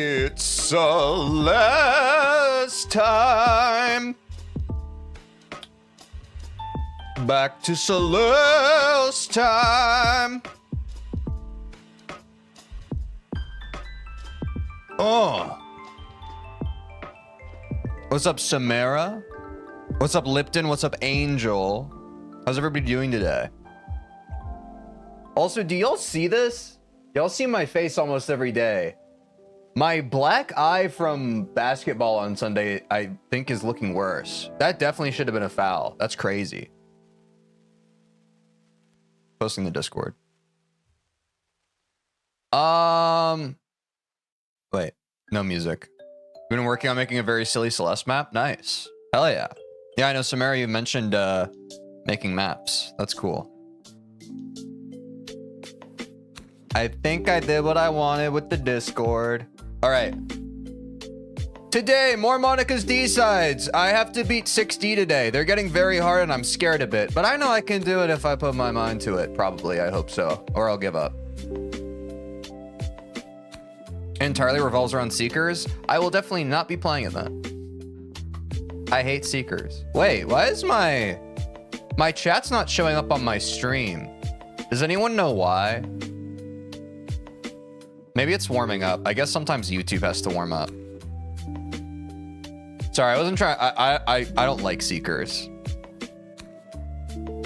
It's Celeste time. Back to Celeste time. Oh. What's up, Samara? What's up, Lipton? What's up, Angel? How's everybody doing today? Also, do y'all see this? Y'all see my face almost every day. My black eye from basketball on Sunday, I think, is looking worse. That definitely should have been a foul. That's crazy. Posting the Discord. Wait, no music. You've been working on making a very silly Celeste map? Nice. Hell yeah. Yeah, I know, Samara, you mentioned making maps. That's cool. I think I did what I wanted with the Discord. All right. Today, more Monika's D-sides. I have to beat 6D today. They're getting very hard and I'm scared a bit, but I know I can do it if I put my mind to it. Probably, I hope so. Or I'll give up. Entirely revolves around Seekers. I will definitely not be playing it then. I hate Seekers. Wait, why is my chat's not showing up on my stream? Does anyone know why? Maybe it's warming up. I guess sometimes YouTube has to warm up. Sorry, I wasn't trying. I don't like Seekers.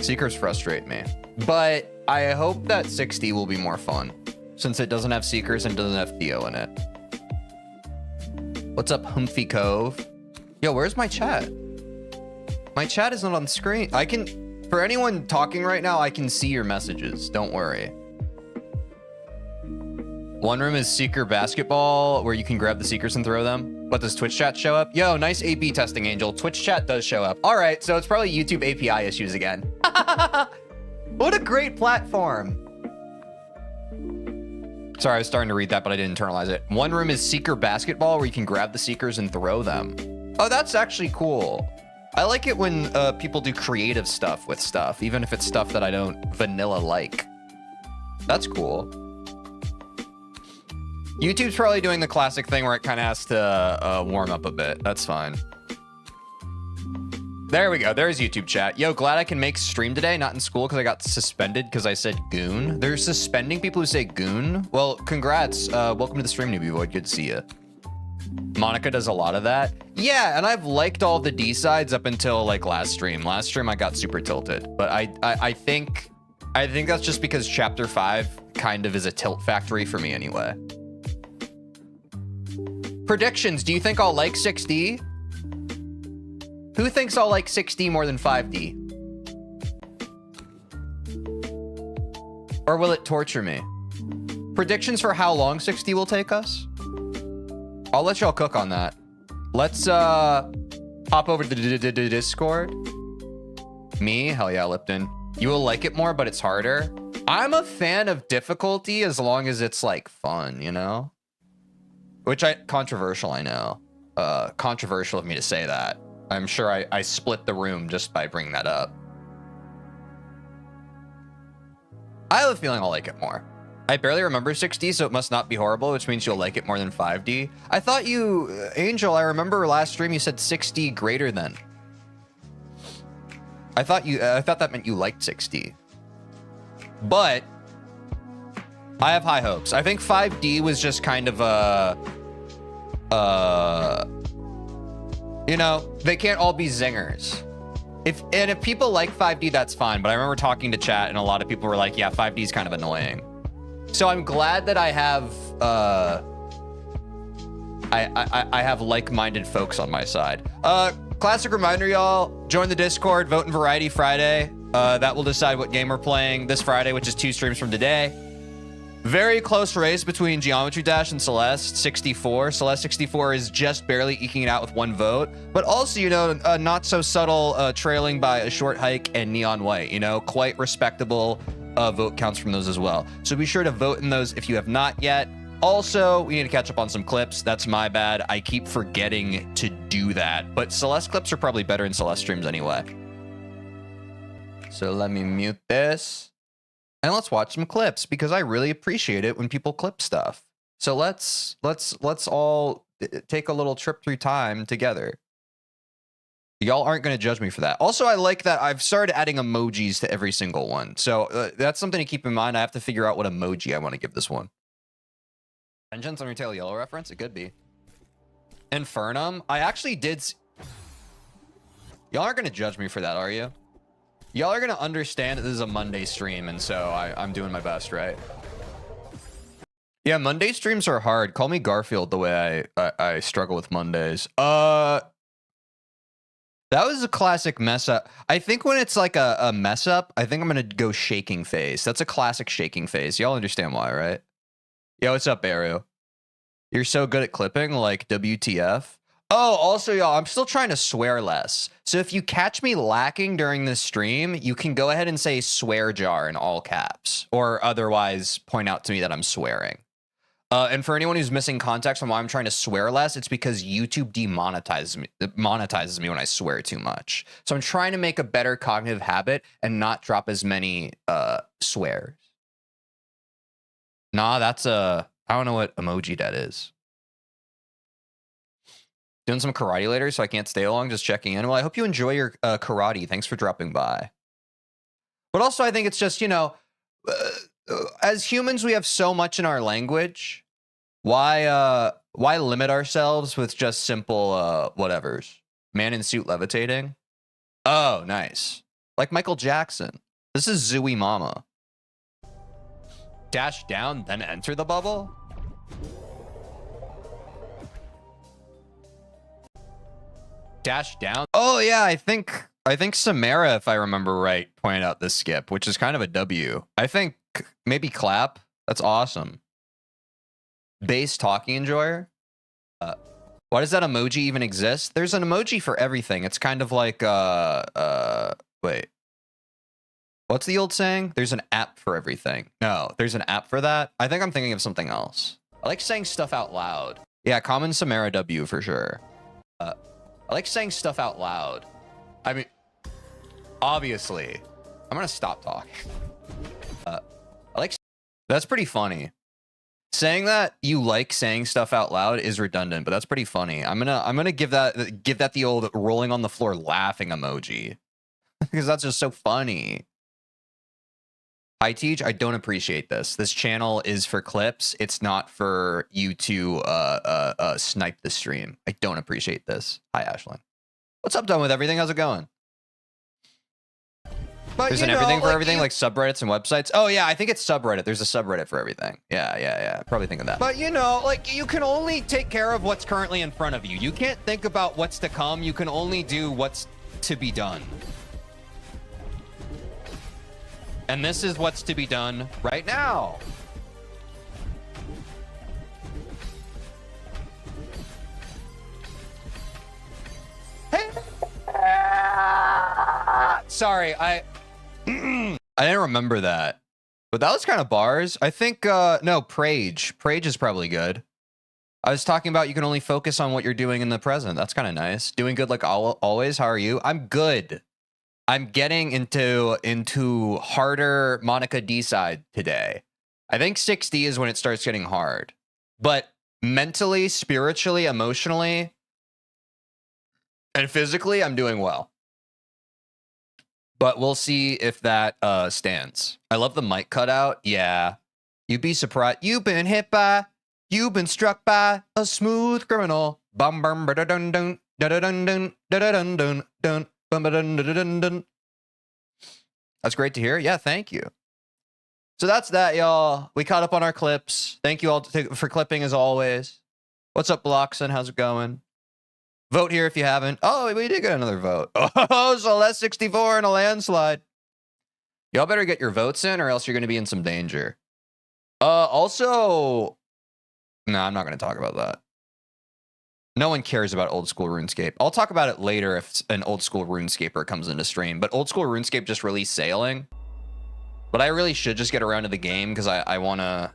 Seekers frustrate me. But I hope that 6D will be more fun, since it doesn't have Seekers and doesn't have Theo in it. What's up, Humphy Cove? Yo, where's my chat? My chat isn't on screen. I can, for anyone talking right now, I can see your messages. Don't worry. One room is Seeker basketball, where you can grab the Seekers and throw them. But does Twitch chat show up? Yo, nice A/B testing, Angel. Twitch chat does show up. All right, so it's probably YouTube API issues again. What a great platform. Sorry, I was starting to read that, but I didn't internalize it. One room is Seeker basketball, where you can grab the Seekers and throw them. Oh, that's actually cool. I like it when people do creative stuff with stuff, even if it's stuff that I don't vanilla like. That's cool. YouTube's probably doing the classic thing where it kind of has to warm up a bit. That's fine. There we go. There's YouTube chat. Yo, glad I can make stream today. Not in school because I got suspended because I said goon. They're suspending people who say goon. Well, congrats. Welcome to the stream, Newbie Void. Good to see you. Monika does a lot of that. Yeah, and I've liked all the D-sides up until like last stream. Last stream I got super tilted, but I think that's just because chapter 5 kind of is a tilt factory for me anyway. Predictions. Do you think I'll like 6D? Who thinks I'll like 6D more than 5D? Or will it torture me? Predictions for how long 6D will take us? I'll let y'all cook on that. Let's hop over to the Discord. Me? Hell yeah, Lipton. You will like it more, but it's harder. I'm a fan of difficulty as long as it's like fun, you know? Which controversial, I know. Controversial of me to say that. I'm sure I split the room just by bringing that up. I have a feeling I'll like it more. I barely remember 6D, so it must not be horrible, which means you'll like it more than 5D. I thought you, Angel, I remember last stream you said 6D greater than. I thought that meant you liked 6D. But I have high hopes. I think 5D was just kind of you know, they can't all be zingers. If people like 5D, that's fine. But I remember talking to chat and a lot of people were like, yeah, 5D is kind of annoying. So I'm glad that I have I have like-minded folks on my side. Classic reminder, y'all, join the Discord, vote in Variety Friday. That will decide what game we're playing this Friday, which is 2 streams from today. Very close race between Geometry Dash and Celeste 64. Celeste 64 is just barely eking it out with 1 vote, but also, you know, not so subtle trailing by a short hike and Neon White, you know, quite respectable vote counts from those as well. So be sure to vote in those if you have not yet. Also, we need to catch up on some clips. That's my bad. I keep forgetting to do that, but Celeste clips are probably better in Celeste streams anyway. So let me mute this. And let's watch some clips because I really appreciate it when people clip stuff. So let's all take a little trip through time together. Y'all aren't going to judge me for that. Also, I like that I've started adding emojis to every single one. So that's something to keep in mind. I have to figure out what emoji I want to give this one. Vengeance on Retail Yellow reference? It could be. Infernum? I actually did... Y'all aren't going to judge me for that, are you? Y'all are going to understand that this is a Monday stream, and so I'm doing my best, right? Yeah, Monday streams are hard. Call me Garfield the way I struggle with Mondays. That was a classic mess up. I think when it's like a mess up, I think I'm going to go shaking phase. That's a classic shaking phase. Y'all understand why, right? Yo, what's up, Aru? You're so good at clipping, like WTF. Oh, also, y'all, I'm still trying to swear less. So if you catch me lacking during this stream, you can go ahead and say swear jar in all caps, or otherwise point out to me that I'm swearing. And for anyone who's missing context on why I'm trying to swear less, it's because YouTube monetizes me when I swear too much. So I'm trying to make a better cognitive habit and not drop as many swears. Nah, that's I don't know what emoji that is. Doing some karate later, so I can't stay long. Just checking in. Well, I hope you enjoy your karate. Thanks for dropping by. But also, I think it's just, you know, as humans, we have so much in our language. Why limit ourselves with just simple whatevers? Man in suit levitating. Oh, nice. Like Michael Jackson. This is Zooey Mama. Dash down, then enter the bubble. Dash down. Oh yeah, I think Samara, if I remember right, pointed out this skip, which is kind of a W. I think maybe clap. That's awesome. Base talking enjoyer. Why does that emoji even exist? There's an emoji for everything. It's kind of like wait. What's the old saying? There's an app for everything. No, there's an app for that. I think I'm thinking of something else. I like saying stuff out loud. Yeah, common Samara W for sure. I like saying stuff out loud. I mean, obviously, I'm gonna stop talking. I like. That's pretty funny. Saying that you like saying stuff out loud is redundant, but that's pretty funny. I'm gonna give that the old rolling on the floor laughing emoji because that's just so funny. Hi, Teej. I don't appreciate this. This channel is for clips. It's not for you to snipe the stream. I don't appreciate this. Hi, Ashlyn. What's up, done with everything? How's it going? But there's an everything for everything, like subreddits and websites. Oh yeah, I think it's subreddit. There's a subreddit for everything. Yeah. Probably think of that. But you know, like you can only take care of what's currently in front of you. You can't think about what's to come. You can only do what's to be done. And this is what's to be done right now. Hey. Sorry, I didn't remember that, but that was kind of bars. I think no, Prage is probably good. I was talking about you can only focus on what you're doing in the present. That's kind of nice. Doing good like always. How are you? I'm good. I'm getting into harder Monika D side today. I think 6D is when it starts getting hard, but mentally, spiritually, emotionally, and physically, I'm doing well. But we'll see if that stands. I love the mic cutout. Yeah. You'd be surprised. You've been struck by a smooth criminal. Bum bum ba dun dun da dun dun da dun dun dun bum ba dun dun dun. That's great to hear. Yeah, thank you. So that's that, y'all. We caught up on our clips. Thank you all for clipping as always. What's up, Bloxon? How's it going? Vote here if you haven't. Oh, we did get another vote. Oh, Celeste 64 in a landslide. Y'all better get your votes in or else you're going to be in some danger. Also, no, I'm not going to talk about that. No one cares about old school RuneScape. I'll talk about it later if an old school RuneScaper comes into stream. But old school RuneScape just released Sailing. But I really should just get around to the game because I wanna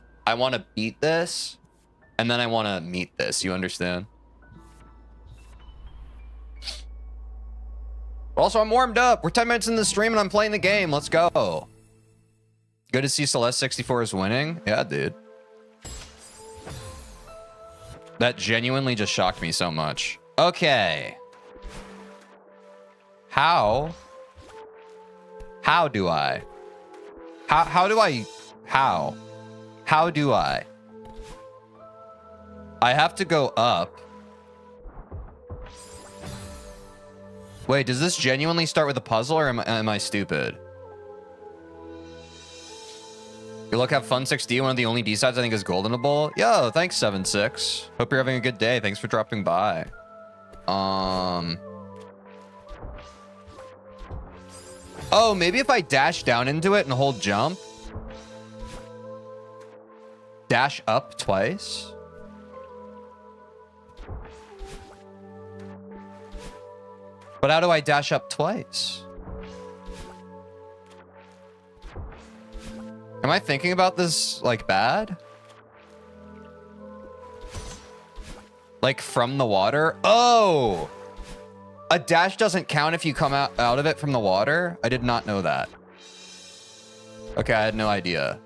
beat this, and then I wanna meet this. You understand? Also, I'm warmed up. We're 10 minutes in the stream and I'm playing the game. Let's go. Good to see Celeste 64 is winning. Yeah, dude. That genuinely just shocked me so much. Okay. How do I? How do I? I have to go up. Wait, does this genuinely start with a puzzle, or am I stupid? Good luck, have fun, 6D. One of the only D-sides I think is goldenable. Yo, thanks, 7-6. Hope you're having a good day. Thanks for dropping by. Oh, maybe if I dash down into it and hold jump. Dash up twice. But how do I dash up twice? Am I thinking about this, like, bad? Like, from the water? Oh! A dash doesn't count if you come out of it from the water? I did not know that. Okay, I had no idea.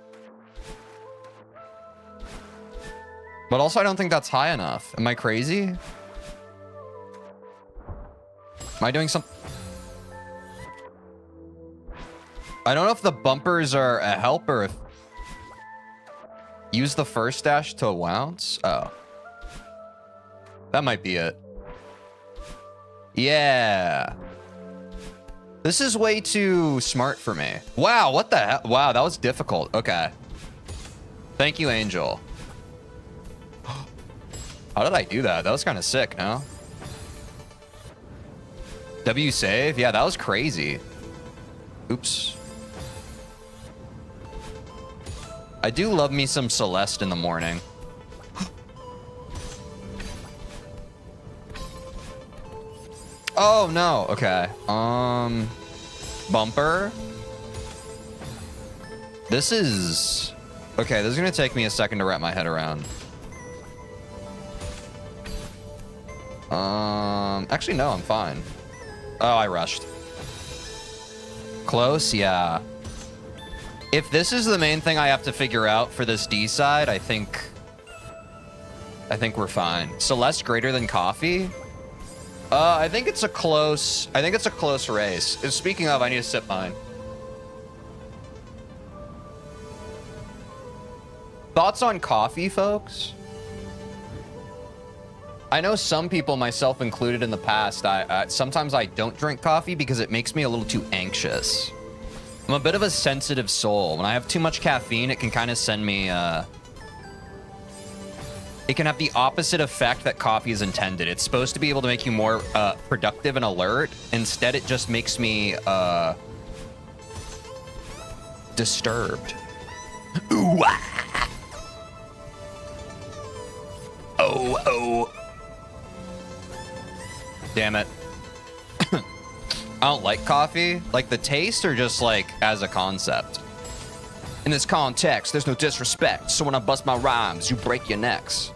But also, I don't think that's high enough. Am I crazy? Am I doing something? I don't know if the bumpers are a help or if... Use the first dash to bounce? Oh. That might be it. Yeah. This is way too smart for me. Wow, what the hell? Wow, that was difficult. Okay. Thank you, Angel. How did I do that? That was kind of sick, no? W save? Yeah, that was crazy. Oops. I do love me some Celeste in the morning. Oh, no. Okay. Bumper. This is... Okay, this is going to take me a second to wrap my head around. Actually, no, I'm fine. Oh, I rushed. Close, yeah. If this is the main thing I have to figure out for this D side, I think we're fine. Celeste greater than coffee? I think it's a close race. Speaking of, I need to sip mine. Thoughts on coffee, folks? I know some people, myself included in the past, sometimes I don't drink coffee because it makes me a little too anxious. I'm a bit of a sensitive soul. When I have too much caffeine, it can kind of send me, it can have the opposite effect that coffee is intended. It's supposed to be able to make you more productive and alert. Instead, it just makes me disturbed. Ooh, ah. Oh. Damn it. I don't like coffee. Like the taste or just like as a concept? In this context, there's no disrespect. So when I bust my rhymes, you break your necks.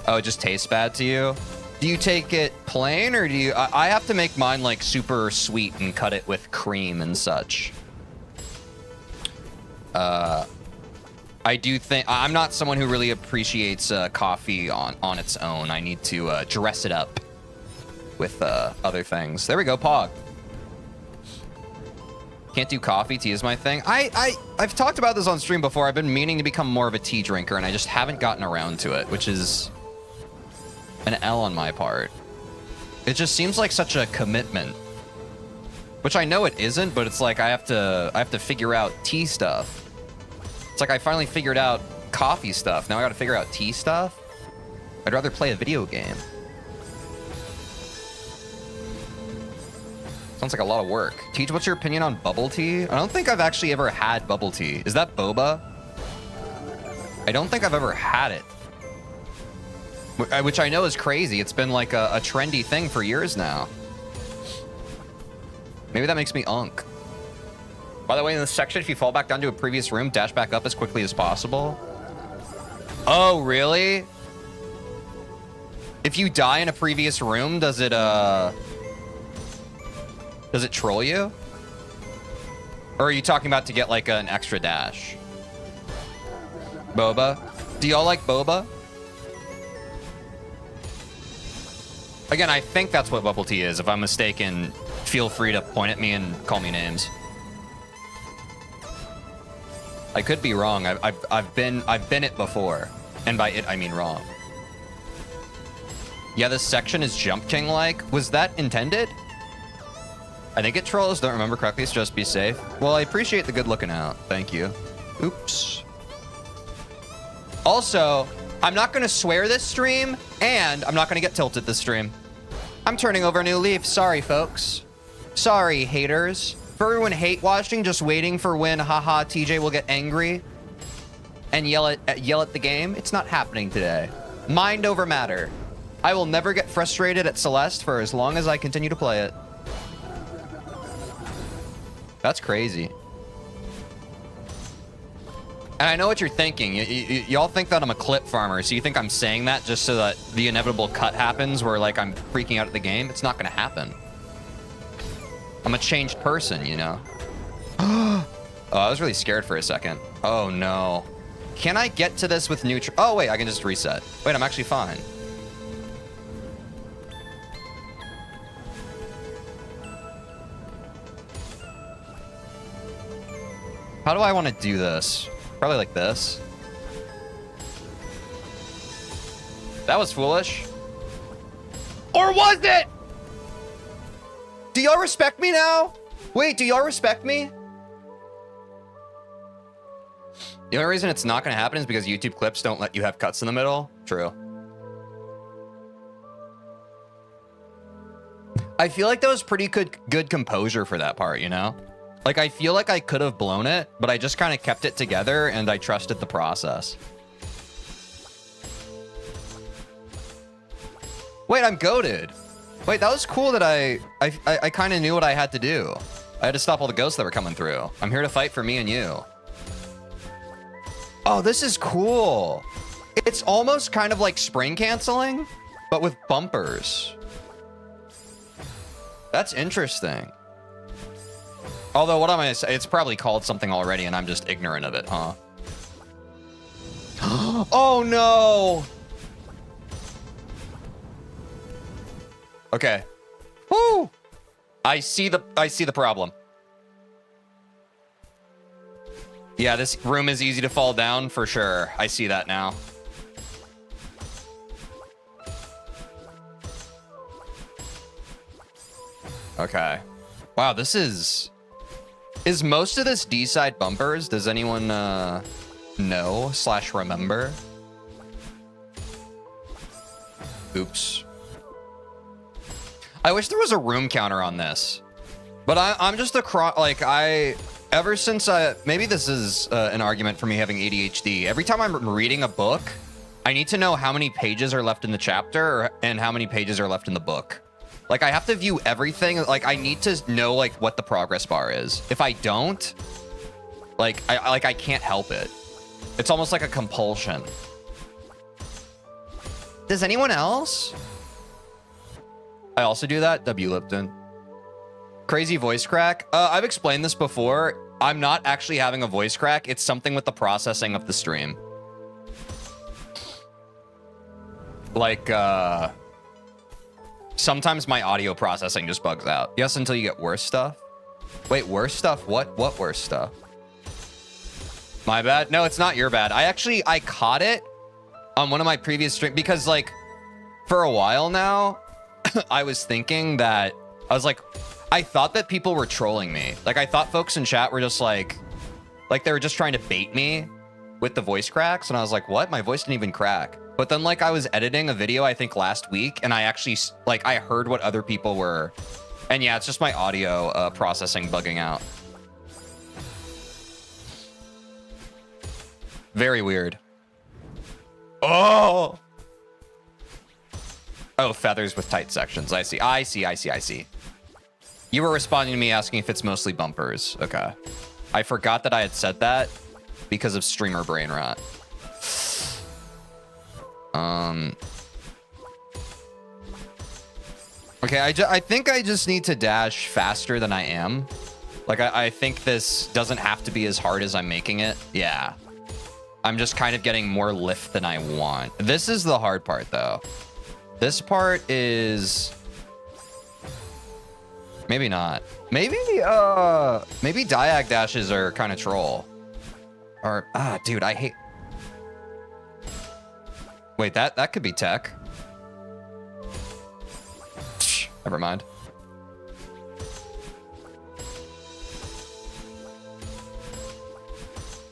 Oh, it just tastes bad to you? Do you take it plain or do you... I have to make mine like super sweet and cut it with cream and such. I do think... I'm not someone who really appreciates coffee on its own. I need to dress it up with other things. There we go, Pog. Can't do coffee. Tea is my thing. I've talked about this on stream before. I've been meaning to become more of a tea drinker, and I just haven't gotten around to it, which is an L on my part. It just seems like such a commitment, which I know it isn't, but it's like I have to figure out tea stuff. It's like I finally figured out coffee stuff. Now I got to figure out tea stuff. I'd rather play a video game. Sounds like a lot of work. Teej, what's your opinion on bubble tea? I don't think I've actually ever had bubble tea. Is that boba? I don't think I've ever had it. Which I know is crazy. It's been like a trendy thing for years now. Maybe that makes me unk. By the way, in this section, if you fall back down to a previous room, dash back up as quickly as possible. Oh, really? If you die in a previous room, does it troll you? Or are you talking about to get like an extra dash? Boba? Do y'all like boba? Again, I think that's what bubble tea is. If I'm mistaken, feel free to point at me and call me names. I could be wrong. I've been it before, and by it I mean wrong. Yeah, this section is Jump King like. Was that intended? I think it trolls. Don't remember correctly. So just be safe. Well, I appreciate the good looking out. Thank you. Oops. Also, I'm not going to swear this stream, and I'm not going to get tilted this stream. I'm turning over a new leaf. Sorry, folks. Sorry, haters. For everyone hate watching, just waiting for when haha TJ will get angry and yell at the game. It's not happening today. Mind over matter. I will never get frustrated at Celeste for as long as I continue to play it. That's crazy. And I know what you're thinking. Y'all think that I'm a clip farmer, so you think I'm saying that just so that the inevitable cut happens where, like, I'm freaking out at the game? It's not gonna happen. I'm a changed person, you know? Oh, I was really scared for a second. Oh, no. Can I get to this with neutral? Oh, wait, I can just reset. Wait, I'm actually fine. How do I want to do this? Probably like this. That was foolish. Or was it? Do y'all respect me now? Wait, do y'all respect me? The only reason it's not going to happen is because YouTube clips don't let you have cuts in the middle. True. I feel like that was pretty good composure for that part, you know? Like, I feel like I could have blown it, but I just kind of kept it together and I trusted the process. Wait, I'm goated. Wait, that was cool that I kind of knew what I had to do. I had to stop all the ghosts that were coming through. I'm here to fight for me and you. Oh, this is cool. It's almost kind of like spring canceling, but with bumpers. That's interesting. Although, what am I gonna say? It's probably called something already, and I'm just ignorant of it, huh? Oh no! Okay. Woo! I see the problem. Yeah, this room is easy to fall down for sure. I see that now. Okay. Wow, this is most of this D-side bumpers? Does anyone know / remember? Oops. I wish there was a room counter on this, but I'm just ever since maybe this is an argument for me having ADHD. Every time I'm reading a book, I need to know how many pages are left in the chapter and how many pages are left in the book. Like, I have to view everything. Like, I need to know, like, what the progress bar is. If I don't, like, I can't help it. It's almost like a compulsion. Does anyone else? I also do that. W. Lipton. Crazy voice crack. I've explained this before. I'm not actually having a voice crack. It's something with the processing of the stream. Like, sometimes my audio processing just bugs out. Yes, until you get worse stuff. Wait, worse stuff? What worse stuff? My bad? No, it's not your bad. I caught it on one of my previous streams because, like, for a while now, I was thinking that, I thought that people were trolling me. Like, I thought folks in chat were just like they were just trying to bait me with the voice cracks. And I was like, what? My voice didn't even crack. But then, like, I was editing a video, I think last week, and I actually, like, I heard what other people were. And yeah, it's just my audio processing bugging out. Very weird. Oh! Oh, feathers with tight sections. I see. You were responding to me asking if it's mostly bumpers. Okay. I forgot that I had said that because of streamer brain rot. Okay, I think I just need to dash faster than I am. Like, I think this doesn't have to be as hard as I'm making it. Yeah. I'm just kind of getting more lift than I want. This is the hard part, though. This part is maybe not. Maybe diag dashes are kind of troll. Or dude, I hate. Wait, that could be tech. Never mind.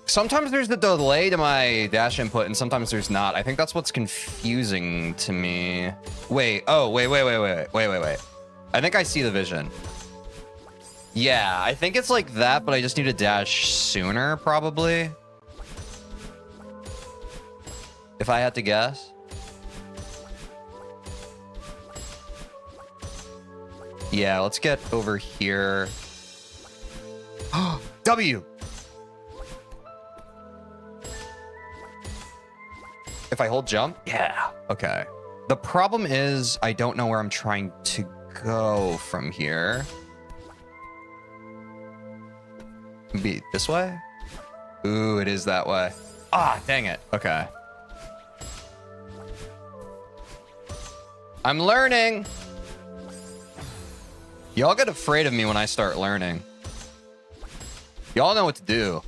Sometimes there's the delay to my dash input, and sometimes there's not. I think that's what's confusing to me. Wait. Oh, wait. I think I see the vision. Yeah, I think it's like that, but I just need to dash sooner, probably. If I had to guess. Yeah, let's get over here. W! If I hold jump? Yeah. Okay. The problem is I don't know where I'm trying to go from here. Be this way? Ooh, it is that way. Ah, dang it. Okay. I'm learning. Y'all get afraid of me when I start learning. Y'all know what to do.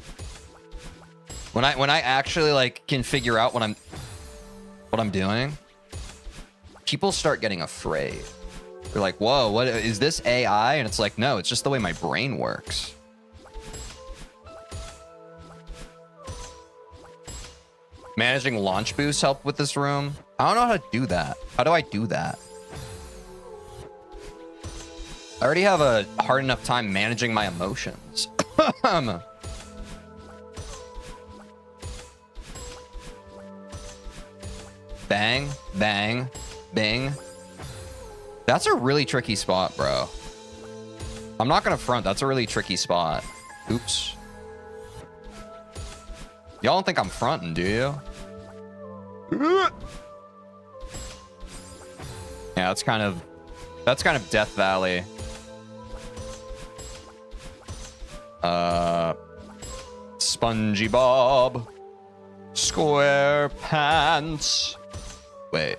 When I actually like can figure out what I'm doing, people start getting afraid. They're like, "Whoa, what is this AI?" And it's like, "No, it's just the way my brain works." Managing launch boosts help with this room. I don't know how to do that. How do I do that? I already have a hard enough time managing my emotions. Bang, bang, bing. That's a really tricky spot, bro. I'm not gonna front. That's a really tricky spot. Oops. Y'all don't think I'm fronting, do you? Yeah, that's kind of Death Valley. Spongy Bob. Square pants. Wait,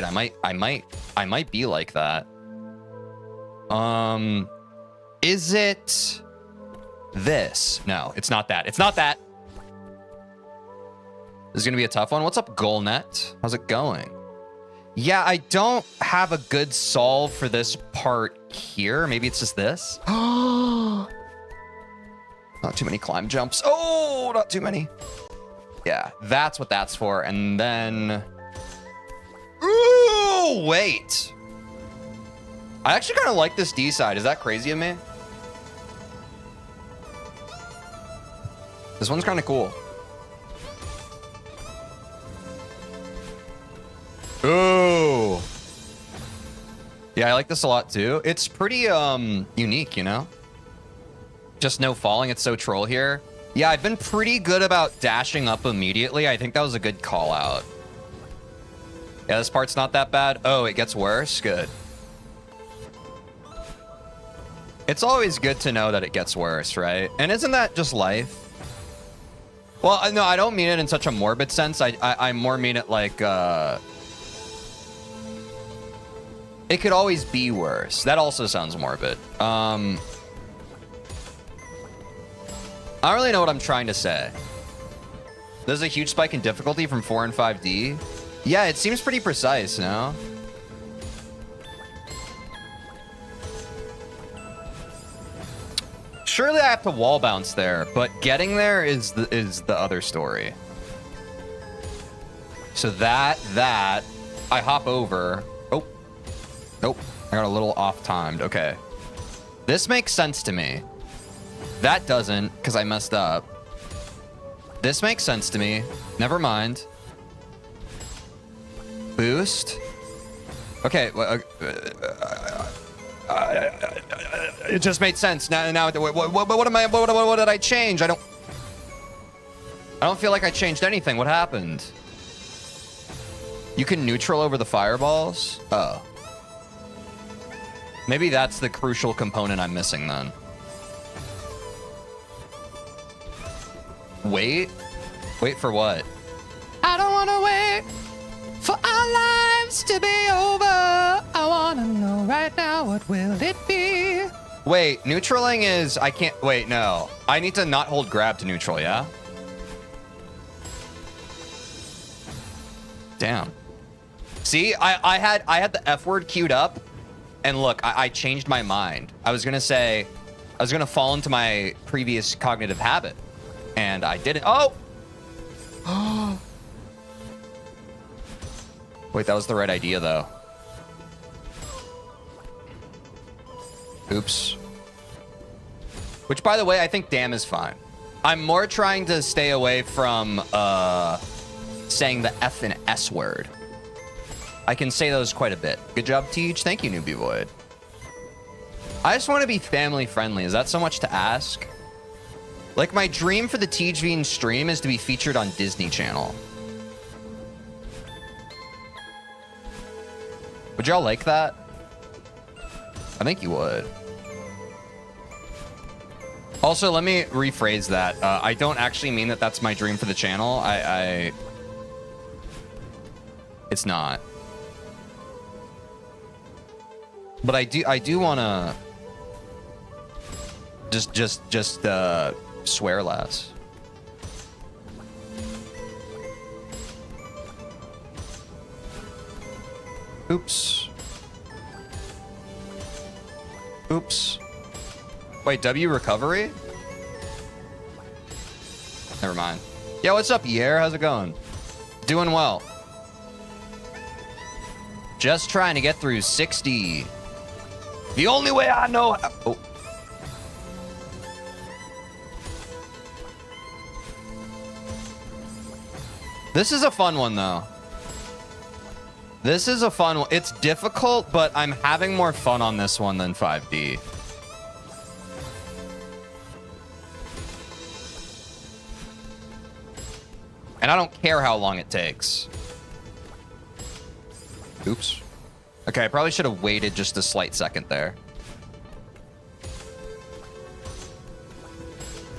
I might be like that. Is it this? No, it's not that. It's not that. This is gonna be a tough one. What's up, Golnet? How's it going? Yeah, I don't have a good solve for this part here. Maybe it's just this. Not too many climb jumps. Oh, not too many. Yeah, that's what that's for. And then... Ooh, wait. I actually kind of like this D side. Is that crazy of me? This one's kind of cool. Ooh. Yeah, I like this a lot too. It's pretty unique, you know? Just no falling. It's so troll here. Yeah, I've been pretty good about dashing up immediately. I think that was a good call out. Yeah, this part's not that bad. Oh, it gets worse? Good. It's always good to know that it gets worse, right? And isn't that just life? Well, no, I don't mean it in such a morbid sense. I more mean it like... It could always be worse. That also sounds morbid. I don't really know what I'm trying to say. There's a huge spike in difficulty from 4 and 5D. Yeah, it seems pretty precise, no? Surely I have to wall bounce there, but getting there is the other story. So that I hop over. Oh, nope. I got a little off-timed. Okay. This makes sense to me. That doesn't, because I messed up. This makes sense to me. Never mind. Boost. Okay. It just made sense. Now, what did I change? I don't feel like I changed anything. What happened? You can neutral over the fireballs? Oh. Maybe that's the crucial component I'm missing then. Wait? Wait for what? I don't want to wait for our life. this to be over? I wanna know right now, what will it be? Wait, neutraling is, I can't, wait, no. I need to not hold grab to neutral, yeah? Damn. See, I had the F word queued up, and look, I changed my mind. I was gonna fall into my previous cognitive habit, and I didn't. Oh! Wait, that was the right idea, though. Oops. Which, by the way, I think damn is fine. I'm more trying to stay away from saying the F and S word. I can say those quite a bit. Good job, Teej. Thank you, Newbie Void. I just want to be family friendly. Is that so much to ask? Like, my dream for the TeejVeen stream is to be featured on Disney Channel. Would y'all like that? I think you would. Also, let me rephrase that. I don't actually mean that that's my dream for the channel. It's not. But I do want to just swear less. Oops. Oops. Wait, W recovery? Never mind. Yo, what's up, Yer? How's it going? Doing well. Just trying to get through 60. The only way I know how... Oh. This is a fun one, though. This is a fun one. It's difficult, but I'm having more fun on this one than 5D. And I don't care how long it takes. Oops. Okay, I probably should have waited just a slight second there.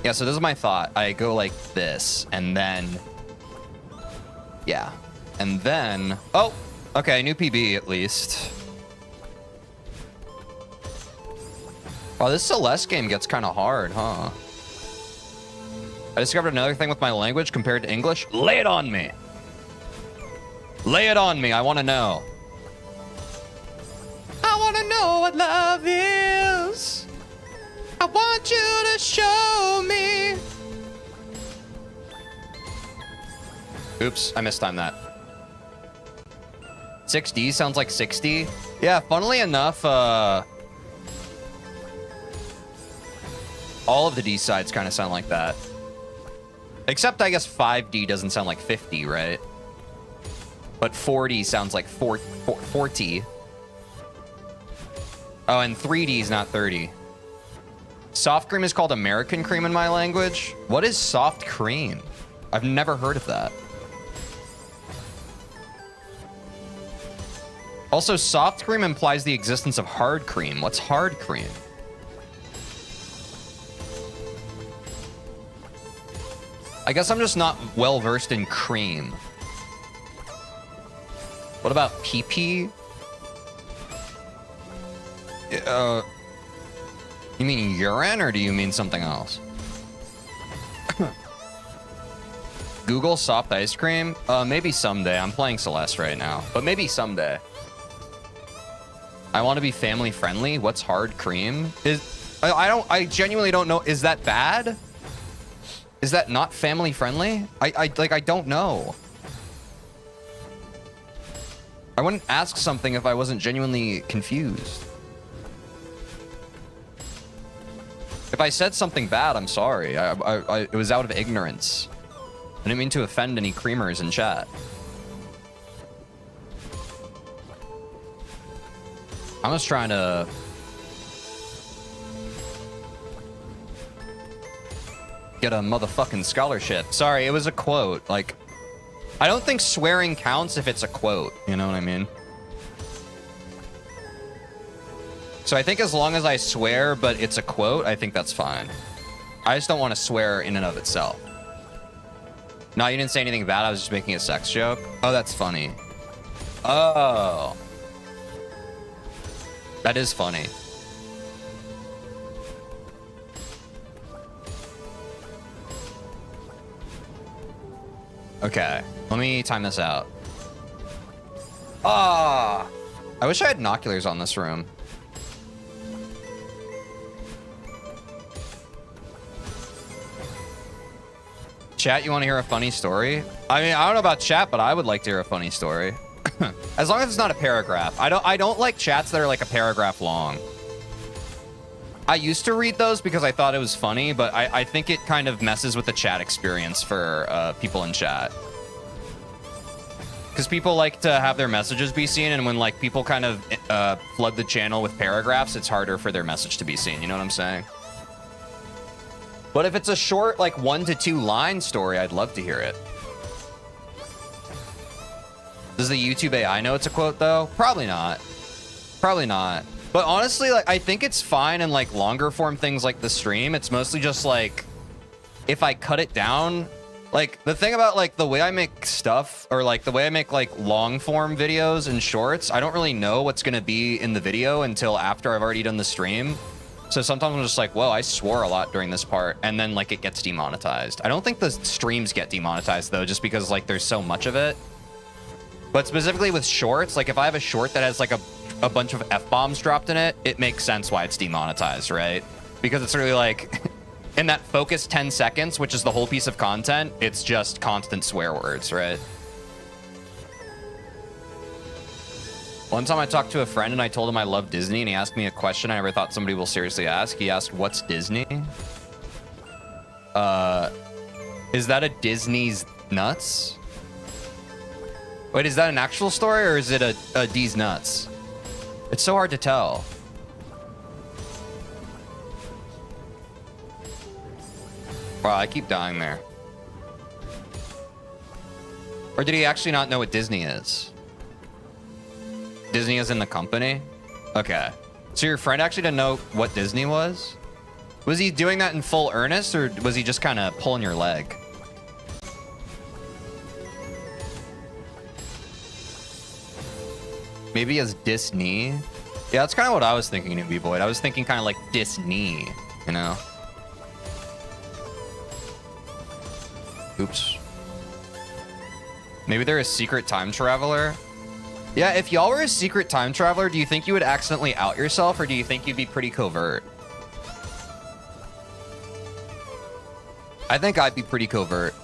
Yeah, so this is my thought. I go like this, and then... Yeah. And then... Oh! Okay, new PB at least. Oh, this Celeste game gets kind of hard, huh? I discovered another thing with my language compared to English. Lay it on me! Lay it on me, I want to know. I want to know what love is. I want you to show me. Oops, I mistimed that. 6D sounds like 60. Yeah, funnily enough, all of the D sides kind of sound like that. Except I guess 5D doesn't sound like 50, right? But 40 sounds like 40. Oh, and 3D is not 30. Soft cream is called American cream in my language. What is soft cream? I've never heard of that. Also, soft cream implies the existence of hard cream. What's hard cream? I guess I'm just not well versed in cream. What about pee-pee? You mean urine, or do you mean something else? Google soft ice cream? Maybe someday. I'm playing Celeste right now, but maybe someday. I want to be family friendly. What's hard cream? I genuinely don't know. Is that bad? Is that not family friendly? I don't know. I wouldn't ask something if I wasn't genuinely confused. If I said something bad, I'm sorry. It was out of ignorance. I didn't mean to offend any creamers in chat. I'm just trying to... get a motherfucking scholarship. Sorry, it was a quote. Like, I don't think swearing counts if it's a quote. You know what I mean? So I think as long as I swear, but it's a quote, I think that's fine. I just don't want to swear in and of itself. No, you didn't say anything bad. I was just making a sex joke. Oh, that's funny. Oh. That is funny. Okay, let me time this out. Ah, I wish I had binoculars on this room. Chat, you want to hear a funny story? I mean, I don't know about chat, but I would like to hear a funny story. As long as it's not a paragraph. I don't like chats that are like a paragraph long. I used to read those because I thought it was funny, but I think it kind of messes with the chat experience for people in chat. Because people like to have their messages be seen, and when like people kind of flood the channel with paragraphs, it's harder for their message to be seen. You know what I'm saying? But if it's a short, like 1 to 2 line story, I'd love to hear it. Does the YouTube AI know it's a quote though? Probably not. Probably not. But honestly, like I think it's fine in like longer form things like the stream. It's mostly just like if I cut it down, like the thing about like the way I make stuff or like the way I make like long form videos and shorts, I don't really know what's gonna be in the video until after I've already done the stream. So sometimes I'm just like, whoa, I swore a lot during this part, and then like it gets demonetized. I don't think the streams get demonetized though, just because like there's so much of it. But specifically with shorts, like if I have a short that has like a bunch of F-bombs dropped in it, it makes sense why it's demonetized, right? Because it's really like in that focused 10 seconds, which is the whole piece of content, it's just constant swear words, right? One time I talked to a friend and I told him I love Disney, and he asked me a question I never thought somebody will seriously ask. He asked, what's Disney? Is that a Disney's nuts? Wait, is that an actual story or is it a D's nuts? It's so hard to tell. Wow, I keep dying there. Or did he actually not know what Disney is? Disney is in the company? Okay. So your friend actually didn't know what Disney was? Was he doing that in full earnest, or was he just kind of pulling your leg? Maybe as Disney? Yeah, that's kind of what I was thinking, Newbie Void. I was thinking kind of like Disney, you know? Oops. Maybe they're a secret time traveler? Yeah, if y'all were a secret time traveler, do you think you would accidentally out yourself, or do you think you'd be pretty covert? I think I'd be pretty covert.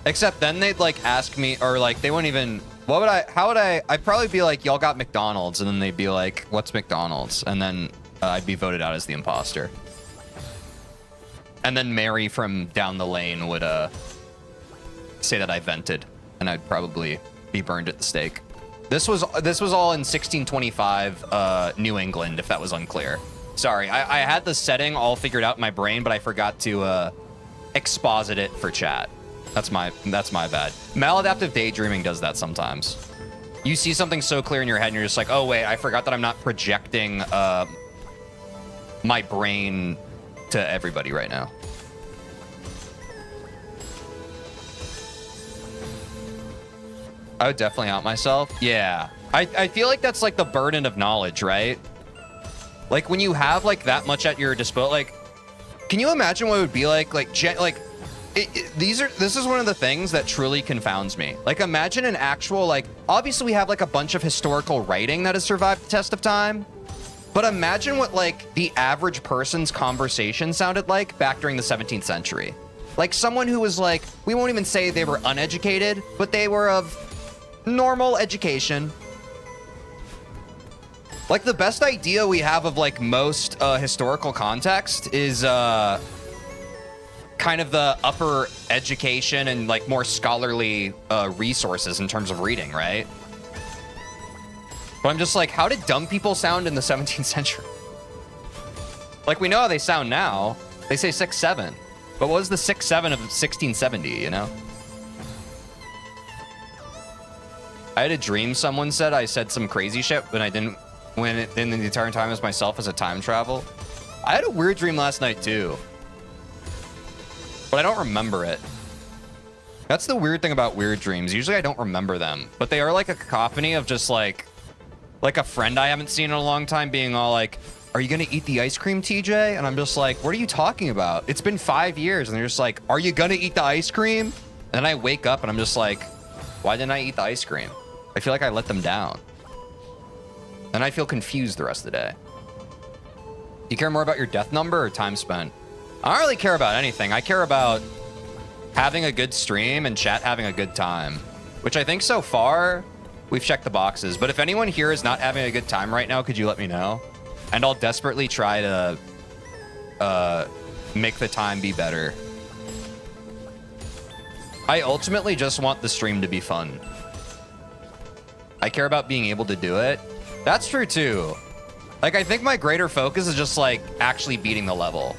Except then they'd like ask me, or like they wouldn't even, I'd probably be like, y'all got McDonald's, and then they'd be like, what's McDonald's? And then I'd be voted out as the imposter. And then Mary from down the lane would say that I vented, and I'd probably be burned at the stake. This was all in 1625 New England, if that was unclear. Sorry, I had the setting all figured out in my brain, but I forgot to exposit it for chat. That's my bad. Maladaptive daydreaming does that sometimes. You see something so clear in your head and you're just like, oh wait, I forgot that I'm not projecting my brain to everybody right now. I would definitely out myself. Yeah. I feel like that's like the burden of knowledge, right? Like when you have like that much at your disposal, like, can you imagine what it would be like this is one of the things that truly confounds me. Like imagine an actual, like, obviously we have like a bunch of historical writing that has survived the test of time, but imagine what like the average person's conversation sounded like back during the 17th century. Like someone who was like, we won't even say they were uneducated, but they were of normal education. Like the best idea we have of like most historical context is kind of the upper education and like more scholarly resources in terms of reading, right? But I'm just like, how did dumb people sound in the 17th century? Like we know how they sound now. They say 6'7", but what was the 6'7" of 1670, you know? I had a dream someone said I said some crazy shit when I didn't, in the entire time as myself as a time travel. I had a weird dream last night too, but I don't remember it. That's the weird thing about weird dreams. Usually I don't remember them, but they are like a cacophony of just like a friend I haven't seen in a long time being all like, are you gonna eat the ice cream, TJ? And I'm just like, what are you talking about? It's been 5 years. And they're just like, are you gonna eat the ice cream? And then I wake up and I'm just like, why didn't I eat the ice cream? I feel like I let them down. And I feel confused the rest of the day. You care more about your death number or time spent? I don't really care about anything. I care about having a good stream and chat having a good time, which I think so far we've checked the boxes. But if anyone here is not having a good time right now, could you let me know? And I'll desperately try to make the time be better. I ultimately just want the stream to be fun. I care about being able to do it. That's true too. Like, I think my greater focus is just like actually beating the level.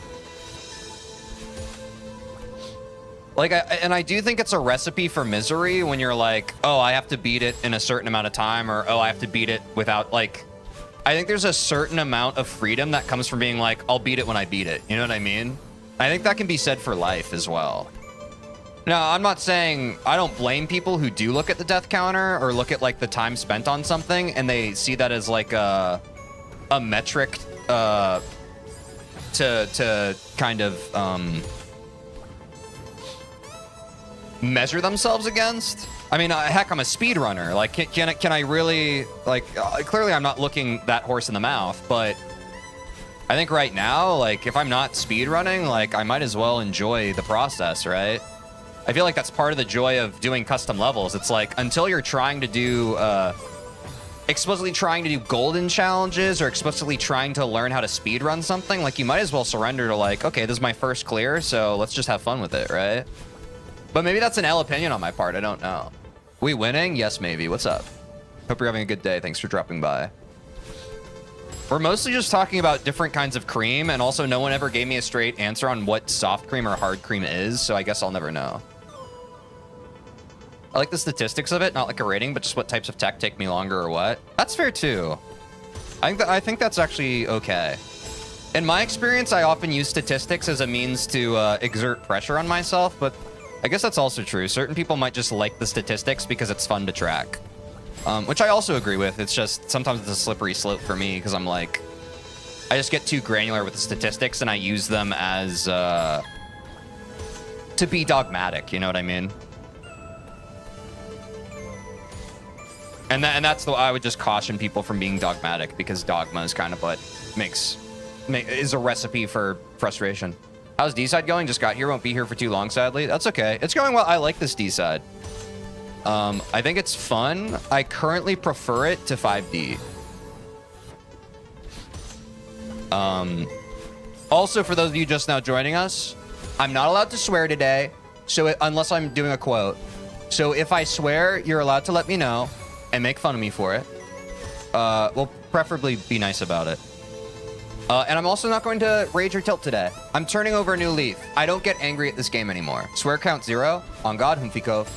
Like, I do think it's a recipe for misery when you're like, oh, I have to beat it in a certain amount of time, or oh, I have to beat it without, like, I think there's a certain amount of freedom that comes from being like, I'll beat it when I beat it. You know what I mean? I think that can be said for life as well. Now, I'm not saying, I don't blame people who do look at the death counter or look at like the time spent on something and they see that as like a metric to kind of measure themselves against. I mean, heck, I'm a speedrunner. Like, can I really, like, clearly I'm not looking that horse in the mouth, but I think right now, like, if I'm not speedrunning, like, I might as well enjoy the process, right? I feel like that's part of the joy of doing custom levels. It's like, until you're trying to do, explicitly trying to do golden challenges or explicitly trying to learn how to speedrun something, like, you might as well surrender to like, okay, this is my first clear, so let's just have fun with it, right? But maybe that's an L opinion on my part. I don't know. We winning? Yes, maybe. What's up? Hope you're having a good day. Thanks for dropping by. We're mostly just talking about different kinds of cream, and also no one ever gave me a straight answer on what soft cream or hard cream is, so I guess I'll never know. I like the statistics of it, not like a rating, but just what types of tech take me longer or what. That's fair too. I think that's actually okay. In my experience, I often use statistics as a means to exert pressure on myself, but I guess that's also true. Certain people might just like the statistics because it's fun to track, which I also agree with. It's just sometimes it's a slippery slope for me because I'm like, I just get too granular with the statistics and I use them as to be dogmatic. You know what I mean? And that's the I would just caution people from being dogmatic because dogma is kind of what is a recipe for frustration. How's D-side going? Just got here. Won't be here for too long, sadly. That's okay. It's going well. I like this D-side. I think it's fun. I currently prefer it to 5D. Also, for those of you just now joining us, I'm not allowed to swear today, so unless I'm doing a quote. So if I swear, you're allowed to let me know and make fun of me for it. Well, preferably be nice about it. And I'm also not going to rage or tilt today. I'm turning over a new leaf. I don't get angry at this game anymore. Swear count 0. On God, Humfikov.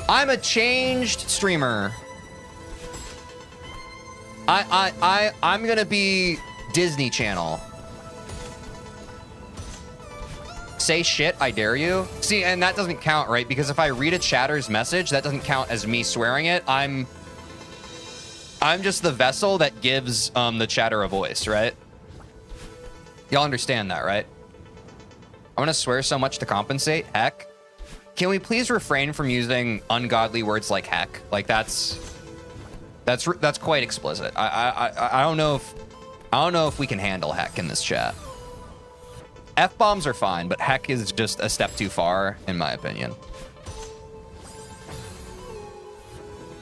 I'm a changed streamer. I'm gonna be Disney Channel. Say shit, I dare you. See, and that doesn't count, right? Because if I read a chatter's message, that doesn't count as me swearing it. I'm just the vessel that gives the chatter a voice, right? Y'all understand that, right? I'm gonna swear so much to compensate. Heck. Can we please refrain from using ungodly words like heck? Like that's quite explicit. I don't know if we can handle heck in this chat. F-bombs are fine, but heck is just a step too far, in my opinion.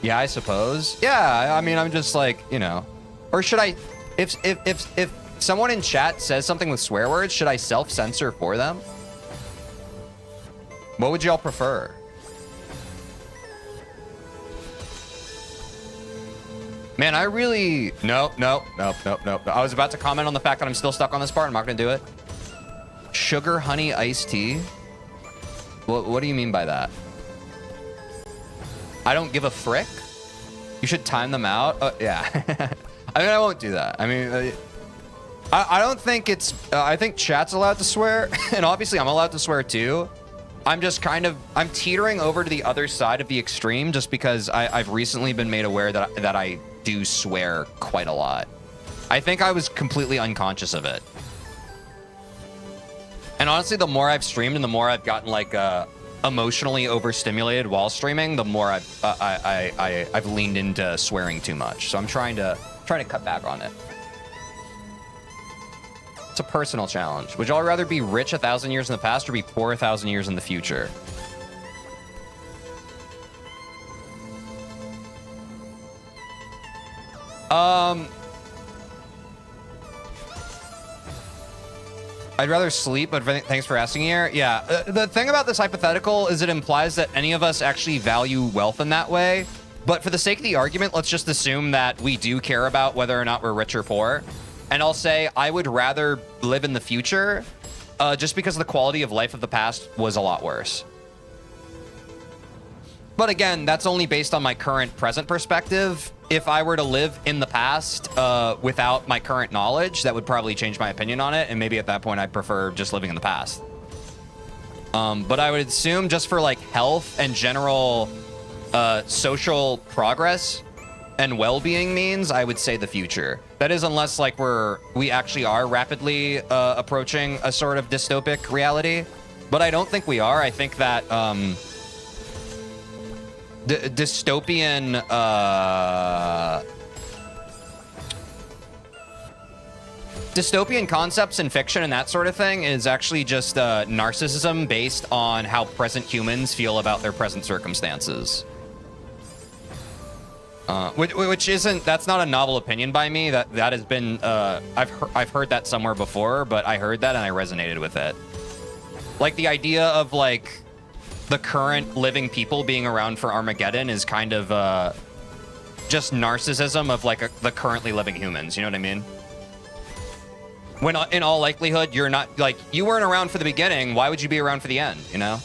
Yeah, I suppose. Yeah, I mean, I'm just like, you know. Or should I, if someone in chat says something with swear words, should I self-censor for them? What would y'all prefer? Man, I really, nope. I was about to comment on the fact that I'm still stuck on this part. I'm not gonna do it. Sugar honey iced tea? What do you mean by that? I don't give a frick? You should time them out? Yeah. I mean, I won't do that. I mean, I don't think it's... I think chat's allowed to swear, and obviously I'm allowed to swear too. I'm just kind of, I'm teetering over to the other side of the extreme just because I've recently been made aware that I do swear quite a lot. I think I was completely unconscious of it. And honestly, the more I've streamed and the more I've gotten like emotionally overstimulated while streaming, the more I've leaned into swearing too much. So I'm trying to cut back on it. It's a personal challenge. Would y'all rather be rich 1,000 years in the past or be poor 1,000 years in the future? I'd rather sleep, but thanks for asking here. Yeah, the thing about this hypothetical is it implies that any of us actually value wealth in that way. But for the sake of the argument, let's just assume that we do care about whether or not we're rich or poor. And I'll say I would rather live in the future just because the quality of life of the past was a lot worse. But again, that's only based on my current present perspective. If I were to live in the past without my current knowledge, that would probably change my opinion on it. And maybe at that point, I'd prefer just living in the past. But I would assume just for like health and general social progress and well-being means, I would say the future. That is, unless like we actually are rapidly approaching a sort of dystopic reality. But I don't think we are. I think that dystopian concepts in fiction and that sort of thing is actually just narcissism based on how present humans feel about their present circumstances. Which isn't, that's not a novel opinion by me. That has been I've heard that somewhere before, but I heard that and I resonated with it. Like the idea of like the current living people being around for Armageddon is kind of just narcissism of like the currently living humans. You know what I mean? When in all likelihood, you're not, like, you weren't around for the beginning. Why would you be around for the end? You know?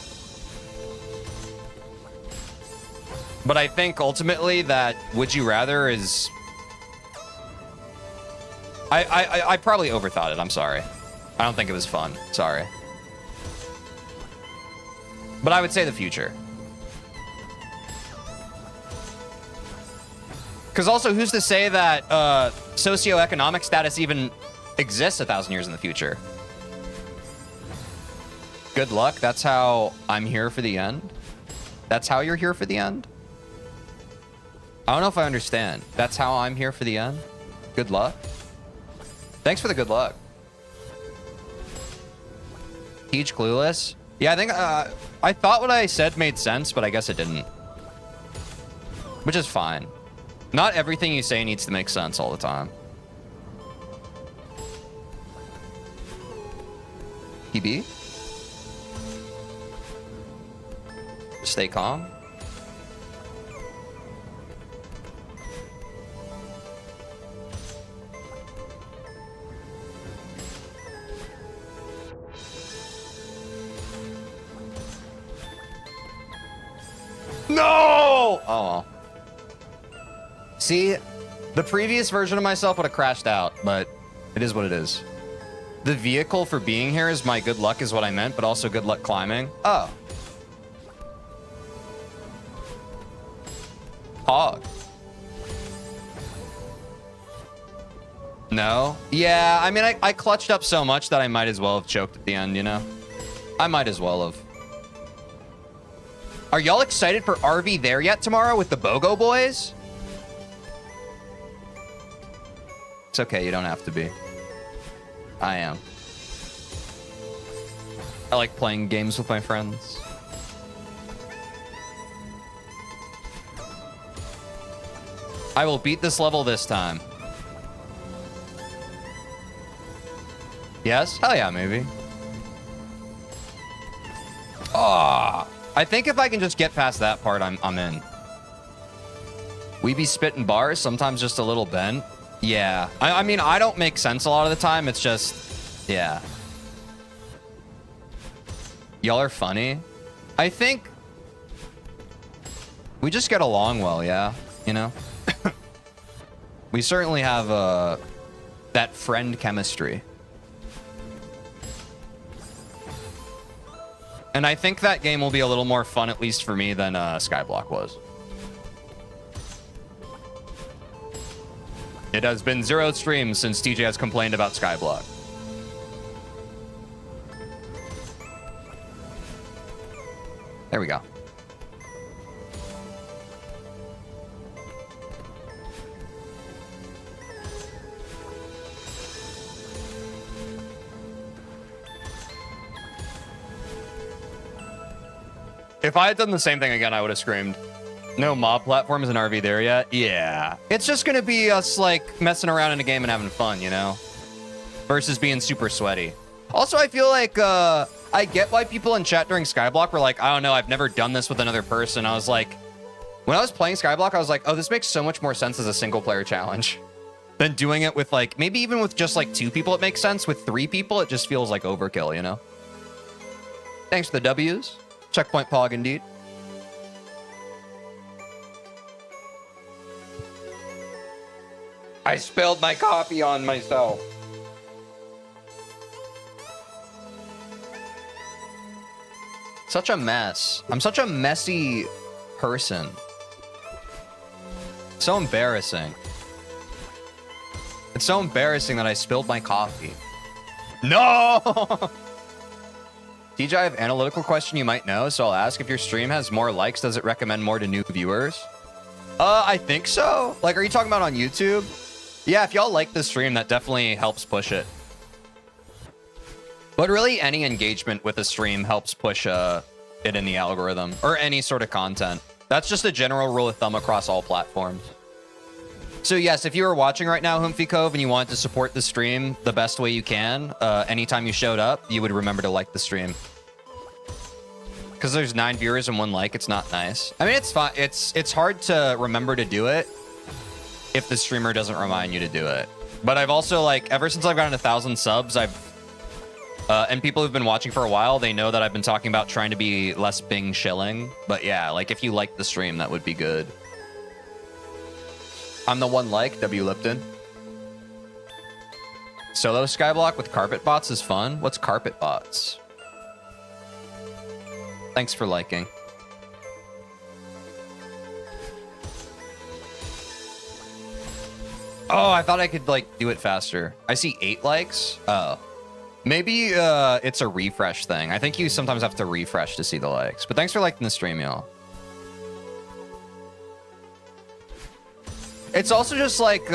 But I think ultimately that would you rather is, I probably overthought it. I'm sorry. I don't think it was fun. Sorry. But I would say the future. Because also, who's to say that socioeconomic status even exists 1,000 years in the future? Good luck. That's how I'm here for the end. That's how you're here for the end? I don't know if I understand. That's how I'm here for the end? Good luck? Thanks for the good luck. Teach clueless? Yeah, I think I thought what I said made sense, but I guess it didn't. Which is fine. Not everything you say needs to make sense all the time. PB? Stay calm. No! Oh, well. See, the previous version of myself would have crashed out, but it is what it is. The vehicle for being here is my good luck is what I meant, but also good luck climbing. Oh. Hog. No? Yeah, I mean, I clutched up so much that I might as well have choked at the end, you know? I might as well have. Are y'all excited for RV there yet tomorrow with the BOGO boys? It's okay, you don't have to be. I am. I like playing games with my friends. I will beat this level this time. Yes? Hell yeah, maybe. Ah. I think if I can just get past that part, I'm in. We be spitting bars, sometimes just a little bent. Yeah. I mean, I don't make sense a lot of the time. It's just, yeah. Y'all are funny. I think we just get along well, yeah. You know? We certainly have that friend chemistry. And I think that game will be a little more fun, at least for me, than Skyblock was. It has been 0 streams since TJ has complained about Skyblock. There we go. If I had done the same thing again, I would have screamed. No mob platforms in RV there yet? Yeah. It's just going to be us, like, messing around in a game and having fun, you know? Versus being super sweaty. Also, I feel like, I get why people in chat during Skyblock were like, I don't know, I've never done this with another person. I was like, when I was playing Skyblock, I was like, oh, this makes so much more sense as a single-player challenge than doing it with, like, maybe even with just, like, 2 people, it makes sense. With 3 people, it just feels like overkill, you know? Thanks for the W's. Checkpoint Pog, indeed. I spilled my coffee on myself. Such a mess. I'm such a messy person. So embarrassing. It's so embarrassing that I spilled my coffee. No! TJ, I have an analytical question you might know, so I'll ask if your stream has more likes, does it recommend more to new viewers? I think so. Like, are you talking about on YouTube? Yeah, if y'all like the stream, that definitely helps push it. But really, any engagement with a stream helps push it in the algorithm, or any sort of content. That's just a general rule of thumb across all platforms. So yes, if you were watching right now, Humphy Cove, and you wanted to support the stream the best way you can, anytime you showed up, you would remember to like the stream. Because there's 9 viewers and 1 like, it's not nice. I mean, it's fine. It's hard to remember to do it if the streamer doesn't remind you to do it. But I've also, like, ever since I've gotten 1,000 subs, and people who've been watching for a while, they know that I've been talking about trying to be less Bing shilling. But yeah, like, if you like the stream, that would be good. I'm the 1 like, W. Lipton. Solo Skyblock with carpet bots is fun. What's carpet bots? Thanks for liking. Oh, I thought I could, like, do it faster. I see 8 likes. Oh. Maybe it's a refresh thing. I think you sometimes have to refresh to see the likes. But thanks for liking the stream, y'all. It's also just like,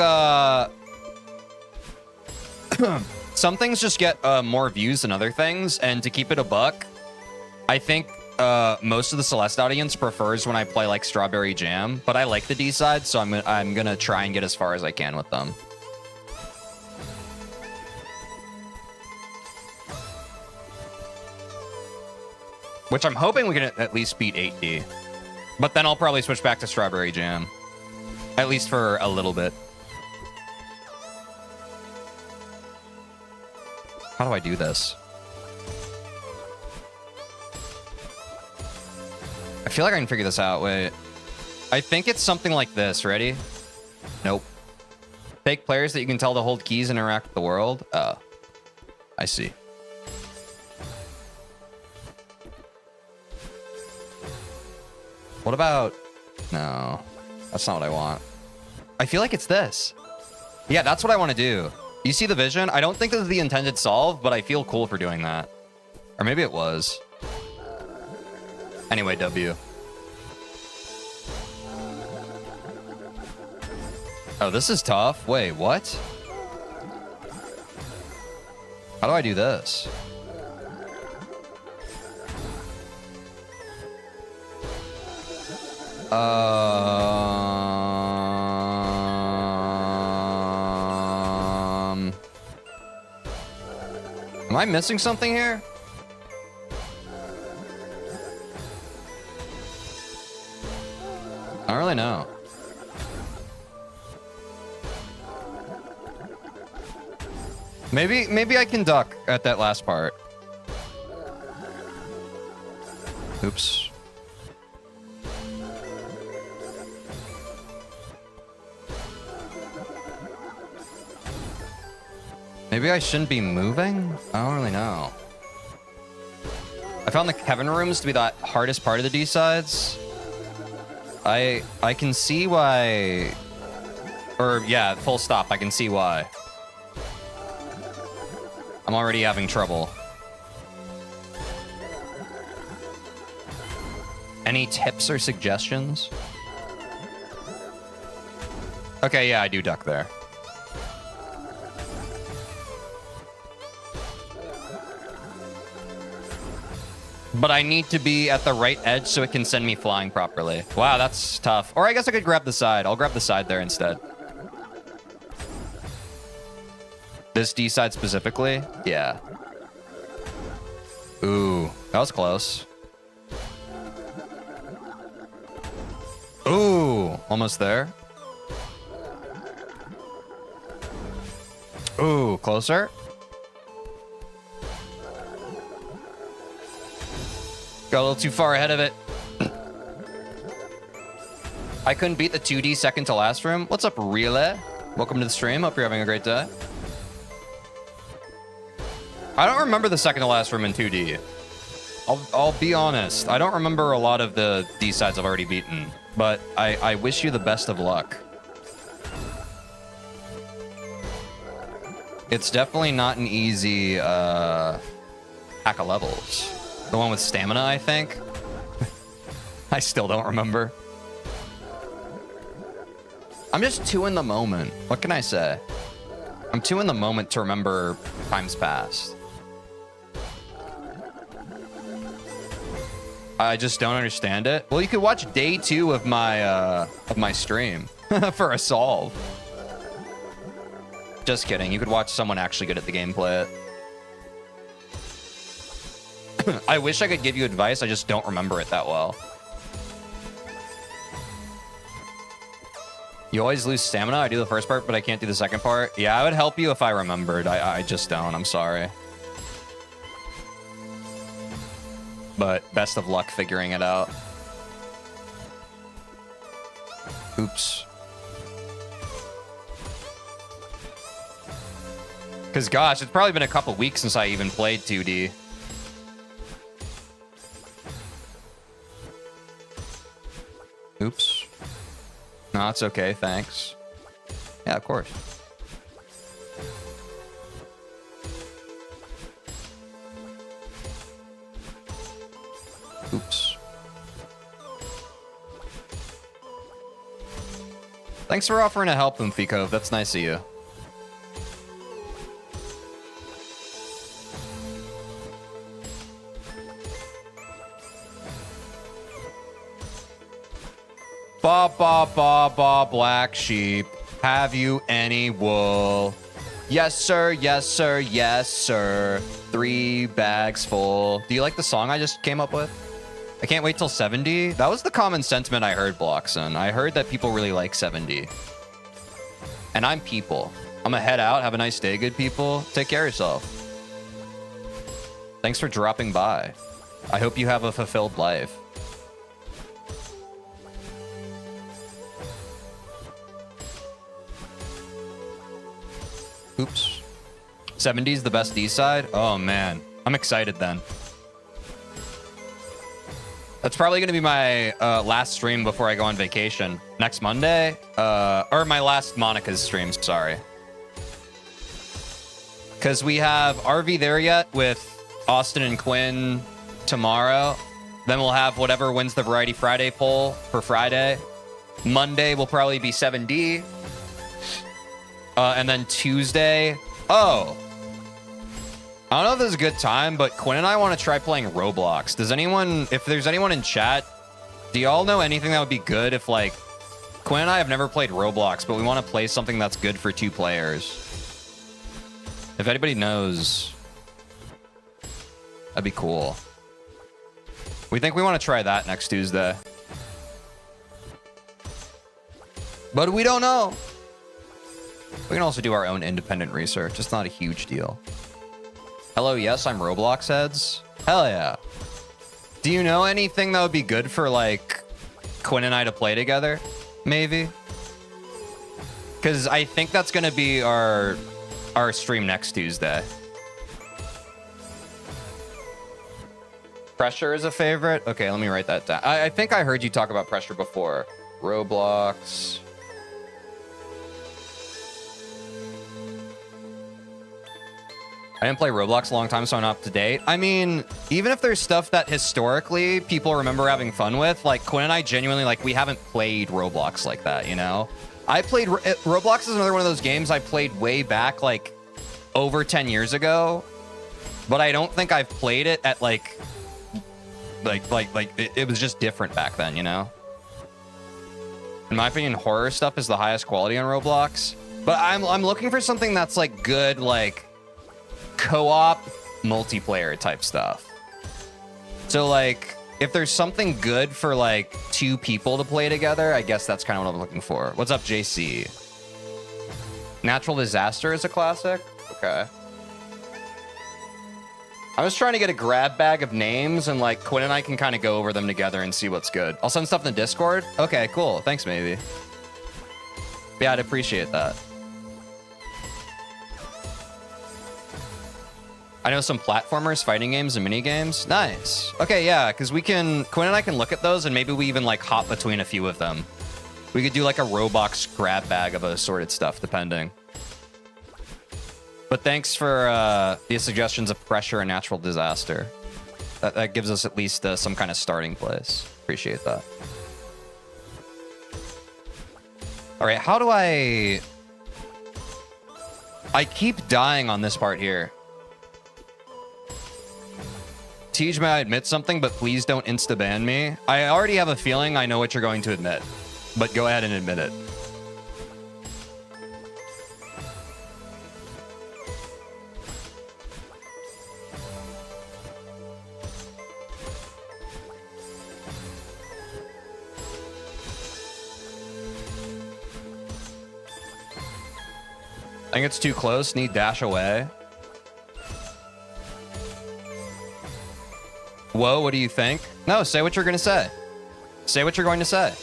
some things just get more views than other things. And to keep it a buck, I think most of the Celeste audience prefers when I play like Strawberry Jam. But I like the D side, so I'm gonna try and get as far as I can with them. Which I'm hoping we can at least beat 8D. But then I'll probably switch back to Strawberry Jam. At least for a little bit. How do I do this? I feel like I can figure this out. Wait. I think it's something like this. Ready? Nope. Fake players that you can tell to hold keys and interact with the world. Oh. I see. What about... No. That's not what I want. I feel like it's this. Yeah, that's what I want to do. You see the vision? I don't think this is the intended solve, but I feel cool for doing that. Or maybe it was. Anyway, W. Oh, this is tough. Wait, what? How do I do this? Am I missing something here? I don't really know. Maybe I can duck at that last part. Oops. Maybe I shouldn't be moving? I don't really know. I found the Kevin rooms to be the hardest part of the D-sides. I can see why... Or, yeah, full stop. I can see why. I'm already having trouble. Any tips or suggestions? Okay, yeah, I do duck there. But I need to be at the right edge so it can send me flying properly. Wow, that's tough. Or I guess I could grab the side. I'll grab the side there instead. This D side specifically? Yeah. Ooh, that was close. Ooh, almost there. Ooh, closer. Got a little too far ahead of it. I couldn't beat the 2D second to last room. What's up, Relay? Welcome to the stream. Hope you're having a great day. I don't remember the second to last room in 2D. I'll be honest. I don't remember a lot of the D-sides I've already beaten, but I wish you the best of luck. It's definitely not an easy pack of levels. The one with stamina, I think. I still don't remember. I'm just too in the moment. What can I say? I'm too in the moment to remember times past. I just don't understand it. Well, you could watch day 2 of my stream for a solve. Just kidding. You could watch someone actually good at the game play it. I wish I could give you advice. I just don't remember it that well. You always lose stamina. I do the first part, but I can't do the second part. Yeah, I would help you if I remembered. I just don't. I'm sorry. But best of luck figuring it out. Oops. Because, gosh, it's probably been a couple weeks since I even played 2D. Oops. No, it's okay. Thanks. Yeah, of course. Oops. Thanks for offering to help, Oomphy Cove. That's nice of you. Ba ba ba ba black sheep. Have you any wool? Yes, sir. Yes, sir. Yes, sir. 3 bags full. Do you like the song I just came up with? I can't wait till 70. That was the common sentiment I heard, Bloxon. I heard that people really like 70. And I'm people. I'm gonna head out. Have a nice day, good people. Take care of yourself. Thanks for dropping by. I hope you have a fulfilled life. Oops. 70 is the best D side? Oh, man. I'm excited then. That's probably going to be my last stream before I go on vacation. Next Monday? Or my last Monika's stream, sorry. Because we have RV there yet with Austin and Quinn tomorrow. Then we'll have whatever wins the Variety Friday poll for Friday. Monday will probably be 7D. And then Tuesday... Oh! I don't know if this is a good time, but Quinn and I want to try playing Roblox. Does anyone... If there's anyone in chat, do y'all know anything that would be good if, like... Quinn and I have never played Roblox, but we want to play something that's good for 2 players. If anybody knows... That'd be cool. We think we want to try that next Tuesday. But we don't know. We can also do our own independent research. It's not a huge deal. Hello, yes, I'm Roblox heads. Hell yeah. Do you know anything that would be good for, like, Quinn and I to play together? Maybe? Because I think that's going to be our stream next Tuesday. Pressure is a favorite? Okay, let me write that down. I think I heard you talk about Pressure before. Roblox. I didn't play Roblox a long time, so I'm not up to date. I mean, even if there's stuff that historically people remember having fun with, like Quinn and I genuinely, like, we haven't played Roblox like that, you know? I played, Roblox is another one of those games I played way back, like, over 10 years ago, but I don't think I've played it at, like it was just different back then, you know? In my opinion, horror stuff is the highest quality on Roblox, but I'm looking for something that's, like, good, like, co-op multiplayer type stuff. So, like, if there's something good for, like, 2 people to play together, I guess that's kind of what I'm looking for. What's up, JC? Natural Disaster is a classic? Okay. I was trying to get a grab bag of names, and, like, Quinn and I can kind of go over them together and see what's good. I'll send stuff in the Discord. Okay, cool. Thanks, maybe. Yeah, I'd appreciate that. I know some platformers, fighting games, and mini games. Nice. Okay, yeah, because Quinn and I can look at those, and maybe we even, like, hop between a few of them. We could do, like, a Roblox grab bag of assorted stuff, depending. But thanks for the suggestions of Pressure and Natural Disaster. That gives us at least some kind of starting place. Appreciate that. All right, how do I keep dying on this part here. Tej, may I admit something, but please don't insta-ban me? I already have a feeling I know what you're going to admit, but go ahead and admit it. I think it's too close. Need dash away. Whoa, what do you think? No, say what you're going to say. Say what you're going to say.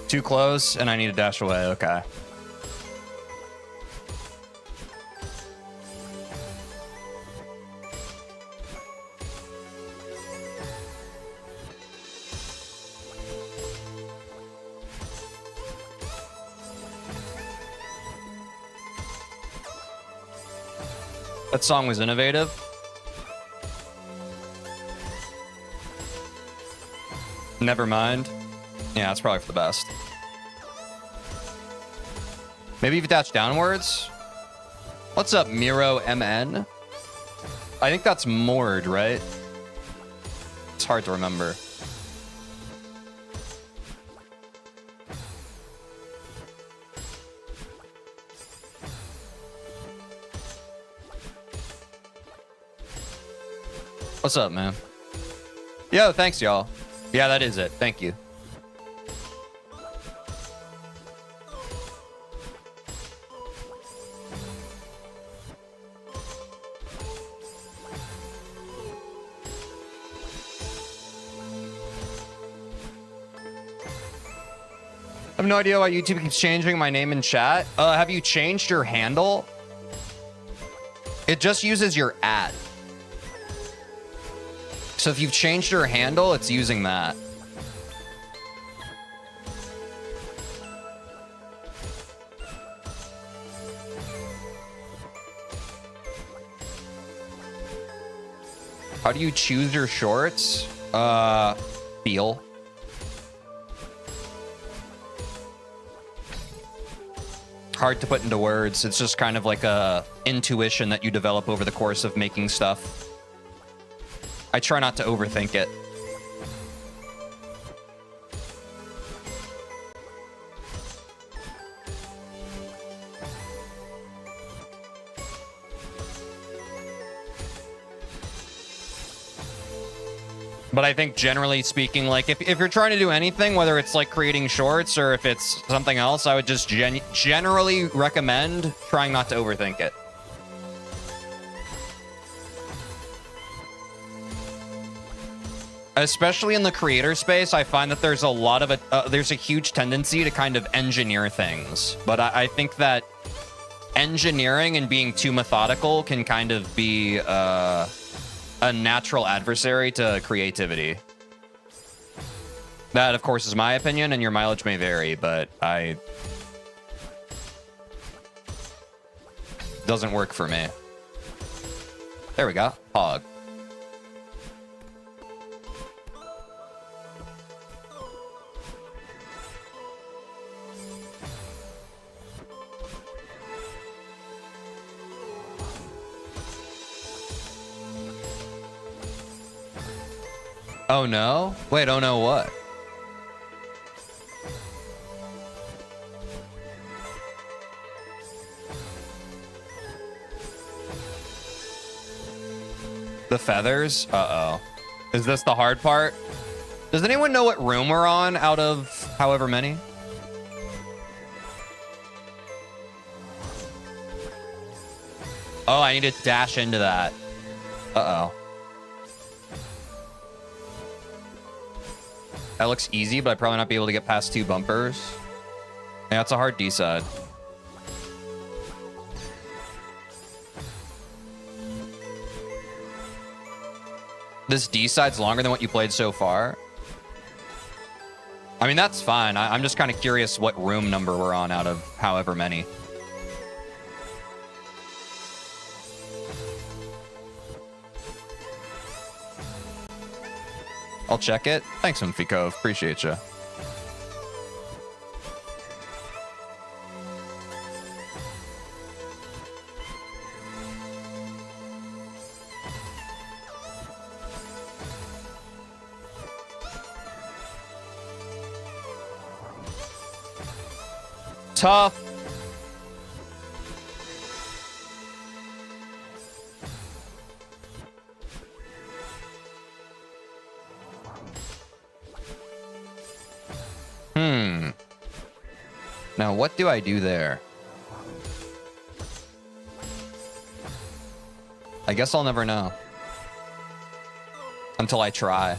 Too close, and I need to dash away. Okay. That song was innovative. Never mind. Yeah, it's probably for the best. Maybe if you dash downwards. What's up, Miro MN? I think that's Mord, right? It's hard to remember. What's up, man? Yo, thanks, y'all. Yeah, that is it. Thank you. I have no idea why YouTube keeps changing my name in chat. Have you changed your handle? It just uses your @ So if you've changed your handle, it's using that. How do you choose your shorts? Feel. Hard to put into words. It's just kind of like a intuition that you develop over the course of making stuff. I try not to overthink it. But I think generally speaking, like if you're trying to do anything, whether it's like creating shorts or if it's something else, I would just generally recommend trying not to overthink it. Especially in the creator space, I find that there's a lot of there's a huge tendency to kind of engineer things. But I think that engineering and being too methodical can kind of be a natural adversary to creativity. That, of course, is my opinion, and your mileage may vary, but doesn't work for me. There we go. Hog. Oh no? Wait, oh no what? The feathers? Uh-oh. Is this the hard part? Does anyone know what room we're on out of however many? Oh, I need to dash into that. Uh-oh. That looks easy, but I'd probably not be able to get past 2 bumpers. Yeah, it's a hard D-side. This D-side's longer than what you played so far. I mean, that's fine. I'm just kind of curious what room number we're on out of however many. I'll check it. Thanks, Cove. Appreciate you. Tough. Now, what do I do there? I guess I'll never know. Until I try.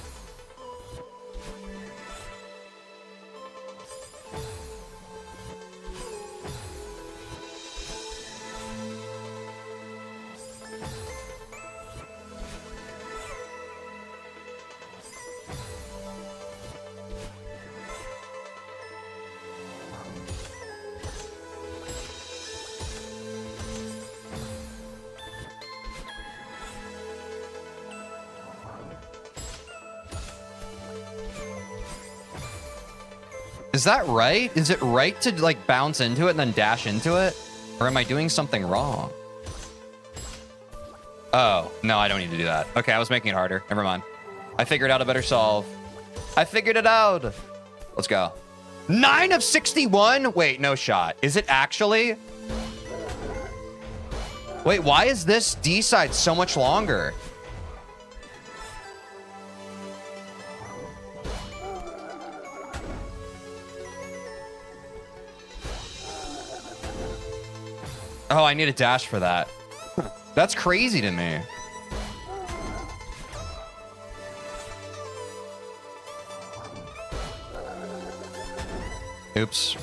Is that right? Is it right to like bounce into it and then dash into it? Or am I doing something wrong? Oh, no, I don't need to do that. Okay, I was making it harder. Never mind. I figured out a better solve. I figured it out. Let's go. 9 of 61? Wait, no shot. Is it actually? Wait, why is this D side so much longer? Oh, I need a dash for that. That's crazy to me. Oops.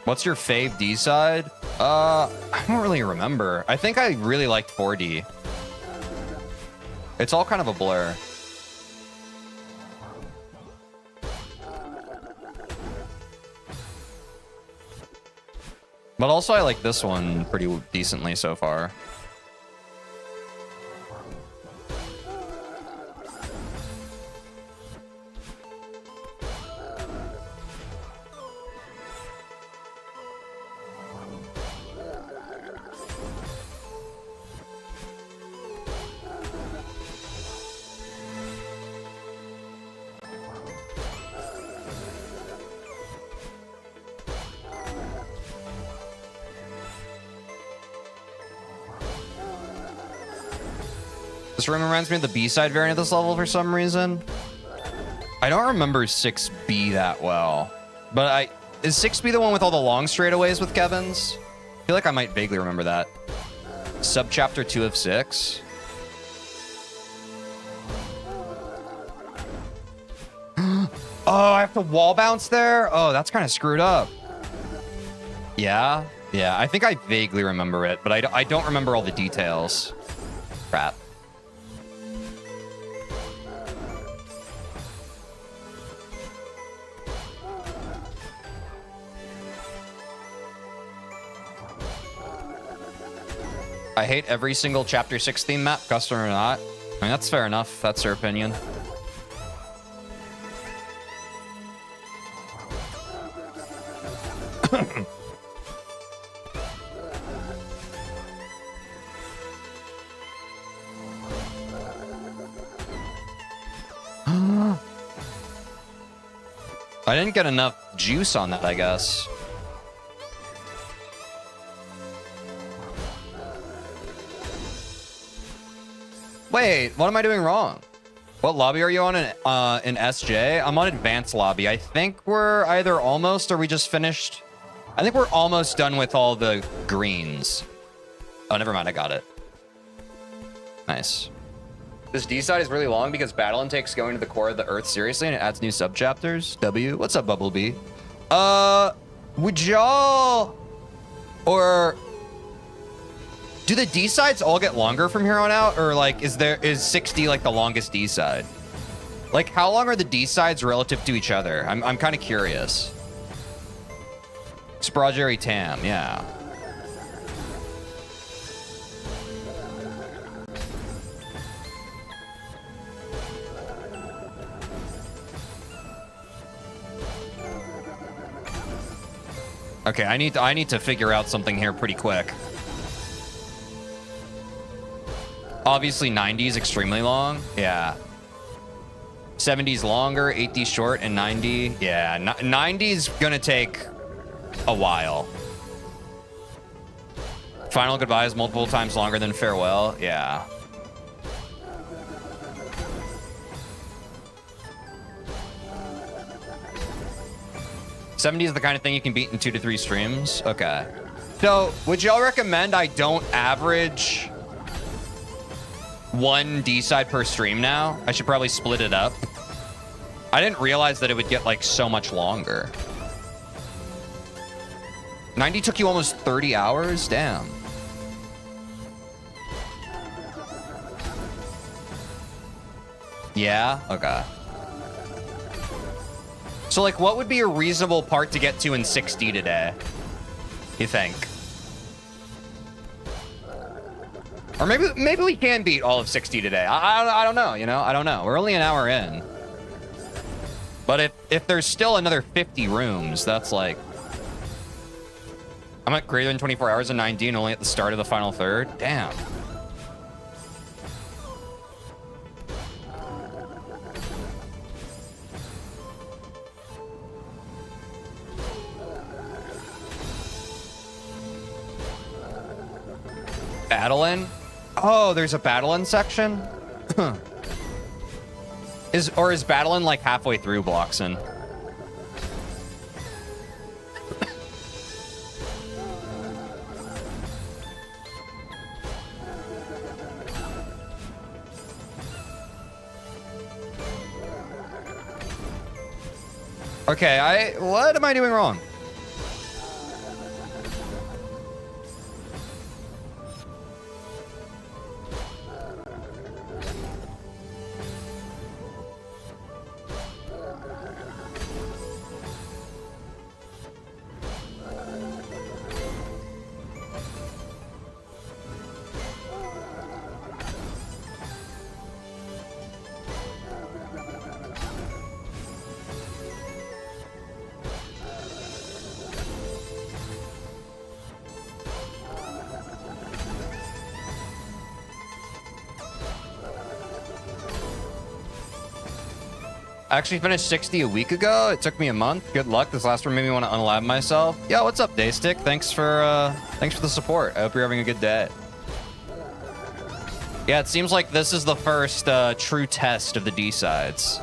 What's your fave D side? I don't really remember. I think I really liked 4D. It's all kind of a blur. But also I like this one pretty decently so far. This room reminds me of the B-side variant of this level for some reason. I don't remember 6B that well. But is 6B the one with all the long straightaways with Kevin's? I feel like I might vaguely remember that. Subchapter 2 of 6. Oh, I have to wall bounce there? Oh, that's kind of screwed up. Yeah, I think I vaguely remember it, but I don't remember all the details. Crap. I hate every single Chapter 6 theme map, custom or not. I mean, that's fair enough. That's your opinion. I didn't get enough juice on that, I guess. Wait, what am I doing wrong? What lobby are you on in SJ? I'm on advanced lobby. I think we're either almost or we just finished. I think we're almost done with all the greens. Oh, never mind. I got it. Nice. This D side is really long because Battle takes going to the core of the Earth seriously and it adds new subchapters. W, what's up, Bubblebee? Would y'all or do the D sides all get longer from here on out, or like is 60 like the longest D side? Like how long are the D sides relative to each other? I'm kind of curious. Sprajerry Tam, yeah. Okay, I need to figure out something here pretty quick. Obviously 90 is extremely long. Yeah. 70's longer, 80's short, and 90. Yeah, 90's gonna take a while. Final goodbye is multiple times longer than farewell. Yeah. '70 is the kind of thing you can beat in 2 to 3 streams. Okay. So, would y'all recommend I don't average one D side per stream now? I should probably split it up. I didn't realize that it would get like so much longer. 90 took you almost 30 hours? Damn. Yeah? Okay. So like what would be a reasonable part to get to in 60 today? You think? Or maybe we can beat all of 60 today. I don't know, you know? I don't know. We're only an hour in. But if there's still another 50 rooms, that's like... I'm at greater than 24 hours in 90 and only at the start of the final third? Damn. Battle-in? Oh, there's a Battle-in section? Is Battle-in like halfway through Bloxen? Okay, what am I doing wrong? I actually finished 60 a week ago. It took me a month. Good luck. This last one made me want to unlab myself. Yo, what's up, Daystick? Thanks for the support. I hope you're having a good day. Yeah, it seems like this is the first true test of the D-sides.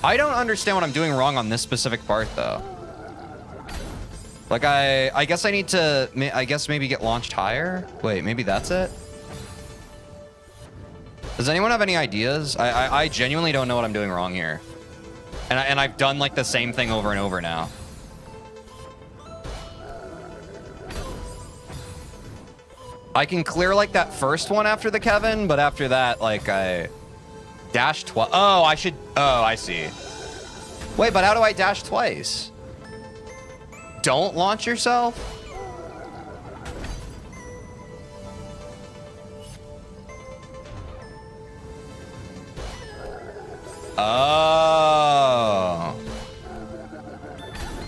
I don't understand what I'm doing wrong on this specific part, though. Like, I guess I need to, I guess maybe get launched higher? Wait, maybe that's it? Does anyone have any ideas? I genuinely don't know what I'm doing wrong here. And I've done, like, the same thing over and over now. I can clear, like, that first one after the Kevin, but after that, like, I... Dash twice. Oh, I should... Oh, I see. Wait, but how do I dash twice? Don't launch yourself? Oh.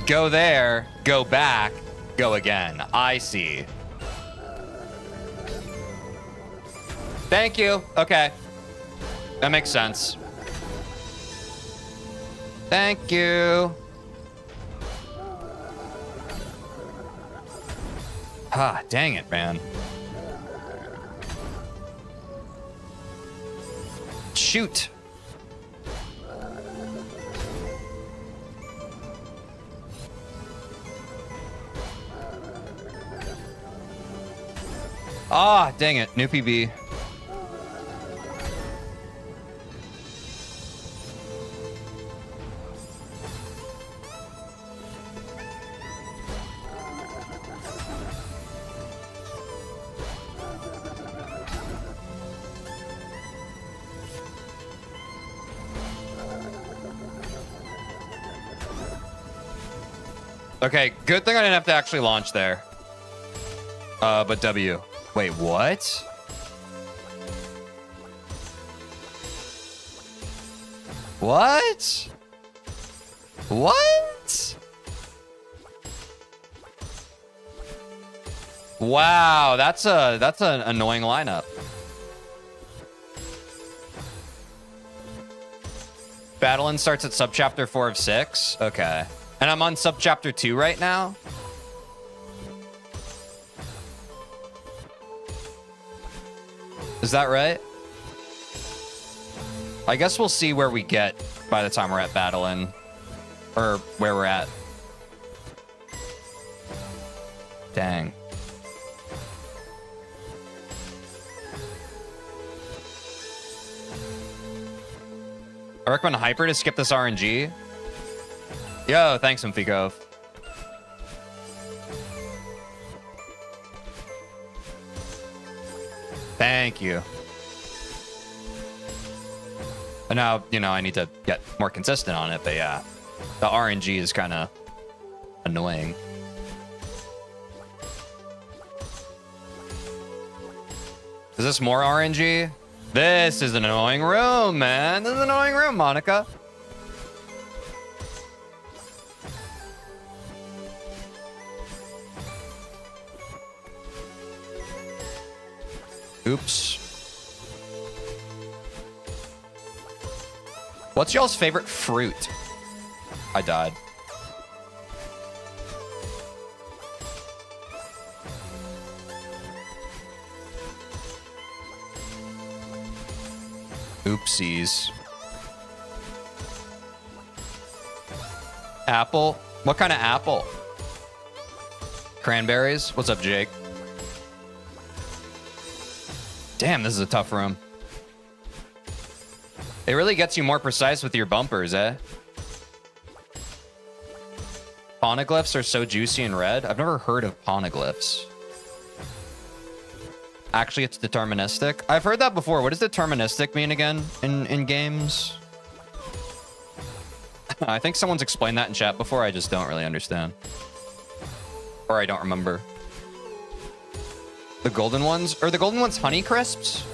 Go there, go back, go again. I see. Thank you. Okay. That makes sense. Thank you. Ah, dang it, man. Shoot. Ah, dang it. New PB. Okay, good thing I didn't have to actually launch there. But W. Wait, what? What? What? Wow, that's an annoying lineup. Battlein starts at subchapter 4 of 6. Okay. And I'm on subchapter 2 right now. Is that right? I guess we'll see where we get by the time we're at Battlein. Or where we're at. Dang. I recommend Hyper to skip this RNG. Yo, thanks, Mfikov. Thank you. And now, you know, I need to get more consistent on it, but yeah. The RNG is kind of annoying. Is this more RNG? This is an annoying room, man. This is an annoying room, Monika. Oops. What's y'all's favorite fruit? I died. Oopsies. Apple? What kind of apple? Cranberries? What's up, Jake? Damn, this is a tough room. It really gets you more precise with your bumpers, eh? Poneglyphs are so juicy and red. I've never heard of poneglyphs. Actually, it's deterministic. I've heard that before. What does deterministic mean again in games? I think someone's explained that in chat before. I just don't really understand. Or I don't remember. The golden ones? Are the golden ones Honey Crisps?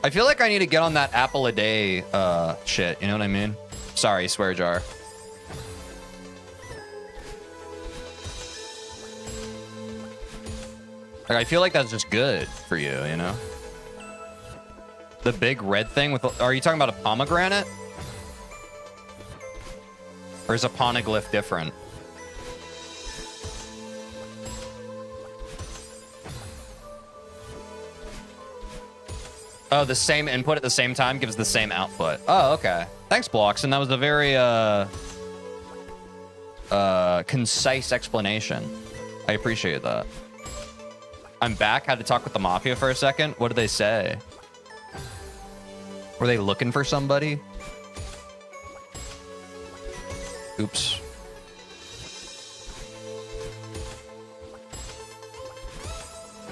I feel like I need to get on that apple a day shit. You know what I mean? Sorry, swear jar. Like, I feel like that's just good for you, you know? The big red thing with... Are you talking about a pomegranate? Or is a poneglyph different? Oh, the same input at the same time gives the same output. Oh, okay. Thanks, Bloxen. That was a very concise explanation. I appreciate that. I'm back. Had to talk with the Mafia for a second. What did they say? Were they looking for somebody? Oops.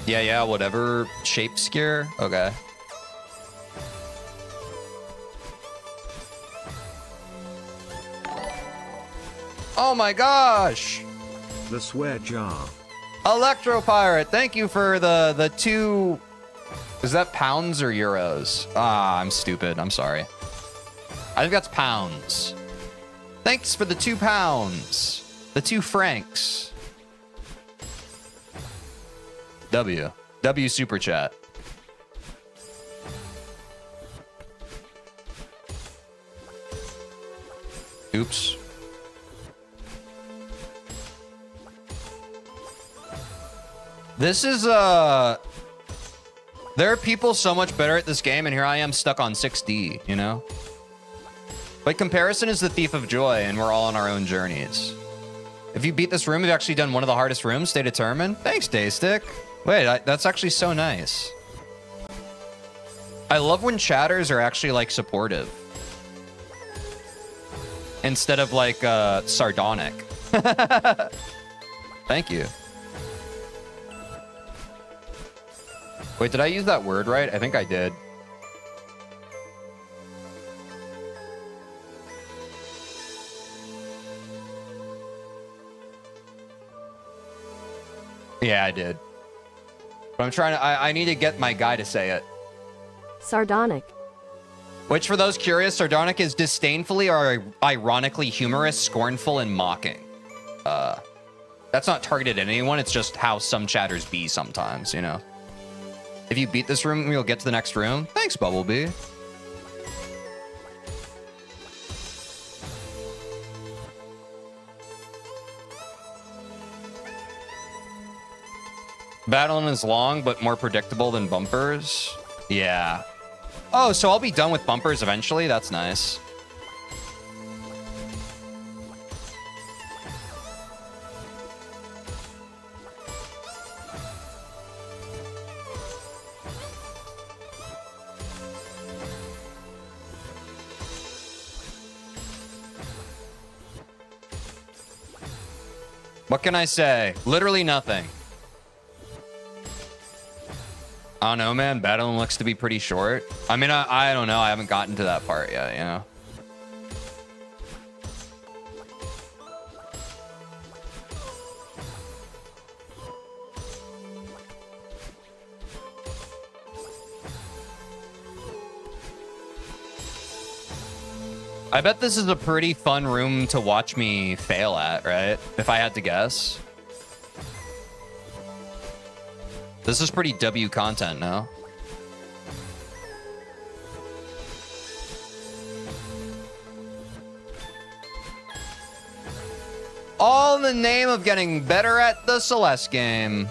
Yeah, whatever. Shape skier? Okay. Oh my gosh! The swear jar. Electro Pirate, thank you for the 2... Is that pounds or euros? Ah, I'm stupid. I'm sorry. I think that's pounds. Thanks for the 2 pounds. The 2 francs. W super chat. Oops. This is there are people so much better at this game, and here I am stuck on 6D, you know? But comparison is the thief of joy, and we're all on our own journeys. If you beat this room, you've actually done one of the hardest rooms. Stay determined. Thanks, Daystick. Wait, that's actually so nice. I love when chatters are actually, like, supportive. Instead of, like, sardonic. Thank you. Wait, did I use that word right? I think I did. Yeah, I did. But I'm trying to... I need to get my guy to say it. Sardonic. Which, for those curious, sardonic is disdainfully or ironically humorous, scornful, and mocking. That's not targeted at anyone. It's just how some chatters be sometimes, you know? If you beat this room, you'll get to the next room. Thanks, Bubblebee. Battling is long, but more predictable than bumpers. Yeah. Oh, so I'll be done with bumpers eventually? That's nice. What can I say? Literally nothing. I don't know, man. Battling looks to be pretty short. I mean, I don't know. I haven't gotten to that part yet, you know? I bet this is a pretty fun room to watch me fail at, right? If I had to guess. This is pretty W content, no? All in the name of getting better at the Celeste game.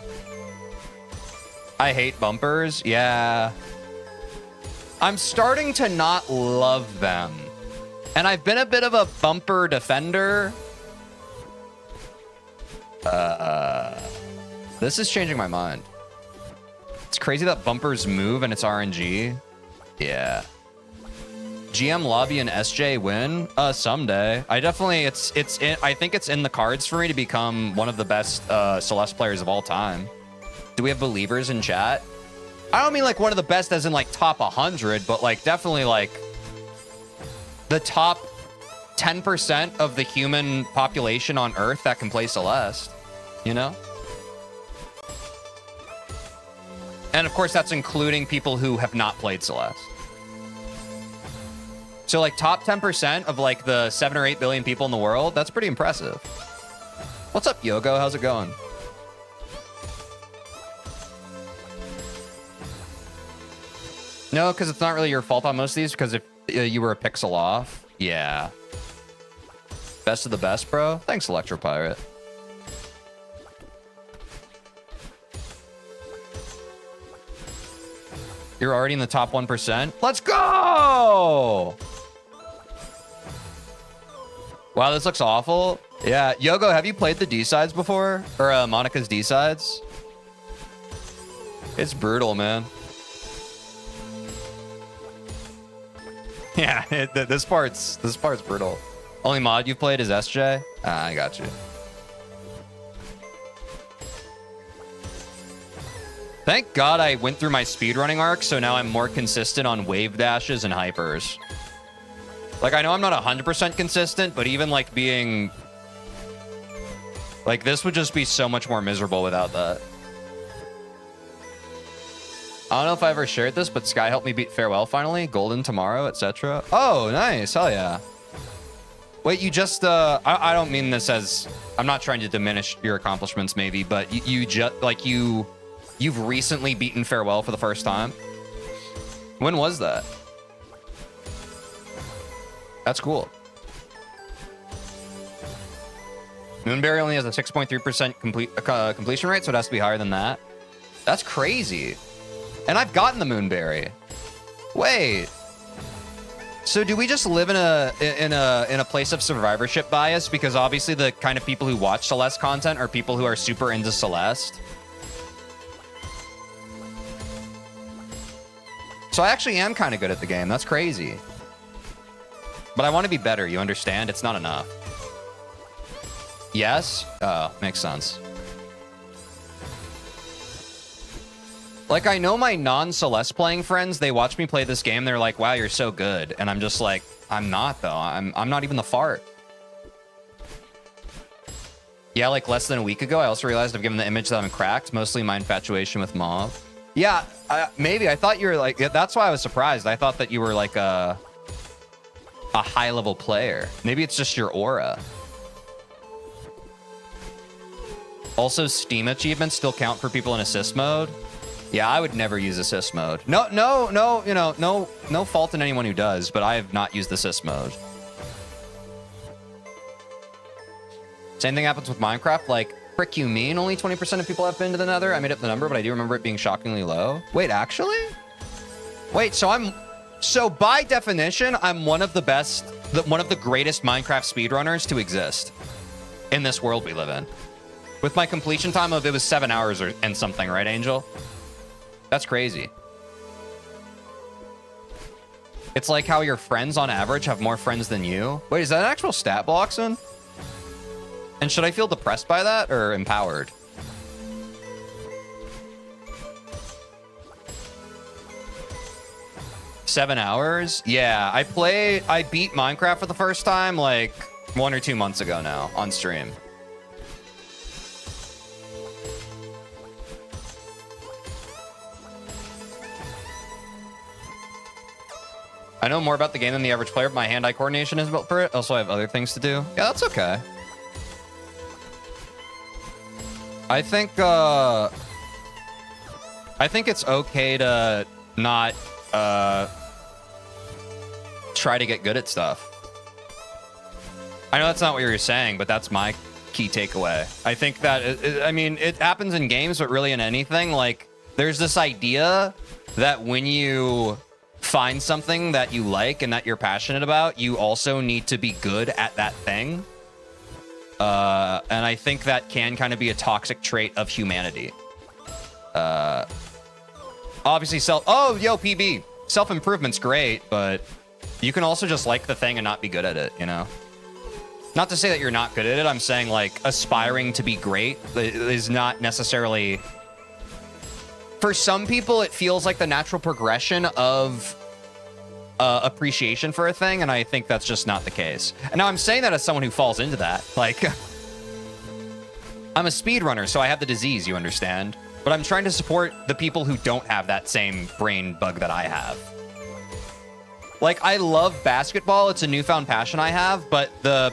I hate bumpers. Yeah. I'm starting to not love them. And I've been a bit of a bumper defender. This is changing my mind. It's crazy that bumpers move and it's RNG. Yeah. GM lobby and SJ win? Someday. I definitely, I think it's in the cards for me to become one of the best Celeste players of all time. Do we have believers in chat? I don't mean like one of the best as in like top 100, but like definitely like the top 10% of the human population on Earth that can play Celeste, you know? And of course, that's including people who have not played Celeste. So like top 10% of like the 7 or 8 billion people in the world, that's pretty impressive. What's up, Yogo? How's it going? No, because it's not really your fault on most of these, because if you were a pixel off. Yeah. Best of the best, bro. Thanks, Electro Pirate. You're already in the top 1%. Let's go! Wow, this looks awful. Yeah, Yogo, have you played the D-sides before? Or Monika's D-sides? It's brutal, man. Yeah, this part's brutal. Only mod you've played is SJ? Ah, I got you. Thank God I went through my speedrunning arc, so now I'm more consistent on wave dashes and hypers. Like, I know I'm not 100% consistent, but even, like, being... Like, this would just be so much more miserable without that. I don't know if I ever shared this, but Sky helped me beat Farewell finally. Golden tomorrow, etc. Oh, nice. Hell yeah. Wait, you just... I don't mean this as... I'm not trying to diminish your accomplishments, maybe, but you just... Like, You've recently beaten Farewell for the first time? When was that? That's cool. Moonberry only has a 6.3% completion rate, so it has to be higher than that. That's crazy. And I've gotten the Moonberry. Wait. So do we just live in a place of survivorship bias? Because obviously the kind of people who watch Celeste content are people who are super into Celeste. So I actually am kind of good at the game. That's crazy. But I want to be better, you understand? It's not enough. Yes? Oh, makes sense. Like, I know my non-Celeste playing friends, they watch me play this game, they're like, wow, you're so good. And I'm just like, I'm not, though. I'm not even the fart. Yeah, like less than a week ago, I also realized I've given the image that I'm cracked, mostly my infatuation with Mauve. Yeah, maybe. I thought you were like... That's why I was surprised. I thought that you were like a high-level player. Maybe it's just your aura. Also, Steam achievements still count for people in assist mode. Yeah, I would never use assist mode. No, you know, no fault in anyone who does, but I have not used assist mode. Same thing happens with Minecraft, like... Frick you mean only 20% of people have been to the Nether? I made up the number, but I do remember it being shockingly low. Wait, actually? Wait, so by definition, I'm one of the best, one of the greatest Minecraft speedrunners to exist in this world we live in. With my completion time of, it was 7 hours and something, right, Angel? That's crazy. It's like how your friends on average have more friends than you. Wait, is that an actual stat, Bloxen? And should I feel depressed by that or empowered? Seven hours? Yeah, I beat Minecraft for the first time like 1 or 2 months ago now on stream. I know more about the game than the average player, but my hand-eye coordination is built for it. Also, I have other things to do. Yeah, that's okay. I think it's okay to not try to get good at stuff. I know that's not what you're saying, but that's my key takeaway. I think that, I mean, it happens in games, but really in anything. Like, there's this idea that when you find something that you like and that you're passionate about, you also need to be good at that thing. And I think that can kind of be a toxic trait of humanity. Obviously, PB. Self-improvement's great, but you can also just like the thing and not be good at it, you know? Not to say that you're not good at it. I'm saying, like, aspiring to be great is not necessarily... For some people, it feels like the natural progression of appreciation for a thing, and I think that's just not the case. And now I'm saying that as someone who falls into that. Like, I'm a speedrunner, so I have the disease, you understand? But I'm trying to support the people who don't have that same brain bug that I have. Like, I love basketball. It's a newfound passion I have, but the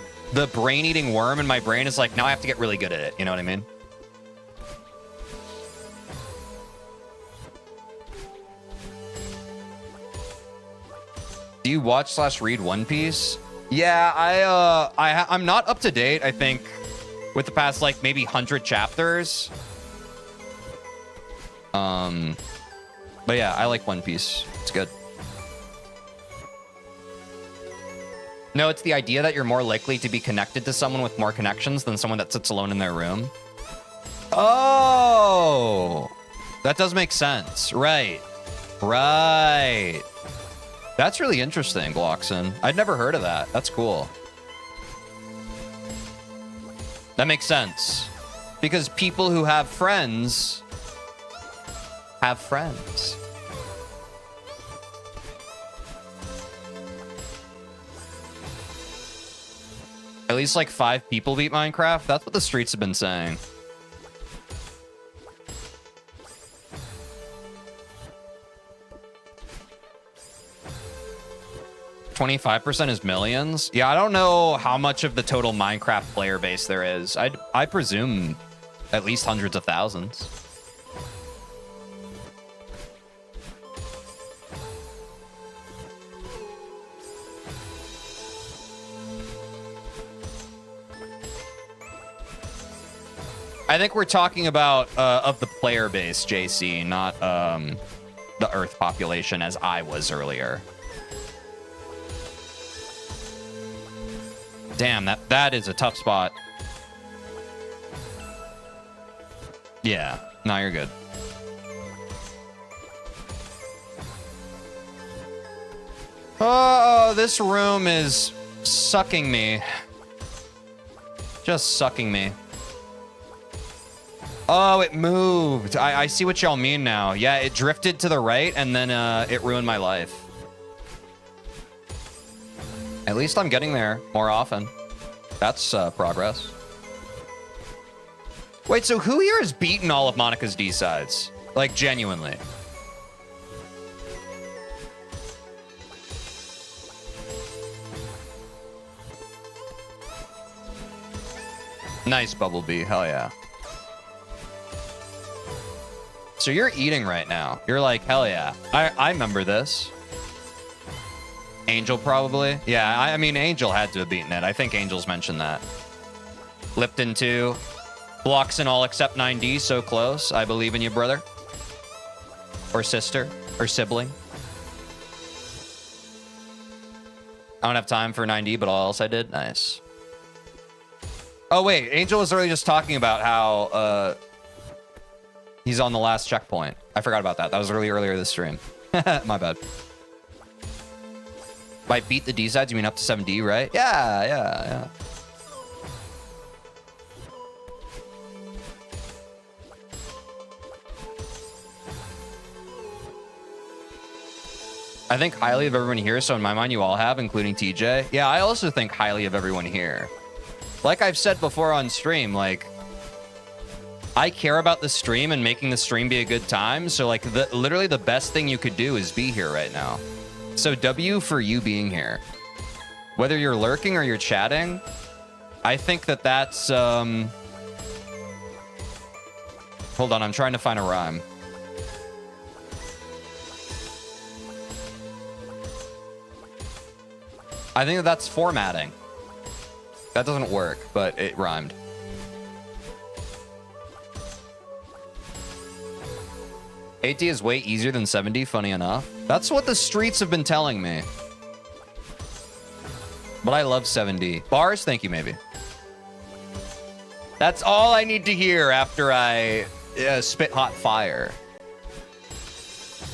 brain-eating worm in my brain is like, now I have to get really good at it. You know what I mean? Do you watch/read One Piece? Yeah, I'm not up to date, I think, with the past, like, maybe 100 chapters. But yeah, I like One Piece. It's good. No, it's the idea that you're more likely to be connected to someone with more connections than someone that sits alone in their room. Oh, that does make sense. Right. Right. That's really interesting, Glockson. I'd never heard of that. That's cool. That makes sense. Because people who have friends have friends. At least like 5 people beat Minecraft. That's what the streets have been saying. 25% is millions. Yeah, I don't know how much of the total Minecraft player base there is. I presume at least hundreds of thousands. I think we're talking about of the player base, JC, not the Earth population as I was earlier. Damn, that is a tough spot. Yeah, no, you're good. Oh, this room is sucking me. Just sucking me. Oh, it moved. I see what y'all mean now. Yeah, it drifted to the right, and then it ruined my life. At least I'm getting there more often. That's progress. Wait, so who here has beaten all of Monika's D-sides? Like, genuinely. Nice, Bumblebee. Hell yeah. So you're eating right now. You're like, hell yeah. I remember this. Angel probably. Yeah, I mean, Angel had to have beaten it. I think Angel's mentioned that. Lipton 2. Blocks in all except 9D. So close. I believe in you, brother. Or sister. Or sibling. I don't have time for 9D, but all else I did. Nice. Oh, wait. Angel was already just talking about how he's on the last checkpoint. I forgot about that. That was really earlier this stream. My bad. By beat the D-sides, you mean up to 7D, right? Yeah. I think highly of everyone here, so in my mind, you all have, including TJ. Yeah, I also think highly of everyone here. Like I've said before on stream, like, I care about the stream and making the stream be a good time, so like, literally the best thing you could do is be here right now. So W for you being here. Whether you're lurking or you're chatting, I think that that's... Hold on, I'm trying to find a rhyme. I think that that's formatting. That doesn't work, but it rhymed. AT is way easier than 70, funny enough. That's what the streets have been telling me. But I love 7D. Bars, thank you, maybe. That's all I need to hear after I spit hot fire.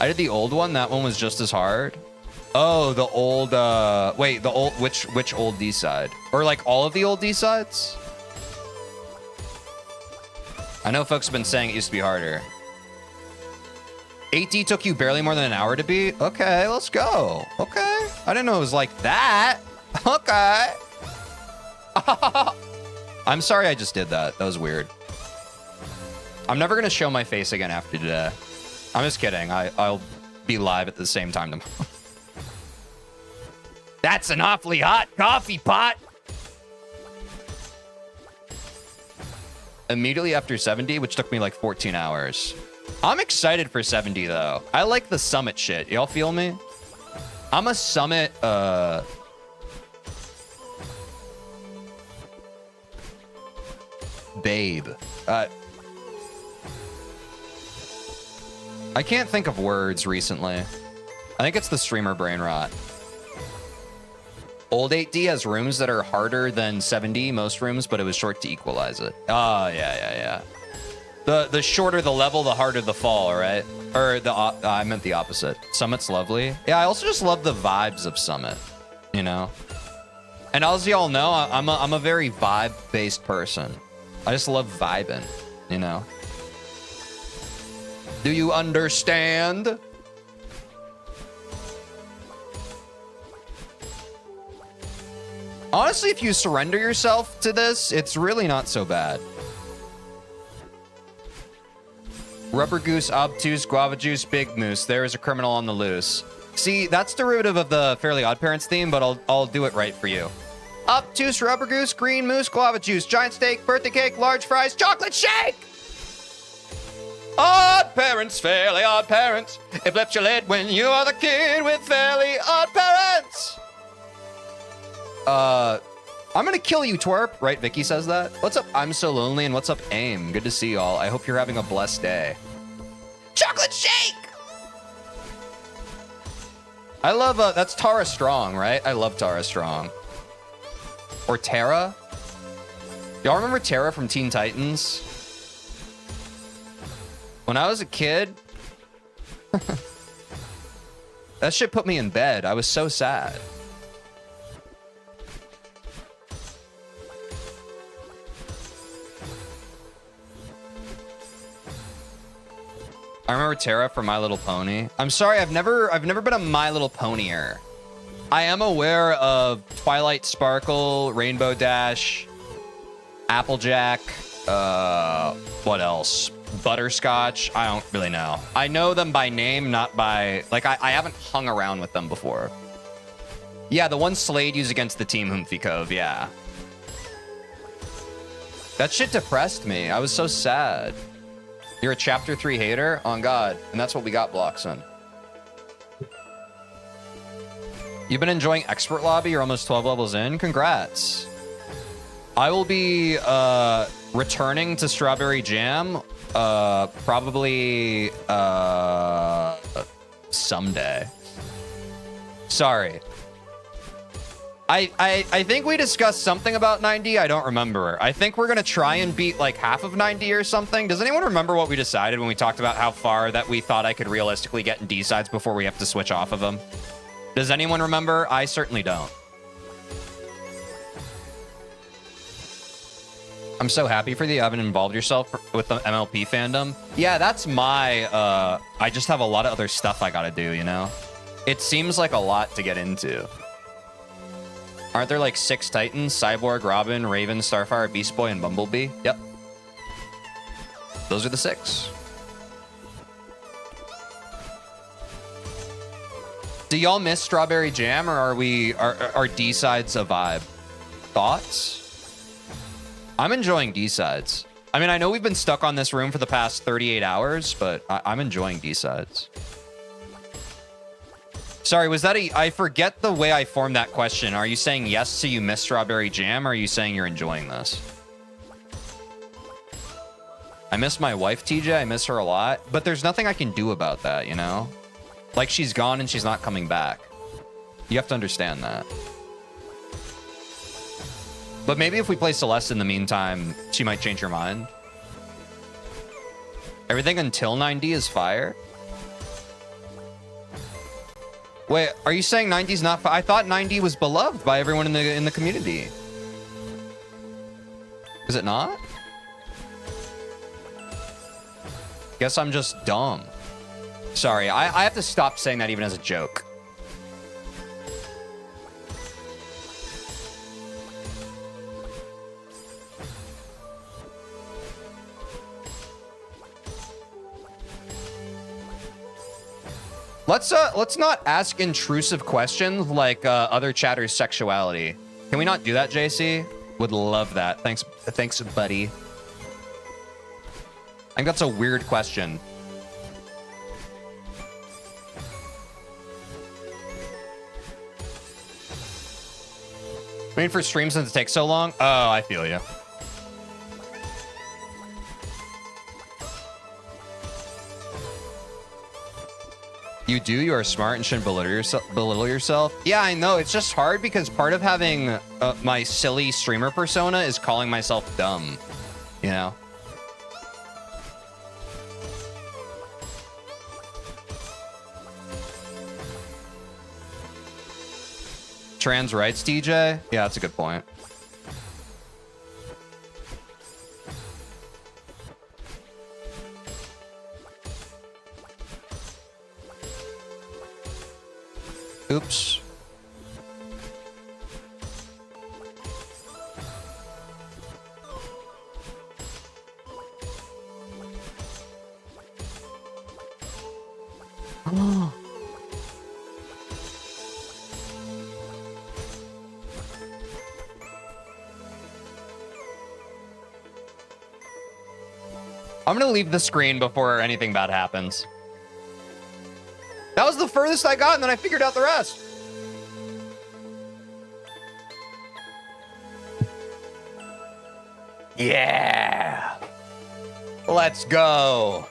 I did the old one. That one was just as hard. Oh, the old, wait, the old, which old D-side? Or like all of the old D-sides? I know folks have been saying it used to be harder. 8D took you barely more than an hour to beat? Okay, let's go. Okay. I didn't know it was like that. Okay. I'm sorry I just did that. That was weird. I'm never going to show my face again after today. I'm just kidding. I'll be live at the same time tomorrow. That's an awfully hot coffee pot. Immediately after 70, which took me like 14 hours. I'm excited for 70 though. I like the summit shit. Y'all feel me? I'm a summit babe. I can't think of words recently. I think it's the streamer brain rot. Old 8D has rooms that are harder than 7D, most rooms, but it was short to equalize it. Oh, yeah. The shorter the level, the harder the fall, right? Or I meant the opposite. Summit's lovely. Yeah, I also just love the vibes of Summit, you know? And as y'all know, I'm a very vibe-based person. I just love vibing, you know? Do you understand? Honestly, if you surrender yourself to this, it's really not so bad. Rubber goose, obtuse, guava juice, big moose. There is a criminal on the loose. See, that's derivative of the Fairly Odd Parents theme, but I'll do it right for you. Obtuse, rubber goose, green moose, guava juice, giant steak, birthday cake, large fries, chocolate shake! Odd parents, Fairly Odd Parents. It flips your lid when you are the kid with Fairly Odd Parents. I'm gonna kill you, twerp. Right, Vicky says that. What's up? I'm so lonely. And what's up, AIM? Good to see y'all. I hope you're having a blessed day. Chocolate shake! I love, that's Tara Strong, right? I love Tara Strong. Or Tara? Y'all remember Tara from Teen Titans? When I was a kid, that shit put me in bed. I was so sad. I remember Tara from My Little Pony. I'm sorry, I've never been a My Little Ponyer. I am aware of Twilight Sparkle, Rainbow Dash, Applejack, what else? Butterscotch. I don't really know. I know them by name, not by like I haven't hung around with them before. Yeah, the one Slade used against the Team Humphrey Cove, yeah. That shit depressed me. I was so sad. You're a chapter 3 hater? On God. And that's what we got, Bloxon. You've been enjoying Expert Lobby? You're almost 12 levels in? Congrats. I will be returning to Strawberry Jam probably someday. Sorry. I think we discussed something about 90. I don't remember. I think we're going to try and beat like half of 90 or something. Does anyone remember what we decided when we talked about how far that we thought I could realistically get in D-sides before we have to switch off of them? Does anyone remember? I certainly don't. I'm so happy for you. You haven't involved yourself with the MLP fandom. Yeah, that's my... I just have a lot of other stuff I got to do, you know? It seems like a lot to get into. Aren't there like 6 Titans? Cyborg, Robin, Raven, Starfire, Beast Boy, and Bumblebee? Yep. Those are the 6. Do y'all miss Strawberry Jam, or are D-sides a vibe? Thoughts? I'm enjoying D-sides. I mean, I know we've been stuck on this room for the past 38 hours, but I'm enjoying D-sides. Sorry, was that I forget the way I formed that question. Are you saying yes, so you miss Strawberry Jam, or are you saying you're enjoying this? I miss my wife, TJ. I miss her a lot, but there's nothing I can do about that, you know? Like, she's gone and she's not coming back. You have to understand that. But maybe if we play Celeste in the meantime, she might change her mind. Everything until 90 is fire? Wait, are you saying 90's not fire? I thought 90 was beloved by everyone in the community. Is it not? Guess I'm just dumb. Sorry, I have to stop saying that even as a joke. Let's not ask intrusive questions like other chatters' sexuality. Can we not do that, JC? Would love that. Thanks, buddy. I think that's a weird question. Waiting for stream since it takes so long? Oh, I feel you. You do. You are smart and shouldn't belittle yourself. Yeah, I know. It's just hard because part of having my silly streamer persona is calling myself dumb. You know? Trans rights, DJ? Yeah, that's a good point. Oops. I'm gonna leave the screen before anything bad happens. That was the furthest I got, and then I figured out the rest. Yeah. Let's go.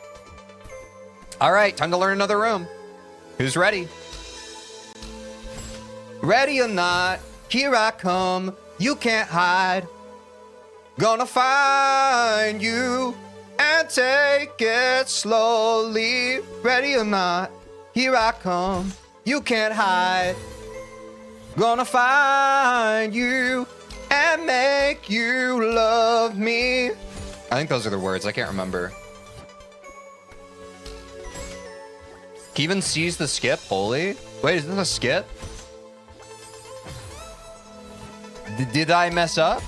All right, time to learn another room. Who's ready? Ready or not, here I come. You can't hide. Gonna find you and take it slowly. Ready or not, here I come. You can't hide. Gonna find you and make you love me. I think those are the words. I can't remember. Kevin sees the skip. Holy. Wait, is this a skip? Did I mess up?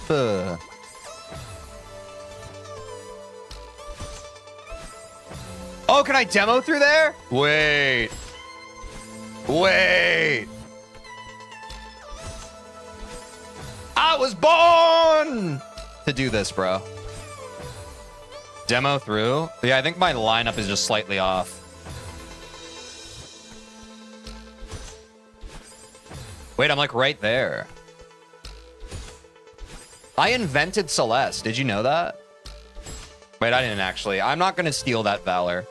Oh, can I demo through there? Wait. Wait. I was born to do this, bro. Demo through? Yeah, I think my lineup is just slightly off. Wait, I'm like right there. I invented Celeste. Did you know that? Wait, I didn't actually. I'm not going to steal that valor.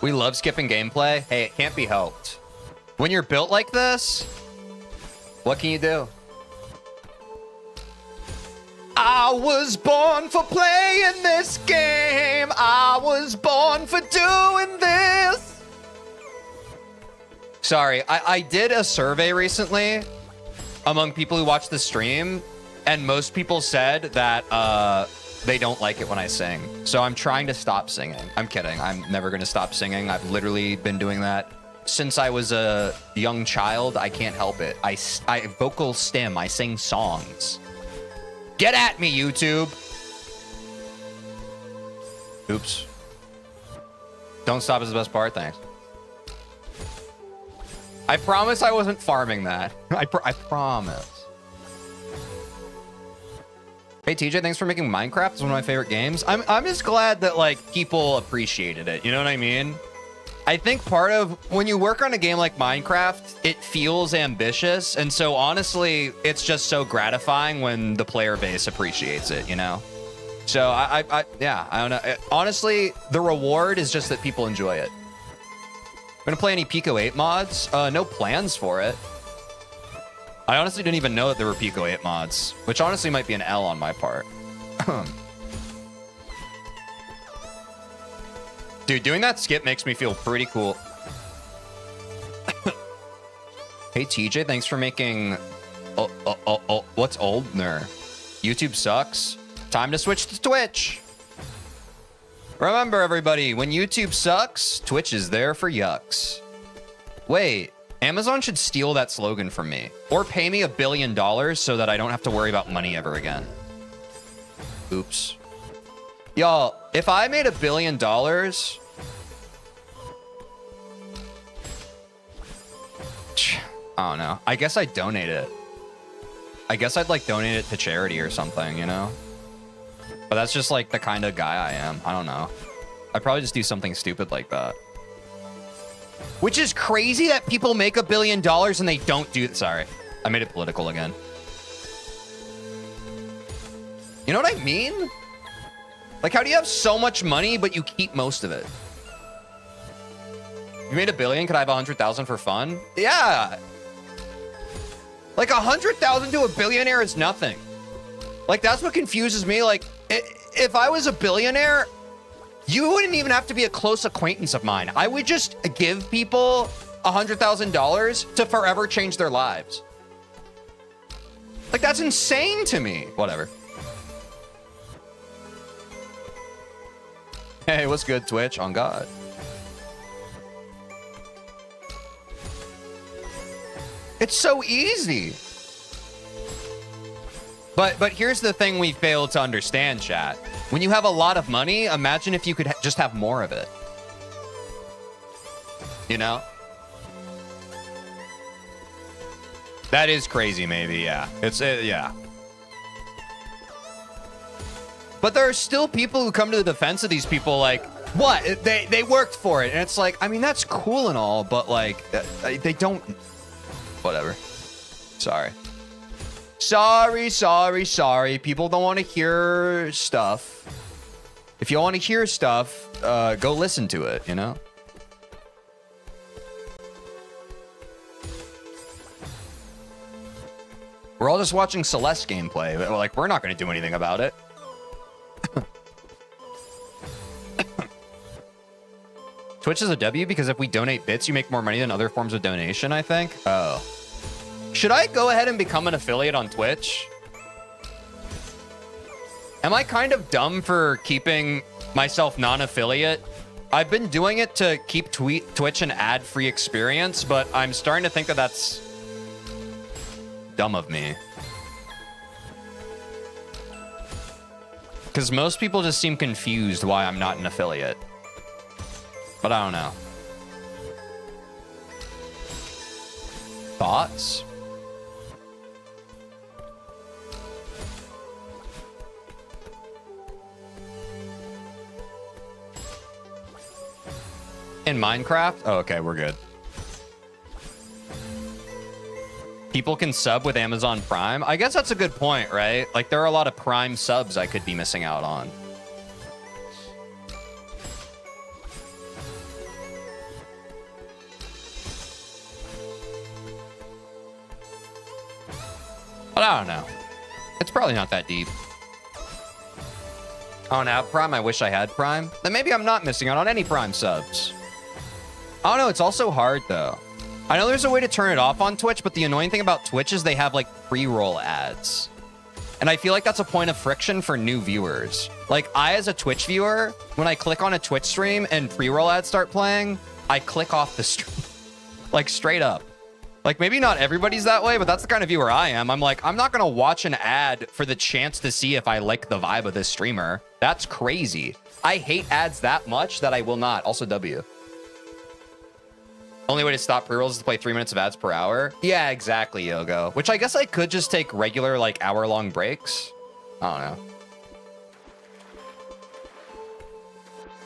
We love skipping gameplay. Hey, it can't be helped. When you're built like this, what can you do? I was born for playing this game. I was born for doing this. Sorry, I did a survey recently among people who watch the stream, and most people said that they don't like it when I sing. So I'm trying to stop singing. I'm kidding. I'm never going to stop singing. I've literally been doing that since I was a young child. I can't help it. I vocal stim. I sing songs. Get at me, YouTube. Oops. Don't stop is the best part. Thanks. I promise I wasn't farming that. I promise. Hey, TJ, thanks for making Minecraft. It's one of my favorite games. I'm just glad that, like, people appreciated it. You know what I mean? I think part of when you work on a game like Minecraft, it feels ambitious. And so, honestly, it's just so gratifying when the player base appreciates it, you know? So, yeah, I don't know. Honestly, the reward is just that people enjoy it. Gonna play any Pico 8 mods? No plans for it. I honestly didn't even know that there were Pico 8 mods, which honestly might be an L on my part. Dude, doing that skip makes me feel pretty cool. Hey, TJ, thanks for making... what's Oldner? YouTube sucks. Time to switch to Twitch. Remember, everybody, when YouTube sucks, Twitch is there for yucks. Wait, Amazon should steal that slogan from me. Or pay me $1 billion so that I don't have to worry about money ever again. Oops. Y'all, if I made $1 billion... I don't know. I guess I'd donate it. I guess I'd, like, donate it to charity or something, you know? But that's just, like, the kind of guy I am. I don't know. I'd probably just do something stupid like that. Which is crazy that people make $1 billion and they don't do... Sorry. I made it political again. You know what I mean? Like, how do you have so much money, but you keep most of it? You made $1 billion, could I have 100,000 for fun? Yeah. Like 100,000 to a billionaire is nothing. Like, that's what confuses me. Like, if I was a billionaire, you wouldn't even have to be a close acquaintance of mine. I would just give people $100,000 to forever change their lives. Like, that's insane to me. Whatever. Hey, what's good, Twitch? On God. It's so easy. But here's the thing we fail to understand, chat. When you have a lot of money, imagine if you could just have more of it. You know? That is crazy, maybe, yeah. Yeah. But there are still people who come to the defense of these people like, what? They worked for it. And it's like, I mean, that's cool and all, but like, they don't... Whatever. Sorry. Sorry. People don't want to hear stuff. If you want to hear stuff, go listen to it, you know? We're all just watching Celeste gameplay. But like, we're not going to do anything about it. Twitch is a W because if we donate bits, you make more money than other forms of donation, I think. Oh. Should I go ahead and become an affiliate on Twitch? Am I kind of dumb for keeping myself non-affiliate? I've been doing it to keep Twitch an ad-free experience, but I'm starting to think that that's dumb of me. Because most people just seem confused why I'm not an affiliate. But I don't know. Thoughts? In Minecraft? Oh, okay, we're good. People can sub with Amazon Prime? I guess that's a good point, right? Like, there are a lot of Prime subs I could be missing out on. But I don't know. It's probably not that deep. I don't have Prime. I wish I had Prime. Then maybe I'm not missing out on any Prime subs. I don't know. It's also hard, though. I know there's a way to turn it off on Twitch, but the annoying thing about Twitch is they have, like, pre-roll ads. And I feel like that's a point of friction for new viewers. Like, I, as a Twitch viewer, when I click on a Twitch stream and pre-roll ads start playing, I click off the stream. Like, straight up. Like, maybe not everybody's that way, but that's the kind of viewer I am. I'm like, I'm not going to watch an ad for the chance to see if I like the vibe of this streamer. That's crazy. I hate ads that much that I will not. Also, W. Only way to stop pre-rolls is to play 3 minutes of ads per hour. Yeah, exactly, Yogo. Which I guess I could just take regular, like, hour-long breaks. I don't know.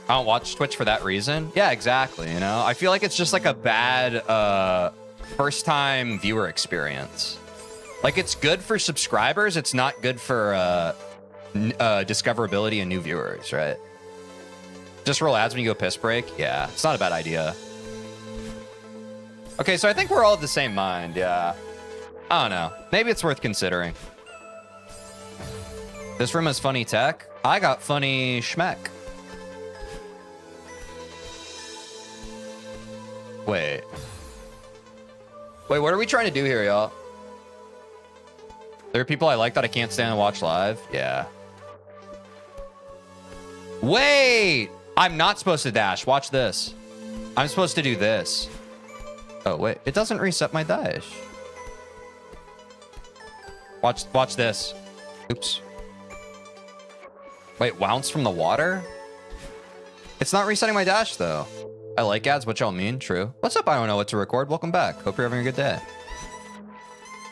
I don't watch Twitch for that reason. Yeah, exactly, you know? I feel like it's just, like, a bad, first-time viewer experience. Like, it's good for subscribers. It's not good for discoverability and new viewers, right? Just roll ads when you go piss break? Yeah, it's not a bad idea. Okay, so I think we're all of the same mind, yeah. I don't know. Maybe it's worth considering. This room has funny tech. I got funny schmeck. Wait, what are we trying to do here, y'all? There are people I like that I can't stand and watch live? Yeah. Wait! I'm not supposed to dash. Watch this. I'm supposed to do this. Oh, wait. It doesn't reset my dash. Watch this. Oops. Wait, bounce from the water? It's not resetting my dash, though. I like ads, what y'all mean? True. What's up? I don't know what to record. Welcome back. Hope you're having a good day.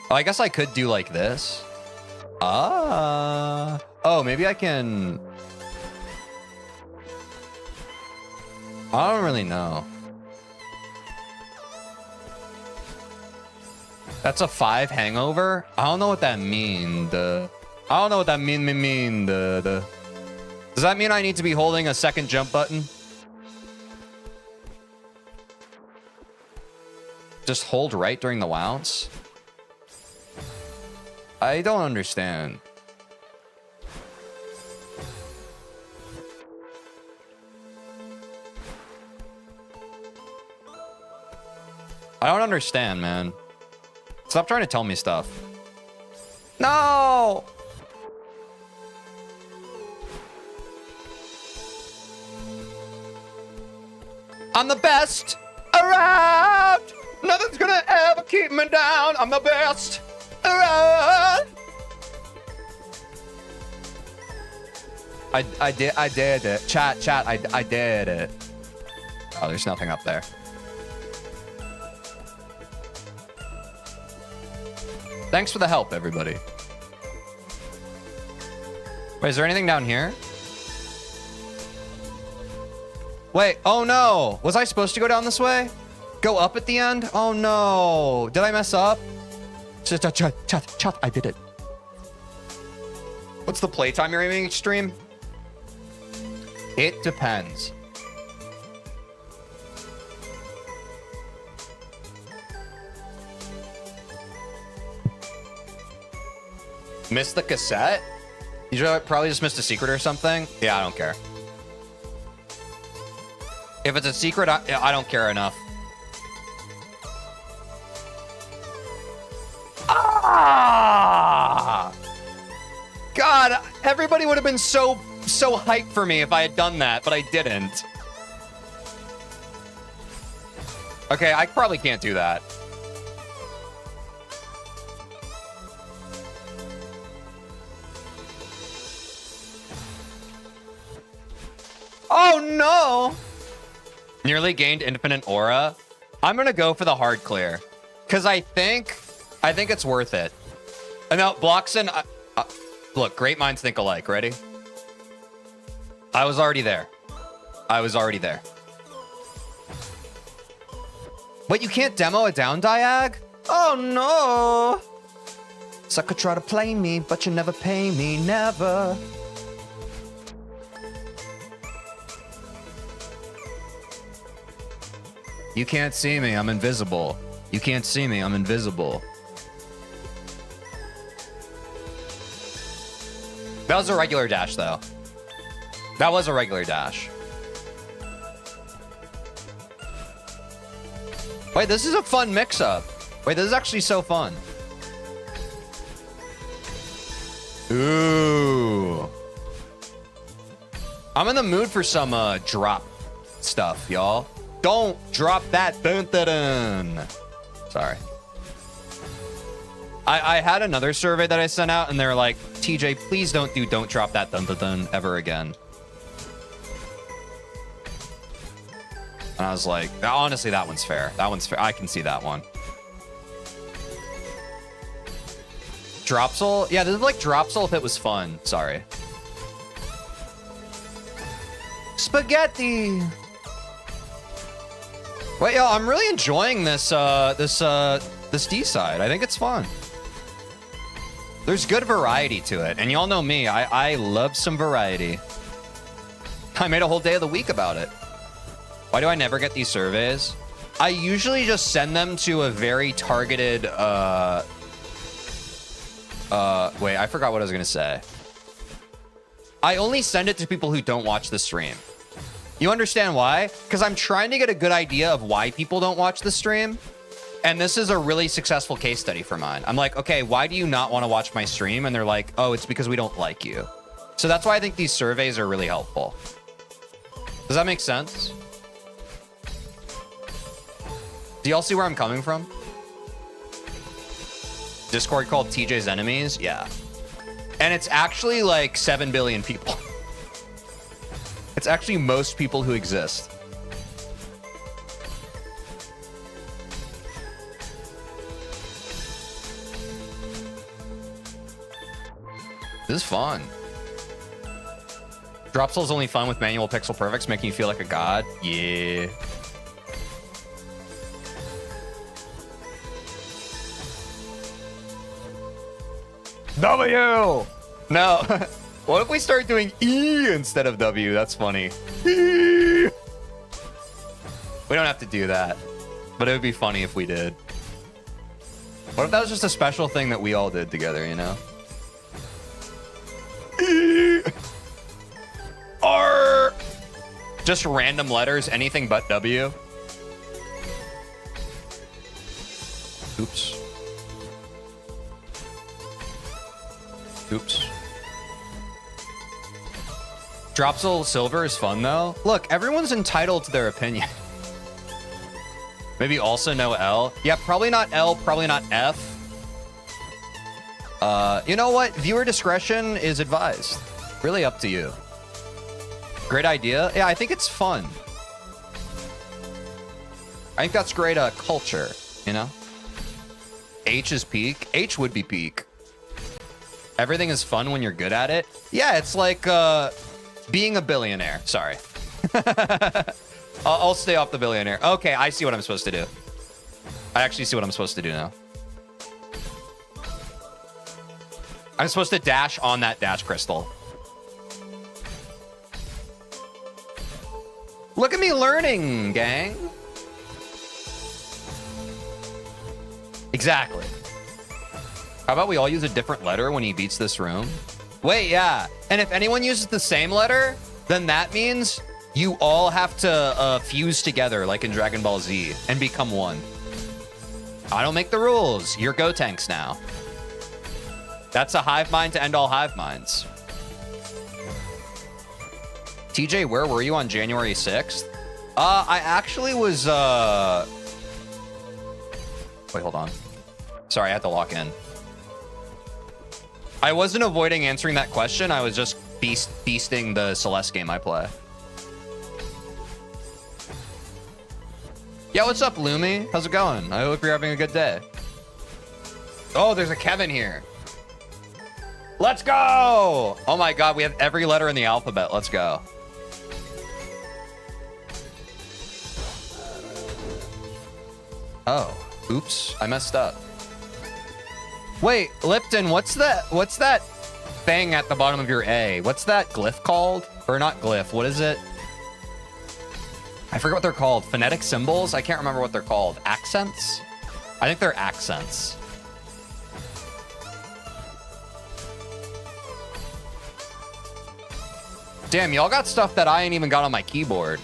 Oh, I guess I could do like this. Ah. Oh, maybe I can... I don't really know. That's a 5 hangover? I don't know what that mean. I don't know what that mean. Does that mean I need to be holding a second jump button? Just hold right during the wounds? I don't understand. I don't understand, man. Stop trying to tell me stuff. No! I'm the best around. Nothing's gonna ever keep me down. I'm the best around. I did it. Chat, I did it. Oh, there's nothing up there. Thanks for the help, everybody. Wait, is there anything down here? Wait, oh no. Was I supposed to go down this way? Go up at the end? Oh no. Did I mess up? Chat, I did it. What's the playtime you're aiming each stream? It depends. Missed the cassette? You probably just missed a secret or something? Yeah, I don't care. If it's a secret, I don't care enough. Ah! God, everybody would have been so hyped for me if I had done that, but I didn't. Okay, I probably can't do that. Oh no! Nearly gained infinite aura. I'm gonna go for the hard clear because I think it's worth it. And now Bloxen, look, great minds think alike. Ready? I was already there. But you can't demo a down diag? Oh no! Sucker try to play me, but you never pay me, never. You can't see me, I'm invisible. You can't see me, I'm invisible. That was a regular dash, though. That was a regular dash. Wait, this is a fun mix-up. Wait, this is actually so fun. Ooh. I'm in the mood for some drop stuff, y'all. Don't drop that. Dun, dun, dun. Sorry. I had another survey that I sent out, and they're like, TJ, please don't drop that dun, dun, dun ever again. And I was like, honestly, that one's fair. That one's fair. I can see that one. Dropsel? Yeah, this is like Dropsel if it was fun. Sorry. Spaghetti. Wait, yo, I'm really enjoying this this D side. I think it's fun. There's good variety to it, and y'all know me. I love some variety. I made a whole day of the week about it. Why do I never get these surveys? I usually just send them to a very targeted. Wait, I forgot what I was gonna say. I only send it to people who don't watch the stream. You understand why? Because I'm trying to get a good idea of why people don't watch the stream. And this is a really successful case study for mine. I'm like, okay, why do you not want to watch my stream? And they're like, oh, it's because we don't like you. So that's why I think these surveys are really helpful. Does that make sense? Do y'all see where I'm coming from? Discord called TJ's Enemies? Yeah. And it's actually like 7 billion people. It's actually most people who exist. This is fun. Dropsel is only fun with manual pixel perfects, making you feel like a god. Yeah. W! No. What if we start doing E instead of W? That's funny. E. We don't have to do that, but it would be funny if we did. What if that was just a special thing that we all did together, you know? E. R. Just random letters, anything but W. Oops. Oops. Dropsel Silver is fun, though. Look, everyone's entitled to their opinion. Maybe also no L. Yeah, probably not L, probably not F. You know what? Viewer discretion is advised. Really up to you. Great idea. Yeah, I think it's fun. I think that's great culture, you know? H is peak. H would be peak. Everything is fun when you're good at it. Yeah, it's like being a billionaire. Sorry. I'll stay off the billionaire. Okay, I see what I'm supposed to do. I actually see what I'm supposed to do now. I'm supposed to dash on that dash crystal. Look at me learning, gang. Exactly. How about we all use a different letter when he beats this room? Wait, yeah. And if anyone uses the same letter, then that means you all have to fuse together like in Dragon Ball Z and become one. I don't make the rules. You're Gotenks now. That's a hive mind to end all hive minds. TJ, where were you on January 6th? I actually was... Wait, hold on. Sorry, I had to lock in. I wasn't avoiding answering that question. I was just beasting the Celeste game I play. Yeah, what's up, Lumi? How's it going? I hope you're having a good day. Oh, there's a Kevin here. Let's go! Oh my god, we have every letter in the alphabet. Let's go. Oh, oops, I messed up. Wait, Lipton, what's that thing at the bottom of your A? What's that glyph called? Or not glyph, what is it? I forget what they're called. Phonetic symbols? I can't remember what they're called. Accents? I think they're accents. Damn, y'all got stuff that I ain't even got on my keyboard.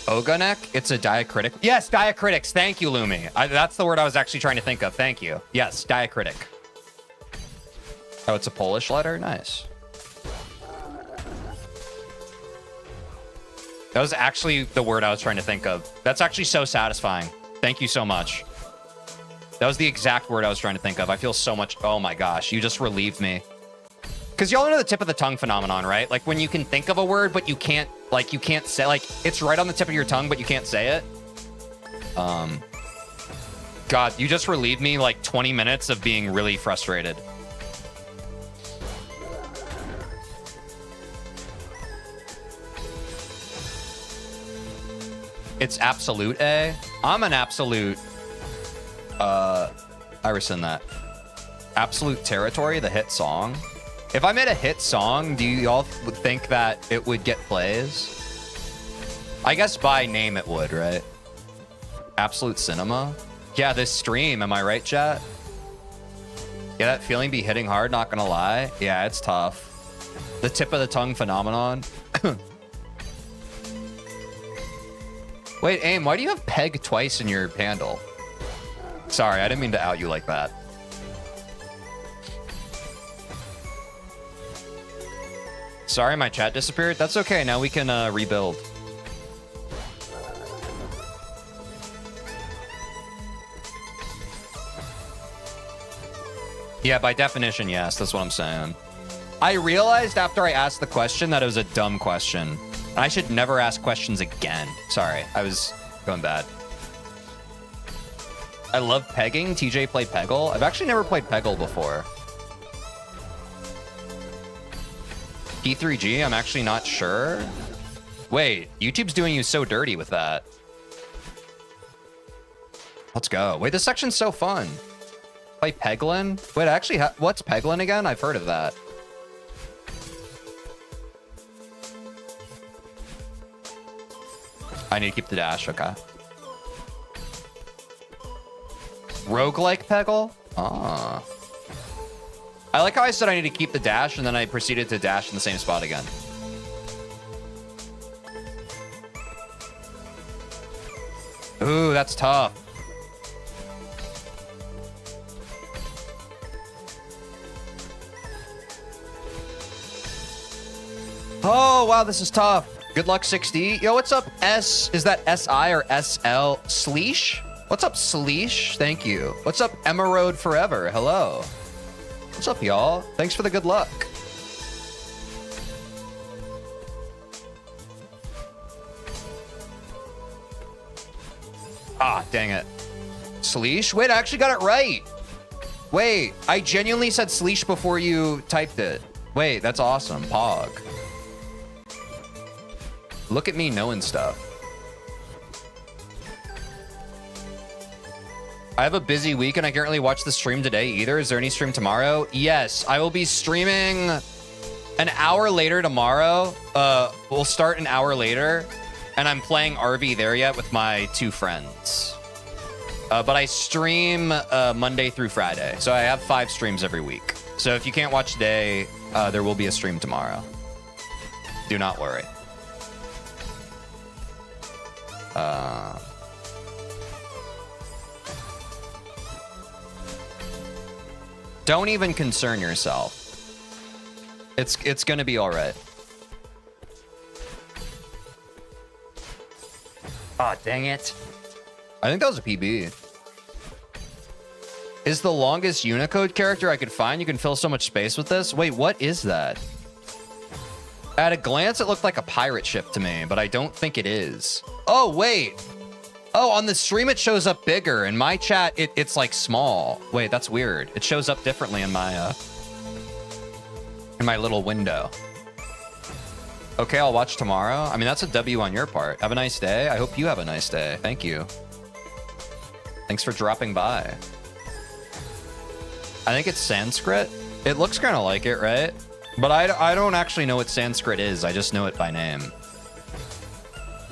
Ogonek? It's a diacritic. Yes, diacritics. Thank you, Lumi. That's the word I was actually trying to think of. Thank you. Yes, diacritic. Oh, it's a Polish letter? Nice. That was actually the word I was trying to think of. That's actually so satisfying. Thank you so much. That was the exact word I was trying to think of. I feel so much... Oh my gosh, you just relieved me. Because y'all know the tip of the tongue phenomenon, right? Like when you can think of a word, but you can't, like, you can't say, like, it's right on the tip of your tongue, but you can't say it. God, you just relieved me like 20 minutes of being really frustrated. It's absolute A. I'm an absolute, I rescind that. Absolute Territory, the hit song. If I made a hit song, do you all think that it would get plays? I guess by name it would, right? Absolute Cinema. Yeah, this stream, am I right, chat? Yeah, that feeling be hitting hard, not gonna lie. Yeah, it's tough. The tip of the tongue phenomenon. Wait, Aim, why do you have peg twice in your handle? Sorry, I didn't mean to out you like that. Sorry, my chat disappeared. That's okay. Now we can rebuild. Yeah, by definition, yes. That's what I'm saying. I realized after I asked the question that it was a dumb question. I should never ask questions again. Sorry, I was going bad. I love pegging. TJ played Peggle. I've actually never played Peggle before. P3G, I'm actually not sure. Wait, YouTube's doing you so dirty with that. Let's go. Wait, this section's so fun. Play Peglin? Wait, actually, what's Peglin again? I've heard of that. I need to keep the dash. Okay. Roguelike Peggle? Ah. I like how I said I need to keep the dash, and then I proceeded to dash in the same spot again. Ooh, that's tough. Oh, wow, this is tough. Good luck, 6D. Yo, what's up, S? Is that SI or SL? Sleesh? What's up, Sleesh? Thank you. What's up, Emerald Forever? Hello. What's up, y'all? Thanks for the good luck. Ah, dang it. Sleesh? Wait, I actually got it right. Wait, I genuinely said Sleesh before you typed it. Wait, that's awesome. Pog. Look at me knowing stuff. I have a busy week and I can't really watch the stream today either. Is there any stream tomorrow? Yes, I will be streaming an hour later tomorrow. We'll start an hour later. And I'm playing RV there yet with my 2 friends. But I stream Monday through Friday. So I have 5 streams every week. So if you can't watch today, there will be a stream tomorrow. Do not worry. Don't even concern yourself. It's gonna be all right. Ah, oh, dang it. I think that was a PB. Is the longest Unicode character I could find. You can fill so much space with this. Wait, what is that? At a glance, it looked like a pirate ship to me, but I don't think it is. Oh, wait. Oh, on the stream, it shows up bigger. In my chat, it's like small. Wait, that's weird. It shows up differently in my little window. Okay, I'll watch tomorrow. I mean, that's a W on your part. Have a nice day. I hope you have a nice day. Thank you. Thanks for dropping by. I think it's Sanskrit. It looks kind of like it, right? But I don't actually know what Sanskrit is. I just know it by name.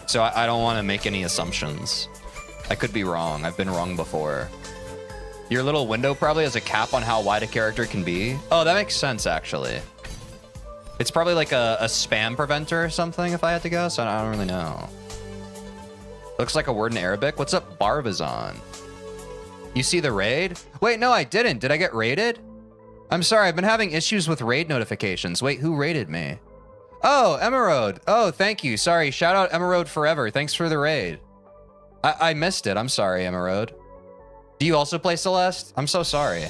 So I don't want to make any assumptions. I could be wrong. I've been wrong before. Your little window probably has a cap on how wide a character can be. Oh, that makes sense, actually. It's probably like a spam preventer or something, if I had to guess. I don't really know. Looks like a word in Arabic. What's up, Barvazon? You see the raid? Wait, no, I didn't. Did I get raided? I'm sorry, I've been having issues with raid notifications. Wait, who raided me? Oh, Emerald. Oh, thank you. Sorry, shout out Emerald Forever. Thanks for the raid. I missed it. I'm sorry, Emerald. Do you also play Celeste? I'm so sorry.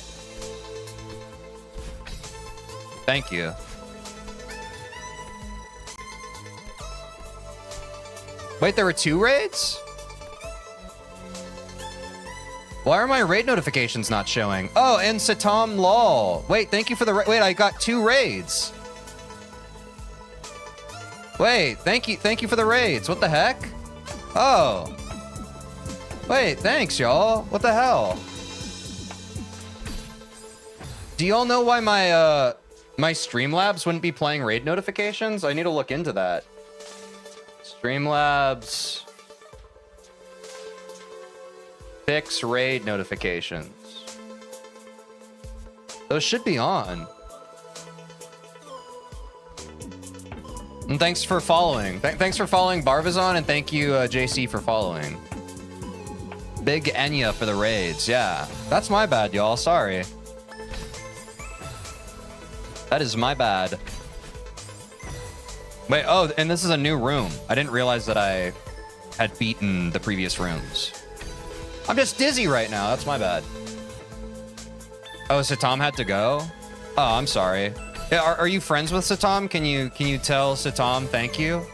Thank you. Wait, there were 2 raids? Why are my raid notifications not showing? Oh, and Satam Lol. Wait, thank you for the wait, I got 2 raids. Wait, thank you for the raids. What the heck? Oh. Wait, thanks, y'all. What the hell? Do y'all know why my my Streamlabs wouldn't be playing raid notifications? I need to look into that. Streamlabs. Fix raid notifications. Those should be on. And thanks for following. Thanks for following Barvazon, and thank you, JC, for following. Big Enya for the raids. Yeah, that's my bad, y'all. Sorry. That is my bad. Wait, oh, and this is a new room. I didn't realize that I had beaten the previous rooms. I'm just dizzy right now. That's my bad. Oh, Satam had to go? Oh, I'm sorry. Yeah, are you friends with Satam? Can you tell Satam thank you?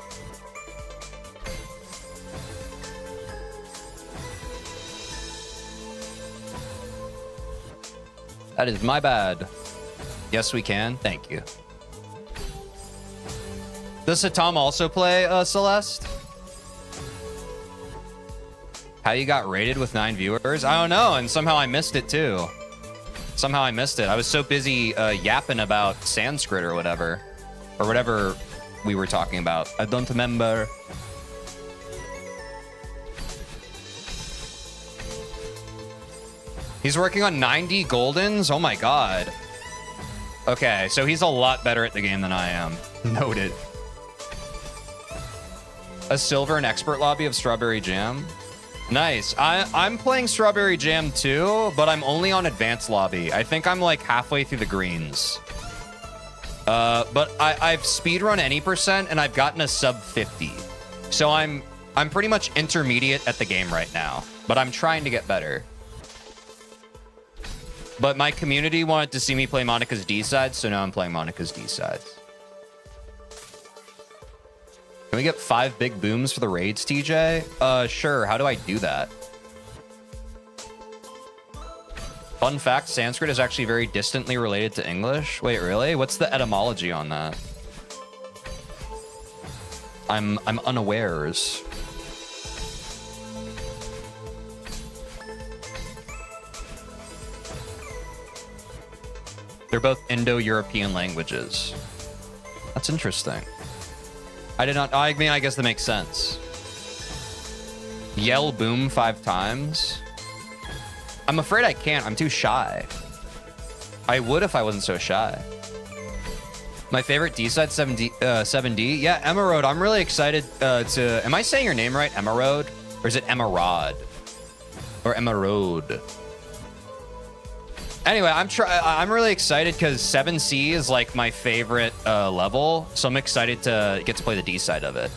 That is my bad. Yes, we can. Thank you. Does Satam also play Celeste? How you got rated with 9 viewers? I don't know, and somehow I missed it too. Somehow I missed it. I was so busy yapping about Sanskrit or whatever we were talking about. I don't remember. He's working on 90 goldens? Oh my god. Okay, so he's a lot better at the game than I am. Noted. A silver and expert lobby of strawberry jam. Nice. I'm playing strawberry jam too, but I'm only on advanced lobby. I think I'm like halfway through the greens. But I've speedrun any percent and I've gotten a sub 50. So I'm pretty much intermediate at the game right now, but I'm trying to get better. But my community wanted to see me play Monika's D-sides, so now I'm playing Monika's D-sides. Can we get 5 big booms for the raids, TJ? Sure. How do I do that? Fun fact, Sanskrit is actually very distantly related to English. Wait, really? What's the etymology on that? I'm unawares. They're both Indo-European languages. That's interesting. I did not... I mean, I guess that makes sense. Yell boom 5 times? I'm afraid I can't. I'm too shy. I would if I wasn't so shy. My favorite D-side, 7D. Yeah, Emerald. I'm really excited to... Am I saying your name right? Emerald? Or is it Emerald? Or Emerald? Anyway, I'm really excited because 7C is like my favorite level, so I'm excited to get to play the D side of it.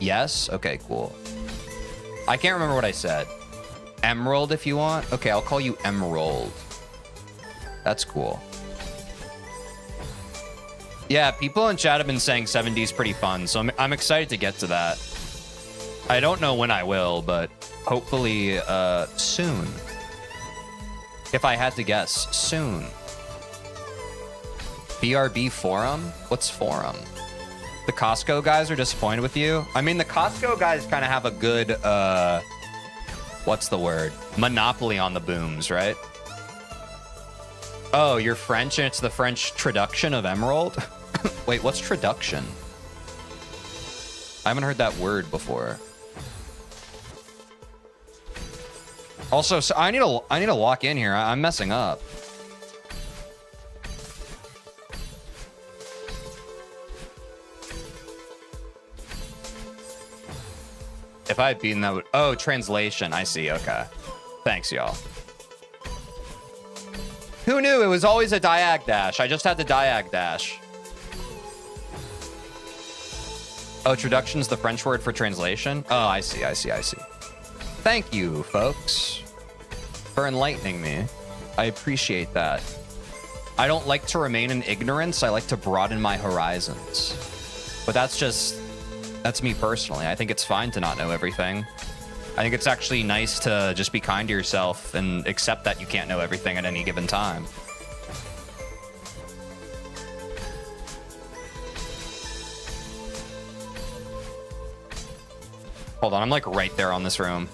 Yes? Okay, cool. I can't remember what I said. Emerald if you want? Okay, I'll call you Emerald. That's cool. Yeah, people in chat have been saying 7D is pretty fun, so I'm excited to get to that. I don't know when I will, but hopefully soon. If I had to guess, soon. BRB forum? What's forum? The Costco guys are disappointed with you? I mean, the Costco guys kind of have a good, what's the word? Monopoly on the booms, right? Oh, you're French and it's the French traduction of Emerald? Wait, what's traduction? I haven't heard that word before. Also, so I need to lock in here. I'm messing up. If I had beaten that would... Oh, translation. I see. Okay. Thanks, y'all. Who knew it was always a diag dash? I just had the diag dash. Oh, traduction's the French word for translation? Oh, I see. Thank you, folks, for enlightening me. I appreciate that. I don't like to remain in ignorance. I like to broaden my horizons. But that's me personally. I think it's fine to not know everything. I think it's actually nice to just be kind to yourself and accept that you can't know everything at any given time. Hold on, I'm like right there on this room.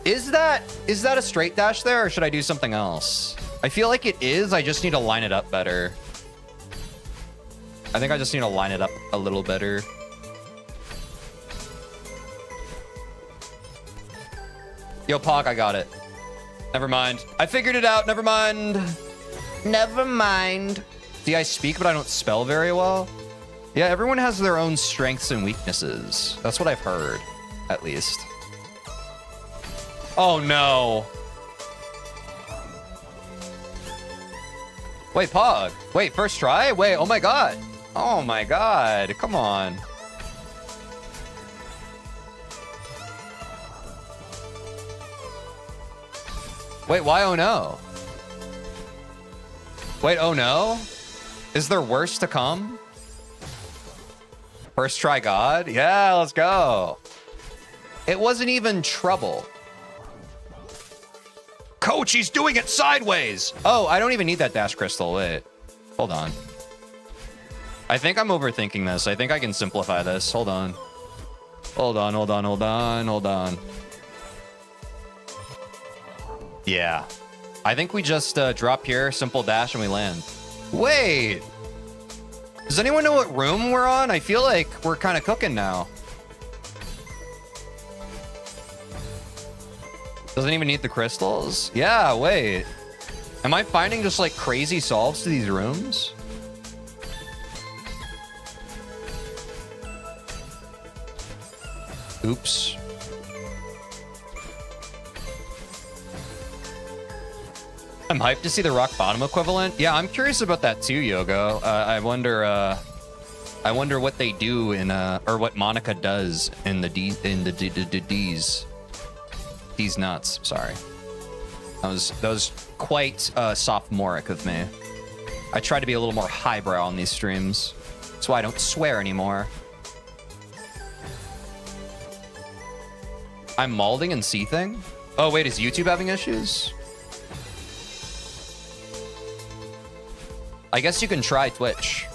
Is that a straight dash there, or should I do something else? I feel like it is. I just need to line it up better. I think I just need to line it up a little better. Yo, Pog, I got it. Never mind. I figured it out. Never mind. Never mind. See, I speak, but I don't spell very well. Yeah, everyone has their own strengths and weaknesses. That's what I've heard, at least. Oh, no. Wait, Pog. Wait, first try? Wait, oh my god. Oh my god. Come on. Wait, why oh no? Wait, oh no? Is there worse to come? First try God? Yeah, let's go. It wasn't even trouble. Coach, he's doing it sideways. Oh, I don't even need that dash crystal. Wait, hold on. I think I'm overthinking this. I think I can simplify this. Hold on. Hold on. Yeah. I think we just drop here, simple dash, and we land. Wait. Does anyone know what room we're on? I feel like we're kind of cooking now. Doesn't even need the crystals? Yeah, wait. Am I finding just like crazy solves to these rooms? Oops. I'm hyped to see the rock bottom equivalent. Yeah, I'm curious about that too, Yogo. I wonder what they do in or what Monika does in the D's nuts. Sorry, that was quite sophomoric of me. I try to be a little more highbrow on these streams. That's why I don't swear anymore. I'm malding and seething. Oh wait, is YouTube having issues? I guess you can try Twitch.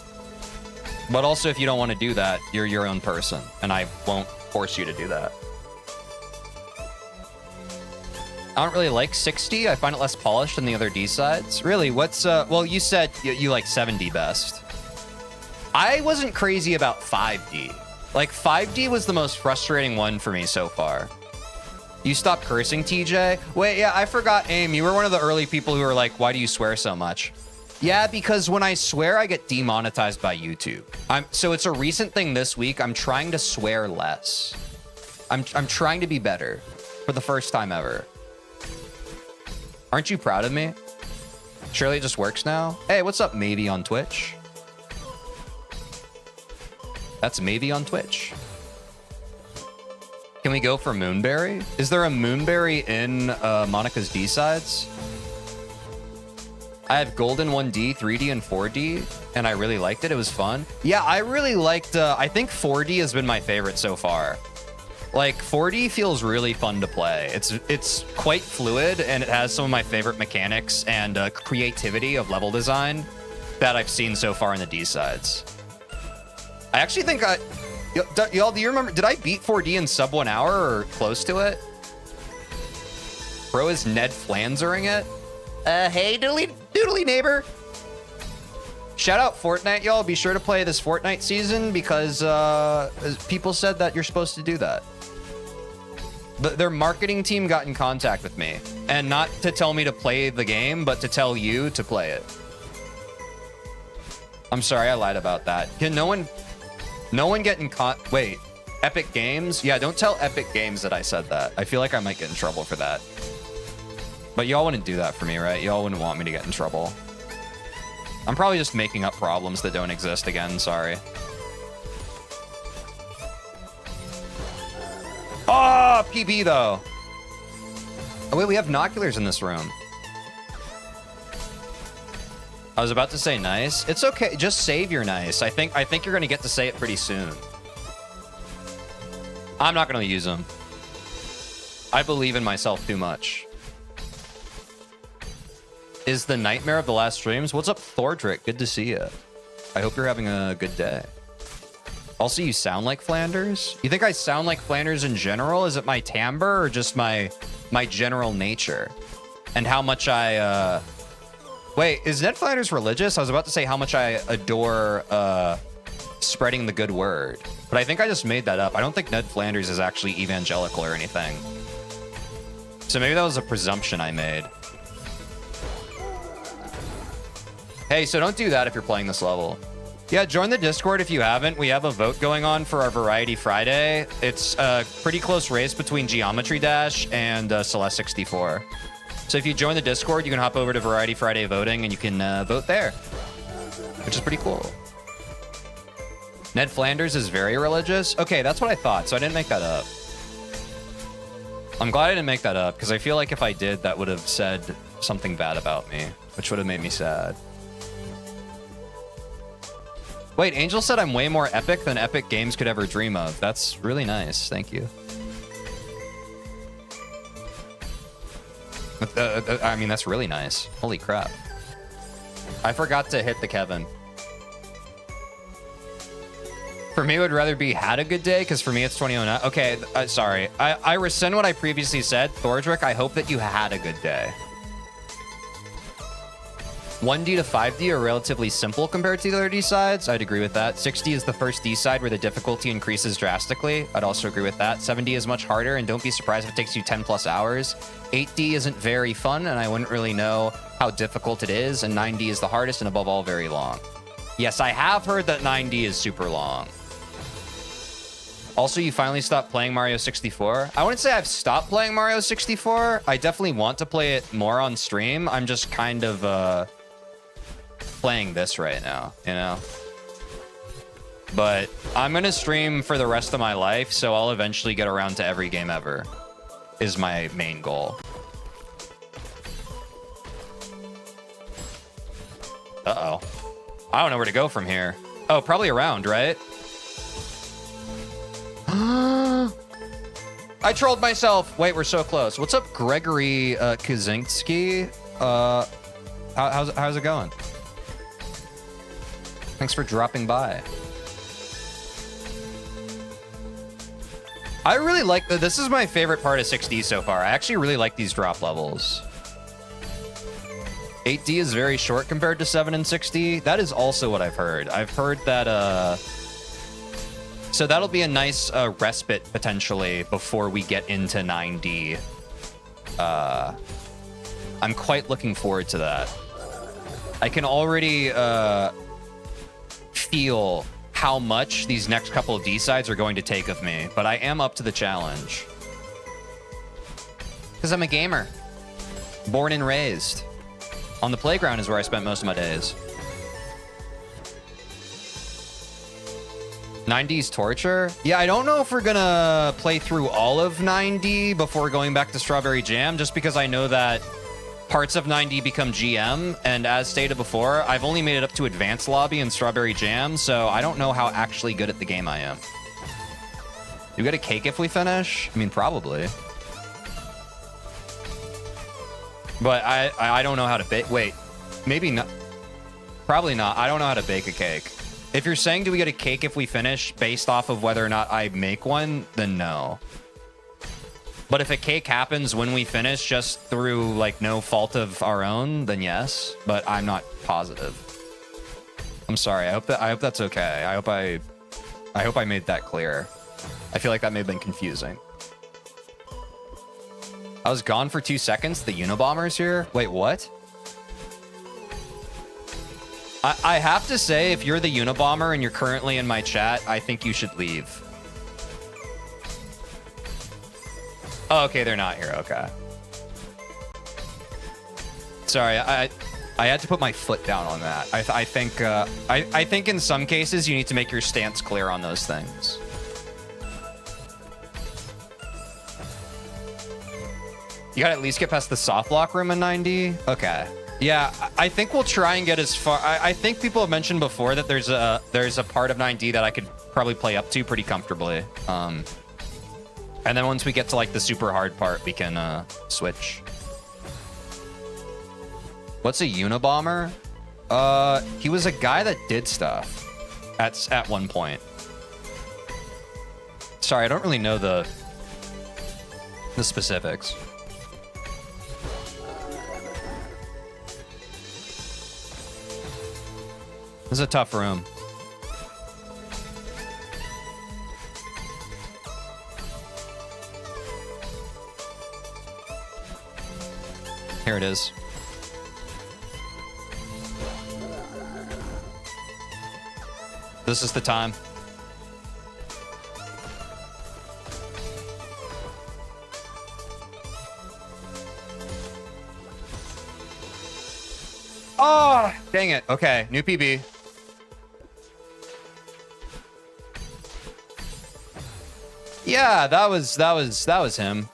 But also, if you don't want to do that, you're your own person, and I won't force you to do that. I don't really like 60. I find it less polished than the other D sides. Really, what's well, you said you like 7D best. I wasn't crazy about 5D. Like 5D was the most frustrating one for me so far. You stopped cursing, TJ? Wait, yeah, I forgot, Aim. You were one of the early people who were like, why do you swear so much? Yeah, because when I swear, I get demonetized by YouTube. So it's a recent thing this week. I'm trying to swear less. I'm trying to be better for the first time ever. Aren't you proud of me? Surely it just works now. Hey, what's up, Maybe on Twitch? That's Maybe on Twitch. Can we go for Moonberry? Is there a Moonberry in Monika's D-sides? I have Golden 1D, 3D, and 4D, and I really liked it. It was fun. Yeah, I really liked... I think 4D has been my favorite so far. Like, 4D feels really fun to play. It's quite fluid, and it has some of my favorite mechanics and creativity of level design that I've seen so far in the D-sides. I actually think y'all, do you remember... Did I beat 4D in sub 1 hour or close to it? Bro is Ned Flansering it? Hey, doodly neighbor. Shout out Fortnite, y'all. Be sure to play this Fortnite season because people said that you're supposed to do that. Their marketing team got in contact with me. And not to tell me to play the game, but to tell you to play it. I'm sorry, I lied about that. Can no one get in wait, Epic Games? Yeah, don't tell Epic Games that I said that. I feel like I might get in trouble for that. But y'all wouldn't do that for me, right? Y'all wouldn't want me to get in trouble. I'm probably just making up problems that don't exist again, sorry. Oh, PB though. Oh wait, we have binoculars in this room. I was about to say nice. It's okay, just save your nice. I think you're gonna get to say it pretty soon. I'm not gonna use them. I believe in myself too much. Is the nightmare of the last streams? What's up, Thordrick? Good to see you. I hope you're having a good day. Also, you sound like Flanders? You think I sound like Flanders in general? Is it my timbre or just my general nature? And how much I... Wait, is Ned Flanders religious? I was about to say how much I adore spreading the good word. But I think I just made that up. I don't think Ned Flanders is actually evangelical or anything. So maybe that was a presumption I made. Hey, so don't do that if you're playing this level. Yeah, join the Discord if you haven't. We have a vote going on for our Variety Friday. It's a pretty close race between Geometry Dash and Celeste 64. So if you join the Discord, you can hop over to Variety Friday voting and you can vote there, which is pretty cool. Ned Flanders is very religious. Okay, that's what I thought, so I didn't make that up. I'm glad I didn't make that up because I feel like if I did, that would have said something bad about me, which would have made me sad. Wait, Angel said I'm way more epic than Epic Games could ever dream of. That's really nice. Thank you. I mean, that's really nice. Holy crap. I forgot to hit the Kevin. For me, it would rather be had a good day, because for me, it's 2009. Okay, sorry. I rescind what I previously said. Thordrick, I hope that you had a good day. 1D to 5D are relatively simple compared to the other D sides. I'd agree with that. 6D is the first D side where the difficulty increases drastically. I'd also agree with that. 7D is much harder, and don't be surprised if it takes you 10 plus hours. 8D isn't very fun, and I wouldn't really know how difficult it is. And 9D is the hardest, and above all, very long. Yes, I have heard that 9D is super long. Also, you finally stopped playing Mario 64. I wouldn't say I've stopped playing Mario 64. I definitely want to play it more on stream. I'm just kind of playing this right now, you know? But I'm going to stream for the rest of my life, so I'll eventually get around to every game ever, is my main goal. Uh-oh. I don't know where to go from here. Oh, probably around, right? I trolled myself. Wait, we're so close. What's up, Gregory Kaczynski? How's it going? Thanks for dropping by. I really like this is my favorite part of 6D so far. I actually really like these drop levels. 8D is very short compared to 7 and 6D. That is also what I've heard. I've heard that so that'll be a nice respite potentially before we get into 9D. I'm quite looking forward to that. I can already feel how much these next couple of D-sides are going to take of me, but I am up to the challenge. Because I'm a gamer. Born and raised. On the playground is where I spent most of my days. 9D's torture? Yeah, I don't know if we're gonna play through all of 9D before going back to Strawberry Jam, just because I know that parts of 9D become GM, and as stated before, I've only made it up to Advanced Lobby in Strawberry Jam, so I don't know how actually good at the game I am. You get a cake if we finish? I mean, probably. But I don't know how to bake. Wait, maybe not. Probably not. I don't know how to bake a cake. If you're saying do we get a cake if we finish based off of whether or not I make one, then no. But if a cake happens when we finish just through like no fault of our own, then yes. But I'm not positive. I'm sorry. I hope that's okay. I hope I made that clear. I feel like that may have been confusing. I was gone for 2 seconds. The Unabomber's here. Wait, what? I have to say, if you're the Unabomber and you're currently in my chat, I think you should leave. Oh, okay, they're not here. Okay. Sorry, I had to put my foot down on that. I think in some cases you need to make your stance clear on those things. You gotta at least get past the soft lock room in 9D? Okay. Yeah, I think we'll try and get as far. I think people have mentioned before that there's a part of 9D that I could probably play up to pretty comfortably. And then once we get to like the super hard part, we can switch. What's a Unabomber? He was a guy that did stuff at one point. Sorry, I don't really know the specifics. This is a tough room. Here it is. This is the time. Oh, dang it. Okay, new PB. Yeah, that was him.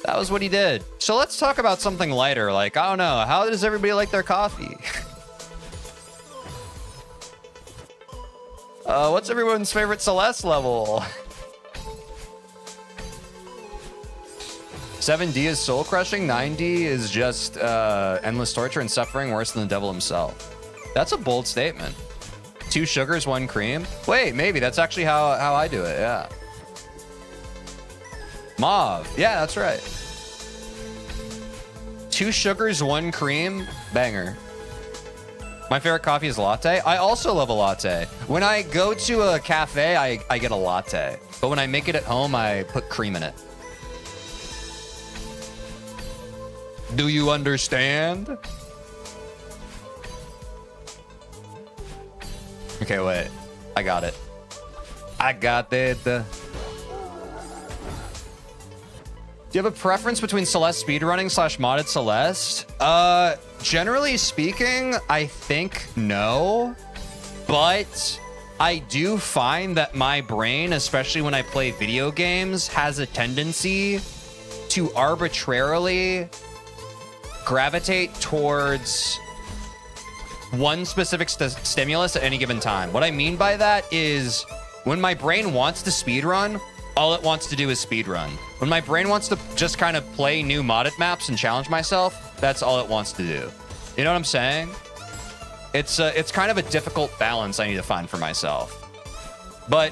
That was what he did. So let's talk about something lighter. Like, I don't know, how does everybody like their coffee? What's everyone's favorite Celeste level? 7D is soul crushing. 9D is just endless torture and suffering worse than the devil himself. That's a bold statement. 2 sugars, 1 cream. Wait, maybe that's actually how I do it. Yeah. Mauve. Yeah, that's right. 2 sugars, 1 cream. Banger. My favorite coffee is latte. I also love a latte. When I go to a cafe, I get a latte. But when I make it at home, I put cream in it. Do you understand? Okay, wait. I got it. I got it. Do you have a preference between Celeste speedrunning / modded Celeste? Generally speaking, I think no. But I do find that my brain, especially when I play video games, has a tendency to arbitrarily gravitate towards one specific stimulus at any given time. What I mean by that is when my brain wants to speedrun, all it wants to do is speedrun. When my brain wants to just kind of play new modded maps and challenge myself, that's all it wants to do. You know what I'm saying? It's kind of a difficult balance I need to find for myself. But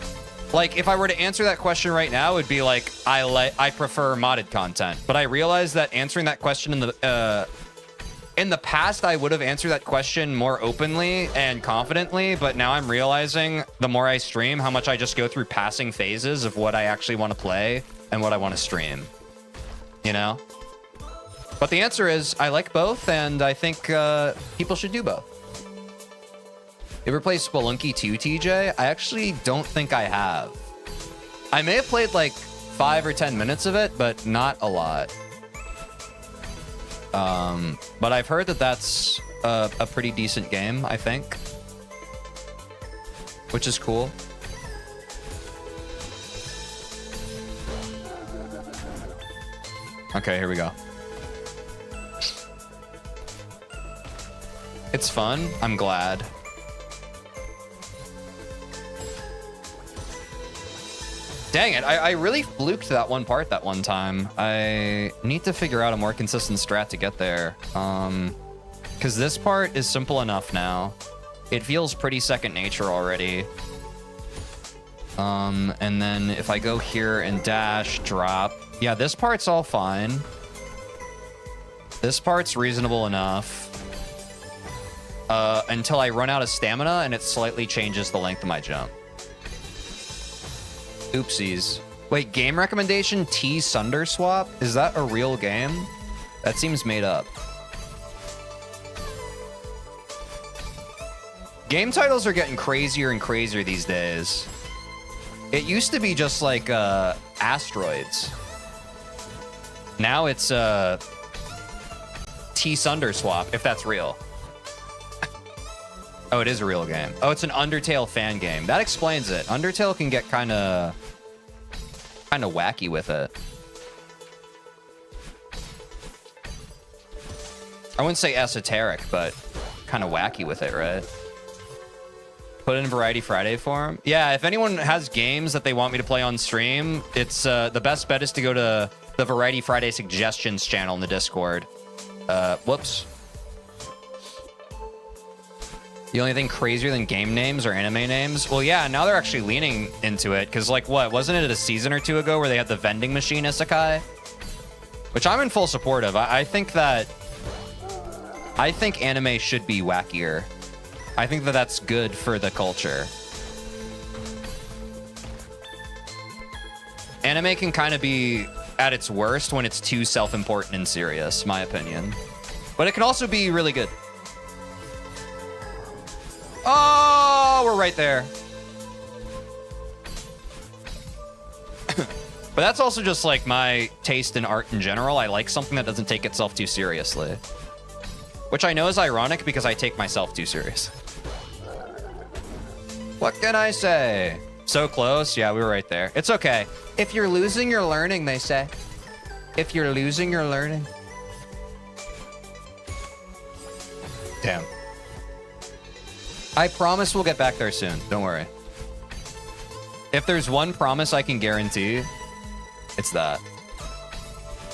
like, if I were to answer that question right now, it would be like, I prefer modded content. But I realize that answering that question in the past, I would have answered that question more openly and confidently, but now I'm realizing the more I stream, how much I just go through passing phases of what I actually want to play and what I want to stream, you know? But the answer is I like both, and I think people should do both. You ever play Spelunky 2, TJ? I actually don't think I have. I may have played like 5 or 10 minutes of it, but not a lot. But I've heard that that's a pretty decent game, I think. Which is cool. Okay, here we go. It's fun. I'm glad. Dang it, I really fluked that one part that one time. I need to figure out a more consistent strat to get there. Because this part is simple enough now. It feels pretty second nature already. And then if I go here and dash, drop. Yeah, this part's all fine. This part's reasonable enough. Until I run out of stamina and it slightly changes the length of my jump. Oopsies. Wait, game recommendation T Sunder Swap? Is that a real game? That seems made up. Game titles are getting crazier and crazier these days. It used to be just like asteroids. Now it's T Sunder Swap, if that's real. Oh, it is a real game. Oh, it's an Undertale fan game. That explains it. Undertale can get kind of wacky with it. I wouldn't say esoteric, but kind of wacky with it, right? Put in Variety Friday for him. Yeah, if anyone has games that they want me to play on stream, it's the best bet is to go to the Variety Friday suggestions channel in the Discord. Whoops. The only thing crazier than game names or anime names? Well, yeah, now they're actually leaning into it. Because, like, what? Wasn't it a season or two ago where they had the vending machine isekai? Which I'm in full support of. I think anime should be wackier. I think that that's good for the culture. Anime can kind of be at its worst when it's too self-important and serious, my opinion. But it can also be really good. Oh, we're right there. But that's also just like my taste in art in general. I like something that doesn't take itself too seriously. Which I know is ironic because I take myself too serious. What can I say? So close. Yeah, we were right there. It's okay. If you're losing, you're learning, they say. If you're losing, you're learning. Damn. I promise we'll get back there soon. Don't worry. If there's one promise I can guarantee, it's that.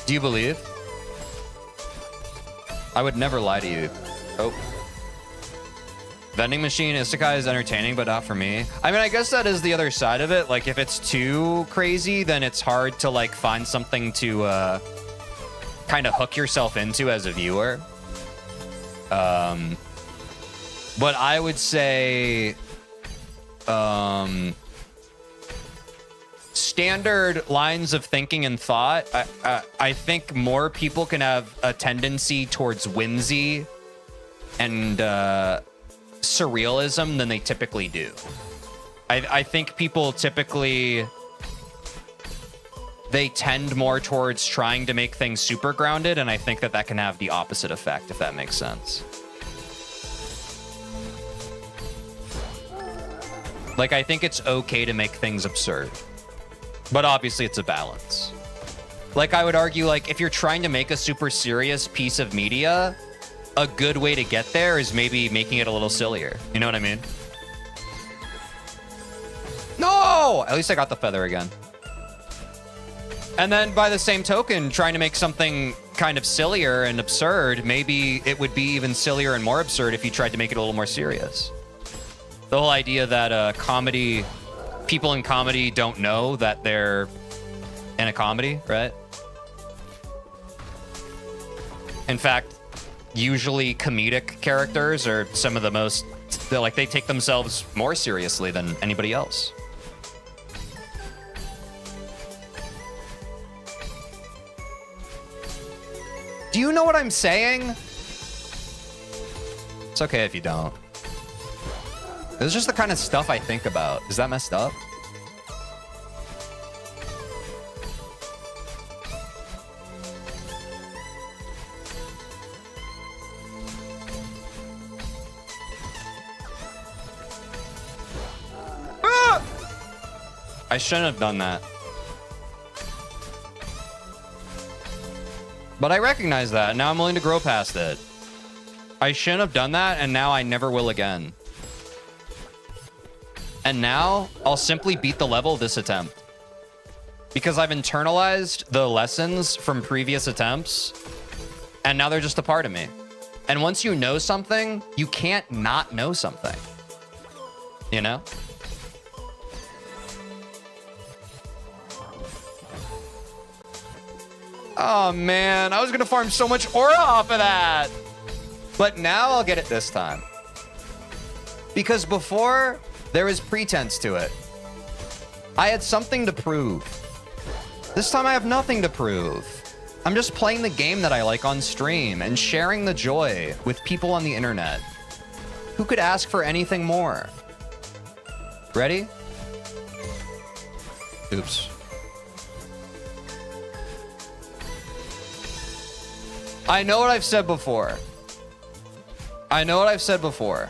Do you believe? I would never lie to you. Oh. Vending machine isekai is entertaining, but not for me. I mean, I guess that is the other side of it. Like, if it's too crazy, then it's hard to, like, find something to kind of hook yourself into as a viewer. But I would say standard lines of thinking and thought, I think more people can have a tendency towards whimsy and surrealism than they typically do. I think people typically, they tend more towards trying to make things super grounded, and I think that that can have the opposite effect, if that makes sense. Like, I think it's okay to make things absurd, but obviously it's a balance. Like, I would argue, like, if you're trying to make a super serious piece of media, a good way to get there is maybe making it a little sillier. You know what I mean? No! At least I got the feather again. And then by the same token, trying to make something kind of sillier and absurd, maybe it would be even sillier and more absurd if you tried to make it a little more serious. The whole idea that comedy, people in comedy don't know that they're in a comedy, right? In fact, usually comedic characters are some of the most, like, they take themselves more seriously than anybody else. Do you know what I'm saying? It's okay if you don't. This is just the kind of stuff I think about. Is that messed up? Ah! I shouldn't have done that. But I recognize that. Now I'm willing to grow past it. I shouldn't have done that, and now I never will again. And now I'll simply beat the level this attempt. Because I've internalized the lessons from previous attempts, and now they're just a part of me. And once you know something, you can't not know something. You know? Oh man, I was gonna farm so much aura off of that. But now I'll get it this time. Because before, there was pretense to it. I had something to prove. This time I have nothing to prove. I'm just playing the game that I like on stream and sharing the joy with people on the internet. Who could ask for anything more? Ready? Oops. I know what I've said before. I know what I've said before.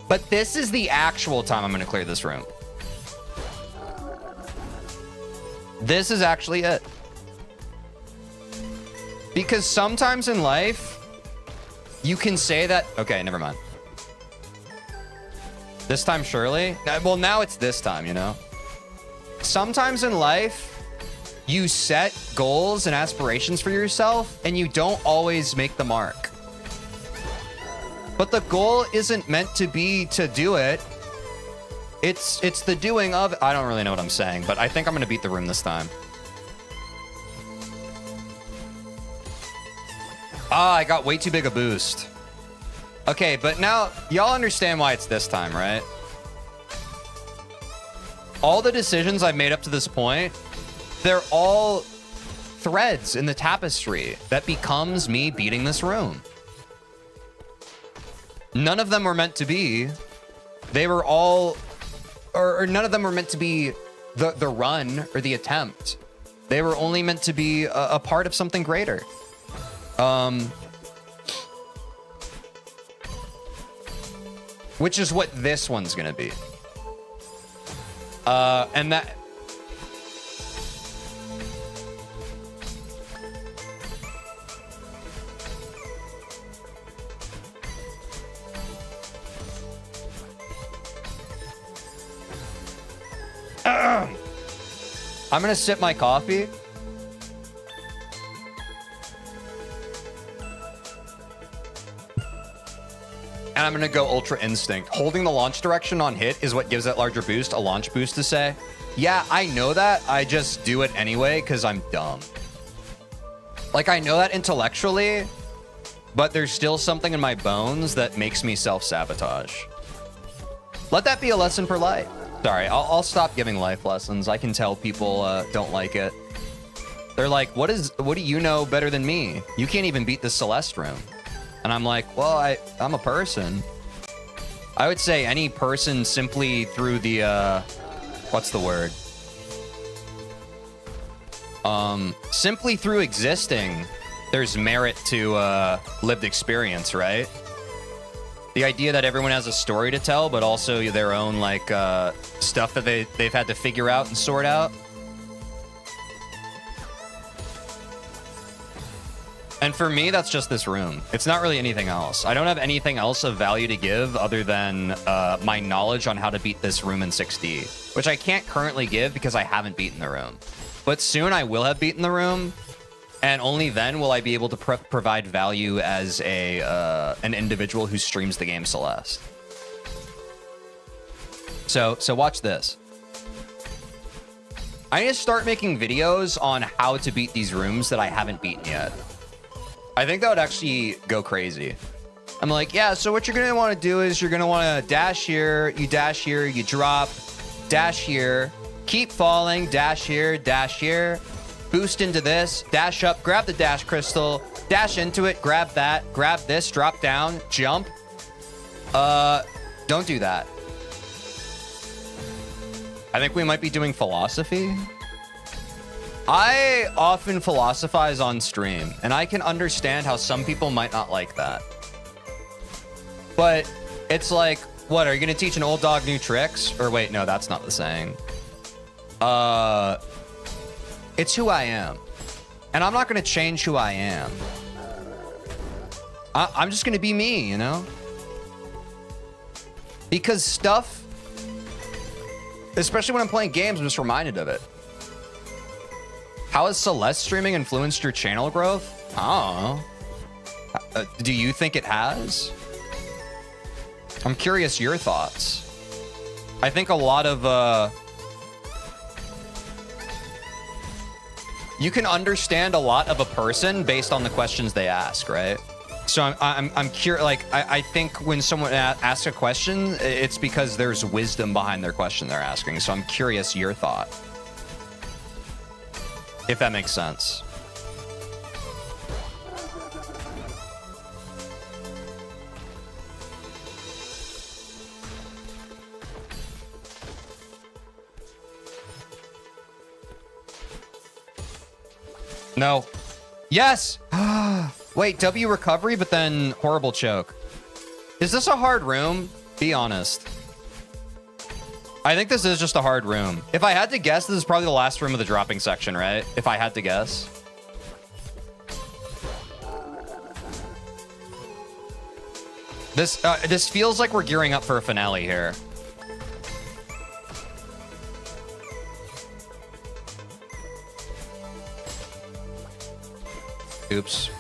But this is the actual time I'm going to clear this room. This is actually it. Because sometimes in life, you can say that... Okay, never mind. This time, surely? Well, now it's this time, you know? Sometimes in life, you set goals and aspirations for yourself, and you don't always make the mark. But the goal isn't meant to be to do it. It's the doing of... I don't really know what I'm saying, but I think I'm going to beat the room this time. Ah, I got way too big a boost. Okay, but now y'all understand why it's this time, right? All the decisions I've made up to this point, they're all threads in the tapestry that becomes me beating this room. None of them were meant to be. They were all... Or none of them were meant to be the run or the attempt. They were only meant to be a part of something greater. Which is what this one's gonna be. And that... I'm gonna sip my coffee. And I'm gonna go Ultra Instinct. Holding the launch direction on hit is what gives that larger boost, a launch boost to say. Yeah, I know that. I just do it anyway because I'm dumb. Like, I know that intellectually, but there's still something in my bones that makes me self-sabotage. Let that be a lesson for life. Sorry, I'll stop giving life lessons. I can tell people don't like it. They're like, what do you know better than me? You can't even beat the Celeste room. And I'm like, well, I'm a person. I would say any person simply through the, what's the word? Simply through existing, there's merit to lived experience, right? The idea that everyone has a story to tell, but also their own like stuff that they've had to figure out and sort out. And for me, that's just this room. It's not really anything else. I don't have anything else of value to give other than my knowledge on how to beat this room in 6D, which I can't currently give because I haven't beaten the room. But soon I will have beaten the room, and only then will I be able to provide value as an individual who streams the game Celeste. So watch this. I need to start making videos on how to beat these rooms that I haven't beaten yet. I think that would actually go crazy. I'm like, yeah, so what you're going to want to do is you're going to want to dash here, you drop, dash here, keep falling, dash here, boost into this, dash up, grab the dash crystal, dash into it, grab that, grab this, drop down, jump. Don't do that. I think we might be doing philosophy. I often philosophize on stream, and I can understand how some people might not like that. But it's like, what, are you going to teach an old dog new tricks? Or wait, no, that's not the saying. It's who I am. And I'm not going to change who I am. I'm just going to be me, you know? Because stuff, especially when I'm playing games, I'm just reminded of it. How has Celeste streaming influenced your channel growth? I don't know. Do you think it has? I'm curious your thoughts. I think a lot of you can understand a lot of a person based on the questions they ask, right? So I'm curious. Like I think when someone asks a question, it's because there's wisdom behind their question they're asking. So I'm curious your thought, if that makes sense. No. Yes. Wait, W recovery, but then horrible choke. Is this a hard room? Be honest. I think this is just a hard room. If I had to guess, this is probably the last room of the dropping section, right? If I had to guess. This feels like we're gearing up for a finale here. Oops.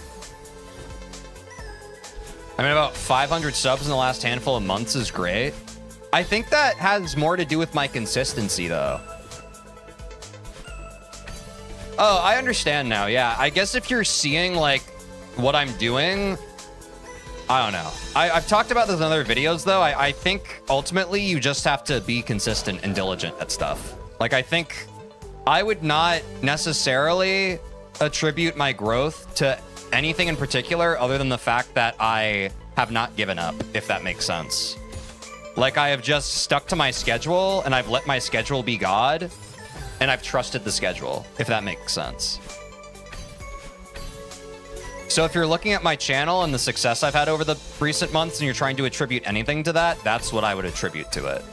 I mean, about 500 subs in the last handful of months is great. I think that has more to do with my consistency, though. Oh, I understand now. Yeah, I guess if you're seeing, like, what I'm doing, I don't know. I've talked about this in other videos, though. I think, ultimately, you just have to be consistent and diligent at stuff. Like, I think I would not necessarily attribute my growth to anything in particular other than the fact that I have not given up, if that makes sense. Like, I have just stuck to my schedule, and I've let my schedule be God, and I've trusted the schedule, if that makes sense. So if you're looking at my channel and the success I've had over the recent months and you're trying to attribute anything to that, that's what I would attribute to it.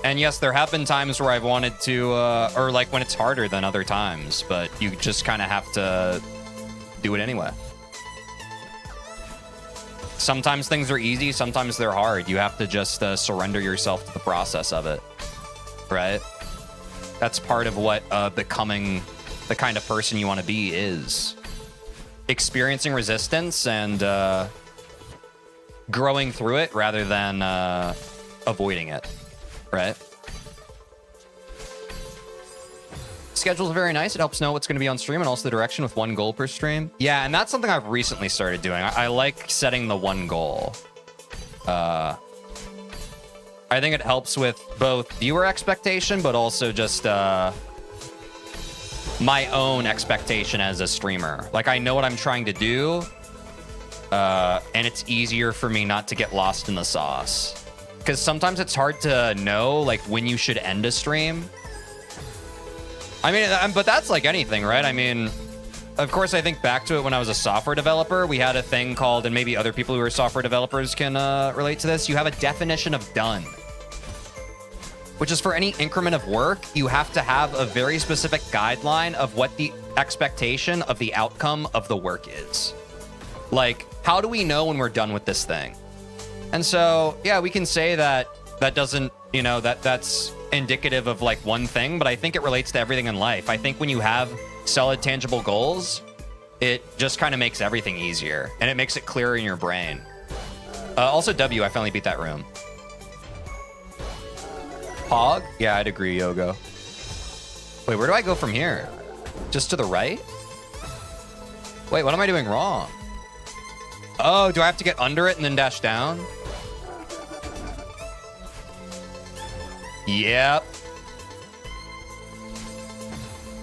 And yes, there have been times where I've wanted to, or like when it's harder than other times, but you just kind of have to do it anyway. Sometimes things are easy, sometimes they're hard. You have to just surrender yourself to the process of it, right? That's part of what becoming the kind of person you want to be is. Experiencing resistance and growing through it rather than avoiding it. Right. schedule is very nice. It helps know what's going to be on stream and also the direction with 1 goal per stream. Yeah, and that's something I've recently started doing. I like setting the 1 goal. I think it helps with both viewer expectation, but also just my own expectation as a streamer. Like, I know what I'm trying to do, and it's easier for me not to get lost in the sauce. Because sometimes it's hard to know, like, when you should end a stream. I mean, but that's like anything, right? I mean, of course, I think back to it when I was a software developer. We had a thing called, and maybe other people who are software developers can relate to this, you have a definition of done. Which is for any increment of work, you have to have a very specific guideline of what the expectation of the outcome of the work is. Like, how do we know when we're done with this thing? And so, yeah, we can say that that doesn't, you know, that's indicative of like one thing, but I think it relates to everything in life. I think when you have solid, tangible goals, it just kind of makes everything easier and it makes it clearer in your brain. Also, W, I finally beat that room. Pog? Yeah, I'd agree, Yogo. Wait, where do I go from here? Just to the right? Wait, what am I doing wrong? Oh, do I have to get under it and then dash down? Yep.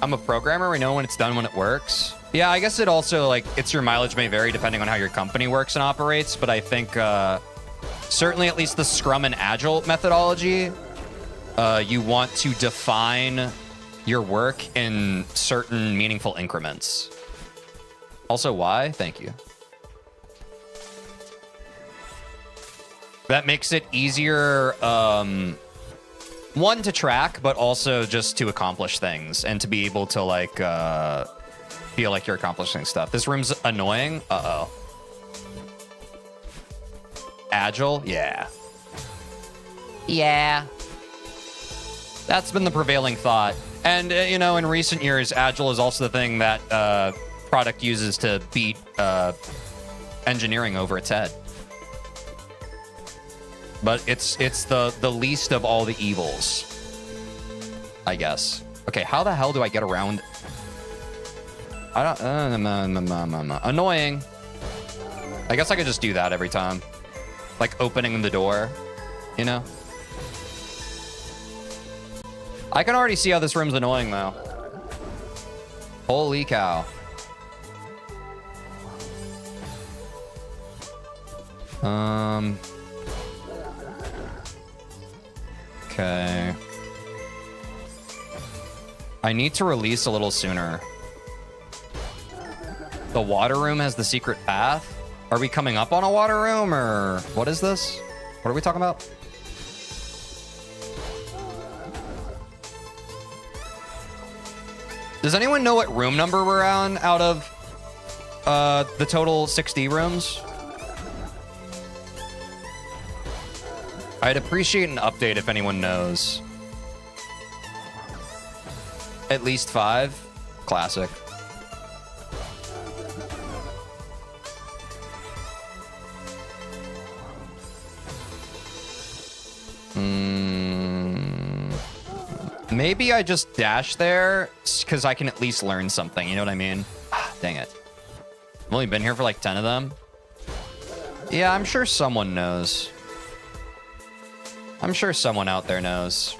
I'm a programmer. We know when it's done, when it works. Yeah, I guess it also, like, it's your mileage may vary depending on how your company works and operates, but I think certainly at least the Scrum and Agile methodology, you want to define your work in certain meaningful increments. Also, why? Thank you. That makes it easier, one, to track, but also just to accomplish things and to be able to, like, feel like you're accomplishing stuff. This room's annoying. Uh-oh. Agile? Yeah. Yeah. That's been the prevailing thought. And, you know, in recent years, Agile is also the thing that product uses to beat engineering over its head. But it's the least of all the evils, I guess. Okay, how the hell do I get around? I don't... annoying. I guess I could just do that every time. Like opening the door, you know? I can already see how this room's annoying, though. Holy cow. Okay. I need to release a little sooner. The water room has the secret path? Are we coming up on a water room, or what is this? What are we talking about? Does anyone know what room number we're on out of the total 6D rooms? I'd appreciate an update if anyone knows. At least 5? Classic. Maybe I just dash there because I can at least learn something. You know what I mean? Ah, dang it. I've only been here for like 10 of them. Yeah, I'm sure someone knows. I'm sure someone out there knows.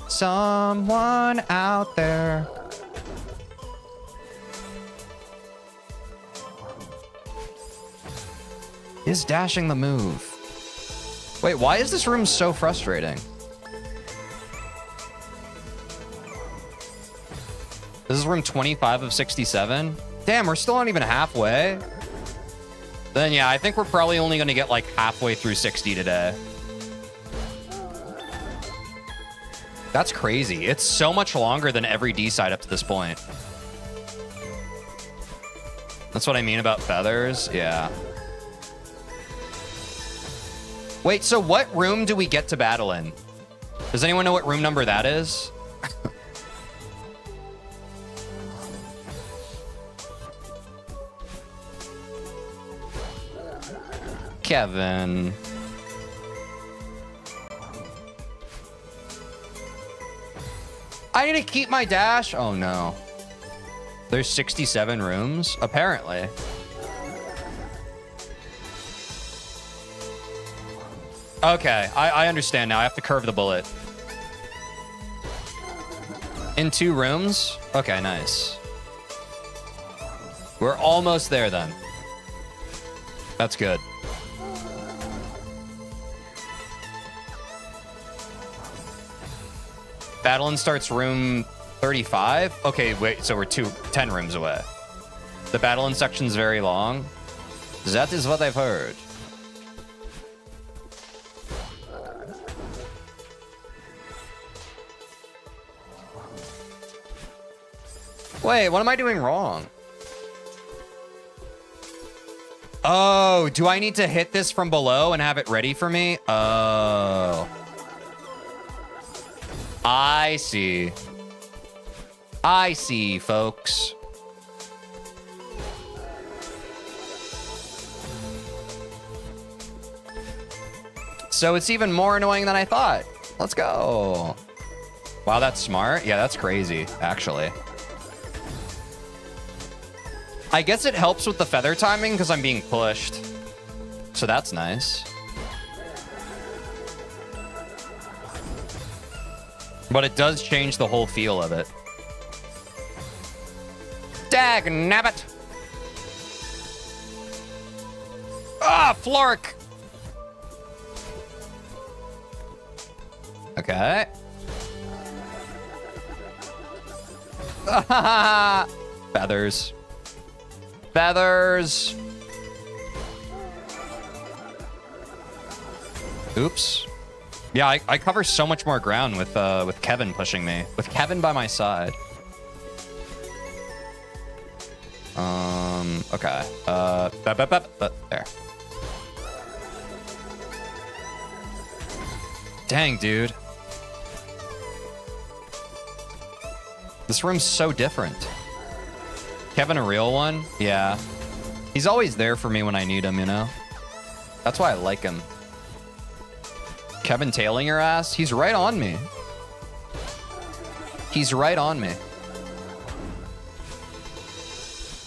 Someone out there. Is dashing the move. Wait, why is this room so frustrating? This is room 25 of 67? Damn, we're still not even halfway. Then yeah, I think we're probably only gonna get like halfway through 60 today. That's crazy. It's so much longer than every D side up to this point. That's what I mean about feathers. Yeah. Wait, so what room do we get to battle in? Does anyone know what room number that is? Kevin. I need to keep my dash. Oh no. There's 67 rooms, apparently. Okay, I understand now. I have to curve the bullet. In 2 rooms? Okay, nice. We're almost there then. That's good. Battlein starts room 35? Okay, wait, so we're 10 rooms away. The Battlein section's very long. That is what I've heard. Wait, what am I doing wrong? Oh, do I need to hit this from below and have it ready for me? Oh. I see. I see, folks. So it's even more annoying than I thought. Let's go. Wow, that's smart. Yeah, that's crazy, actually. I guess it helps with the feather timing because I'm being pushed. So that's nice. But it does change the whole feel of it. Dagnabbit! Ah, Flork! Okay. Feathers. Feathers. Oops. Yeah, I cover so much more ground with Kevin pushing me. With Kevin by my side. Okay. There. Dang, dude. This room's so different. Kevin a real one? Yeah. He's always there for me when I need him, you know? That's why I like him. Kevin tailing your ass? He's right on me. He's right on me.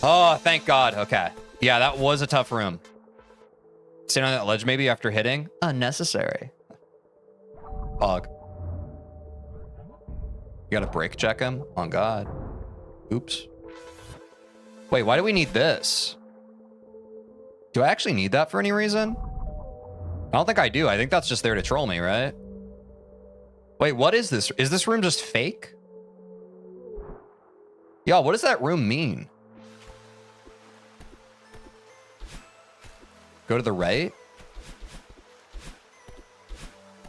Oh, thank God. Okay. Yeah, that was a tough room. Sitting on that ledge maybe after hitting? Unnecessary. Pog. You gotta brake check him? On God. Oops. Wait, why do we need this? Do I actually need that for any reason? I don't think I do. I think that's just there to troll me, right? Wait, what is this? Is this room just fake? Yo, what does that room mean? Go to the right?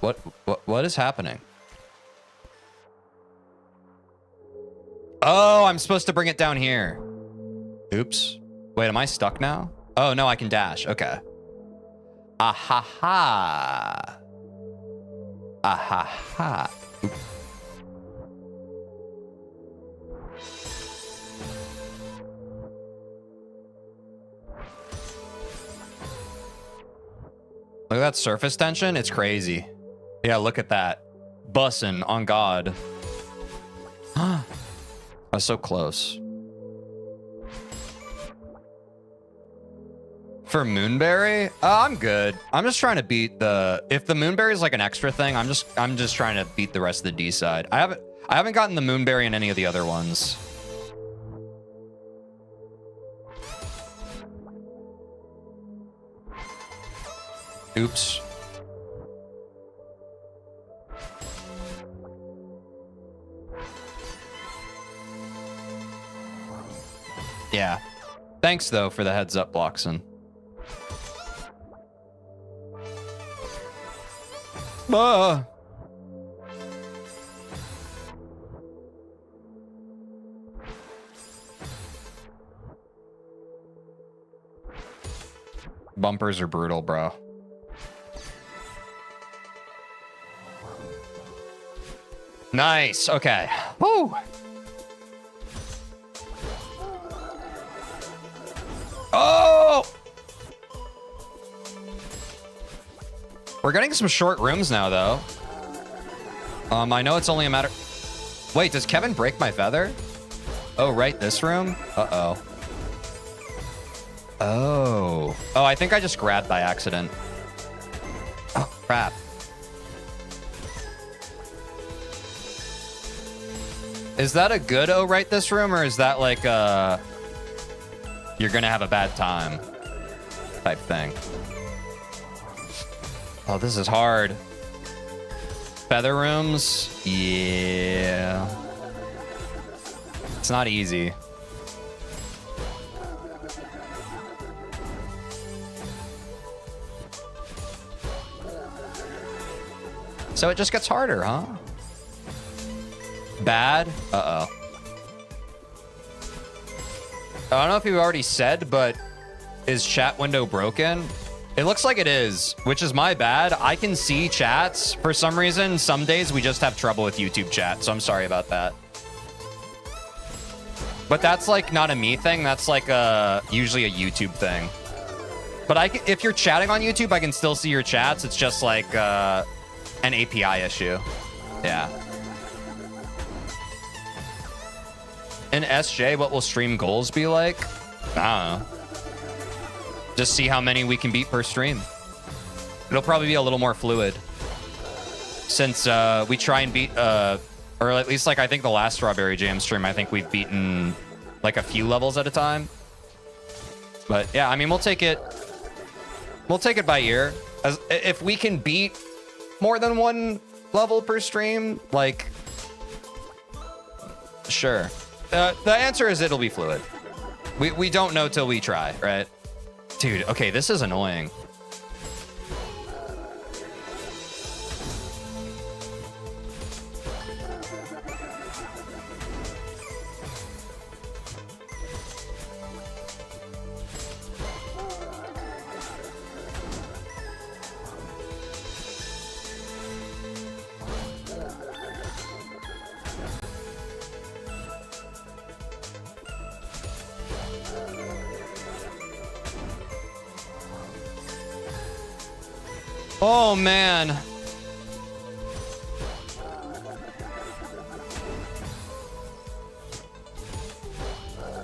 What is happening? Oh, I'm supposed to bring it down here. Oops. Wait, am I stuck now? Oh, no, I can dash. Okay. Ahaha. Ahaha. Oop. Look at that surface tension. It's crazy. Yeah, look at that. Bussin' on God. I was so close. For Moonberry? I'm good. I'm just trying to beat the... If the Moonberry is like an extra thing, I'm just trying to beat the rest of the D side. I haven't gotten the Moonberry in any of the other ones. Oops. Yeah. Thanks, though, for the heads up, Bloxon. Ah. Bumpers are brutal, bro. Nice. Okay. Woo. Oh! We're getting some short rooms now, though. I know it's only a matter... Wait, does Kevin break my feather? Oh, right, this room? Uh-oh. Oh. Oh, I think I just grabbed by accident. Oh, crap. Is that a good oh, right, this room? Or is that like you're gonna have a bad time type thing? Oh, this is hard. Feather rooms? Yeah. It's not easy. So it just gets harder, huh? Bad? Uh-oh. I don't know if you already said, but is chat window broken? It looks like it is, which is my bad. I can see chats. For some reason, some days we just have trouble with YouTube chat, so I'm sorry about that. But that's like not a me thing. That's like usually a YouTube thing. But if you're chatting on YouTube, I can still see your chats. It's just like an API issue. Yeah. In SJ, what will stream goals be like? I don't know. Just see how many we can beat per stream. It'll probably be a little more fluid. Since we try and beat, or at least like I think the last Strawberry Jam stream, I think we've beaten like a few levels at a time. But yeah, I mean, we'll take it by ear. As if we can beat more than one level per stream, like, sure. The answer is it'll be fluid. We don't know till we try, right? Dude, okay, this is annoying. Oh, man.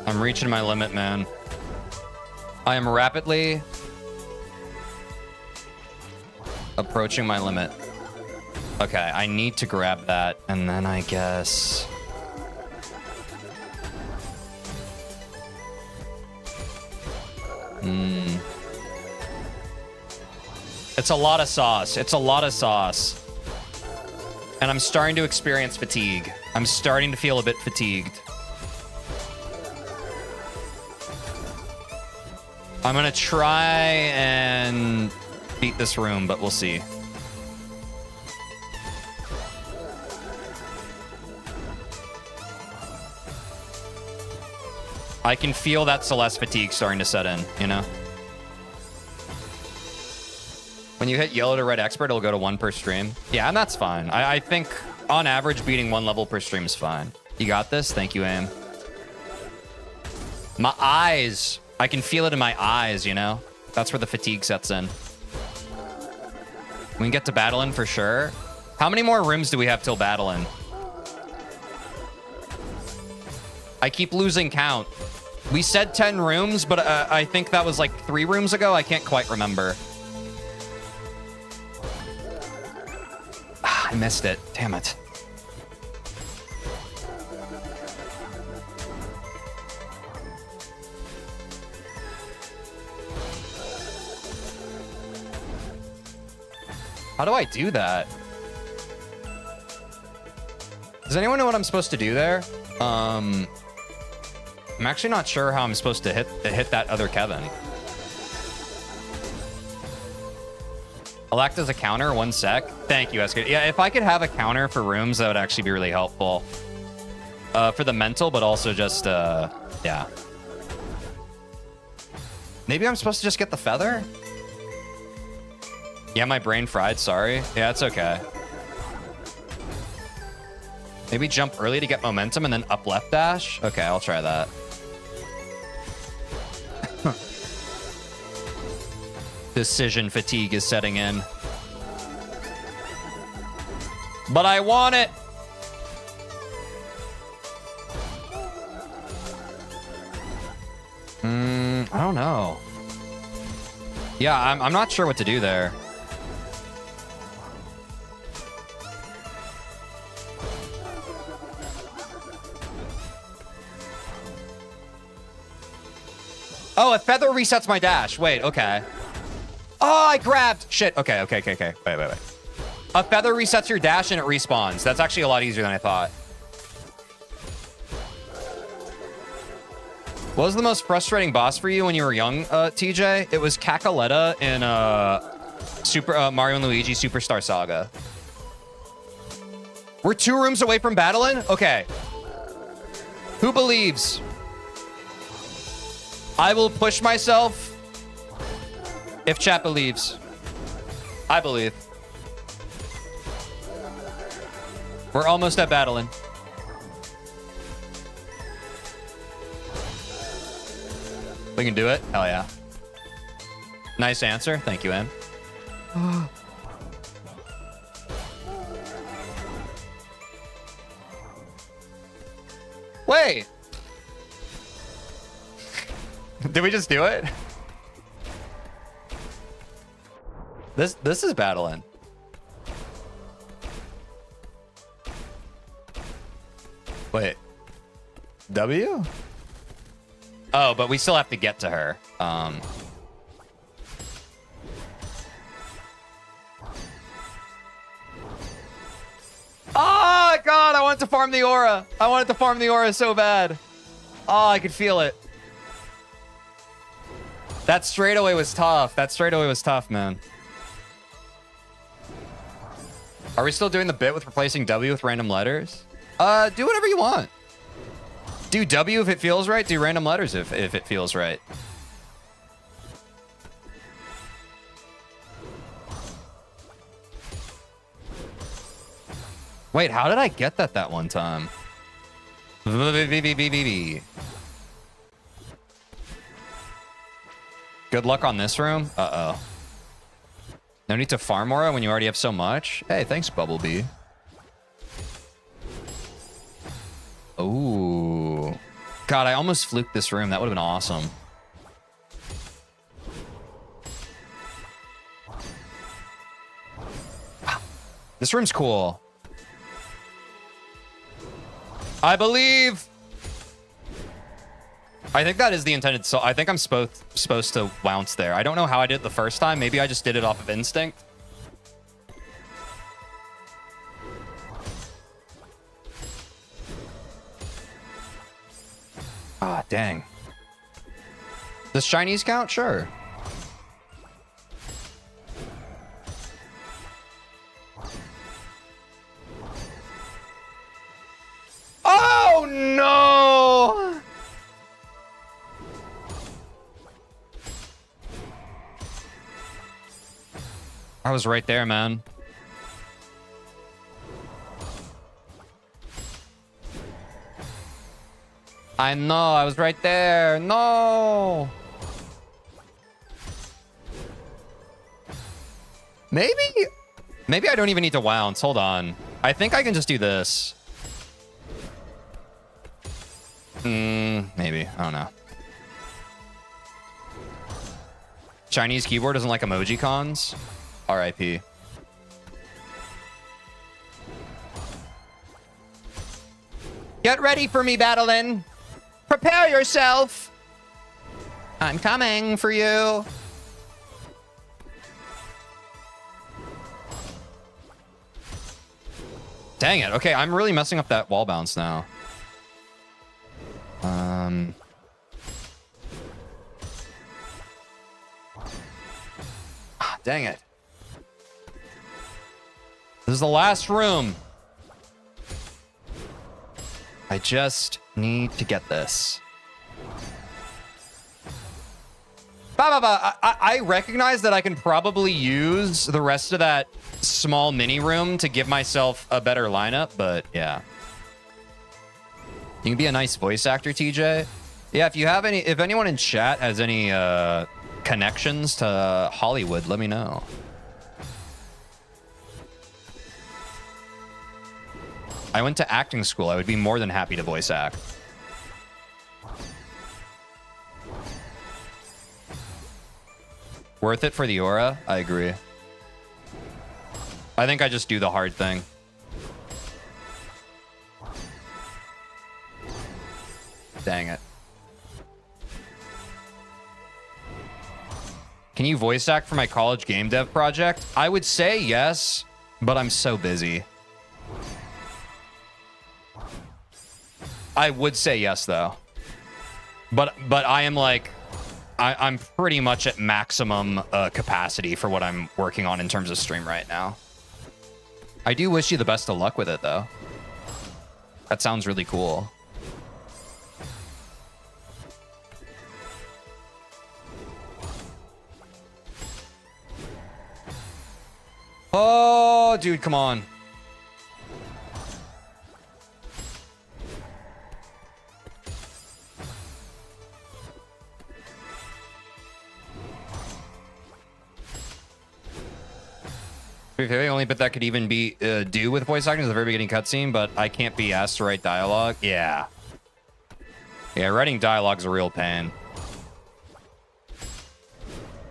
I'm reaching my limit, man. I am rapidly approaching my limit. Okay, I need to grab that, and then I guess... It's a lot of sauce. It's a lot of sauce. And I'm starting to experience fatigue. I'm starting to feel a bit fatigued. I'm gonna try and beat this room, but we'll see. I can feel that Celeste fatigue starting to set in, you know? When you hit yellow to red expert, it'll go to 1 per stream. Yeah, and that's fine. I think on average, beating 1 level per stream is fine. You got this? Thank you, AIM. My eyes. I can feel it in my eyes, you know? That's where the fatigue sets in. We can get to battling for sure. How many more rooms do we have till battling? I keep losing count. We said 10 rooms, but I think that was like 3 rooms ago. I can't quite remember. I missed it. Damn it. How do I do that? Does anyone know what I'm supposed to do there? I'm actually not sure how I'm supposed to hit that other Kevin. I'll act as a counter, 1 sec. Thank you, SK. Yeah, if I could have a counter for rooms, that would actually be really helpful. For the mental, but also just, yeah. Maybe I'm supposed to just get the feather? Yeah, my brain fried, sorry. Yeah, it's okay. Maybe jump early to get momentum and then up left dash? Okay, I'll try that. Decision fatigue is setting in. But I want it! I don't know. Yeah, I'm not sure what to do there. Oh, a feather resets my dash. Wait, okay. Oh, I grabbed. Shit. Okay. Wait. A feather resets your dash and it respawns. That's actually a lot easier than I thought. What was the most frustrating boss for you when you were young, TJ? It was Cacaletta in Super Mario and Luigi Superstar Saga. We're 2 rooms away from battling? Okay. Who believes? I will push myself if chat believes. I believe. We're almost at battling. We can do it? Hell yeah. Nice answer. Thank you, Em. Wait. Did we just do it? This is battling. Wait. W? Oh, but we still have to get to her. Oh, God, I wanted to farm the aura. I wanted to farm the aura so bad. Oh, I could feel it. That straightaway was tough. That straightaway was tough, man. Are we still doing the bit with replacing W with random letters? Do whatever you want. Do W if it feels right. Do random letters if it feels right. Wait, how did I get that one time? Good luck on this room. Uh-oh. No need to farm aura when you already have so much. Hey, thanks, Bubblebee. Ooh. God, I almost fluked this room. That would have been awesome. This room's cool. I believe. I think that is the intended. So I think I'm supposed to bounce there. I don't know how I did it the first time. Maybe I just did it off of instinct. Ah, dang. Does Chinese count? Sure. Oh, no! I was right there, man. I know, I was right there. No! Maybe I don't even need to wounce. Hold on. I think I can just do this. Maybe. I don't know. Chinese keyboard doesn't like emoji cons. RIP. Get ready for me, Battlein. Prepare yourself. I'm coming for you. Dang it. Okay, I'm really messing up that wall bounce now. Dang it. This is the last room. I just need to get this. I recognize that I can probably use the rest of that small mini room to give myself a better lineup, but yeah. You can be a nice voice actor, TJ. Yeah, if anyone in chat has any connections to Hollywood, let me know. I went to acting school. I would be more than happy to voice act. Worth it for the aura? I agree. I think I just do the hard thing. Dang it. Can you voice act for my college game dev project? I would say yes, but I'm so busy. I would say yes, though. But I am like... I'm pretty much at maximum capacity for what I'm working on in terms of stream right now. I do wish you the best of luck with it, though. That sounds really cool. Oh, dude, come on. The only bit that could even be do with voice acting is the very beginning cutscene, but I can't be asked to write dialogue. Yeah. Yeah, writing dialogue is a real pain.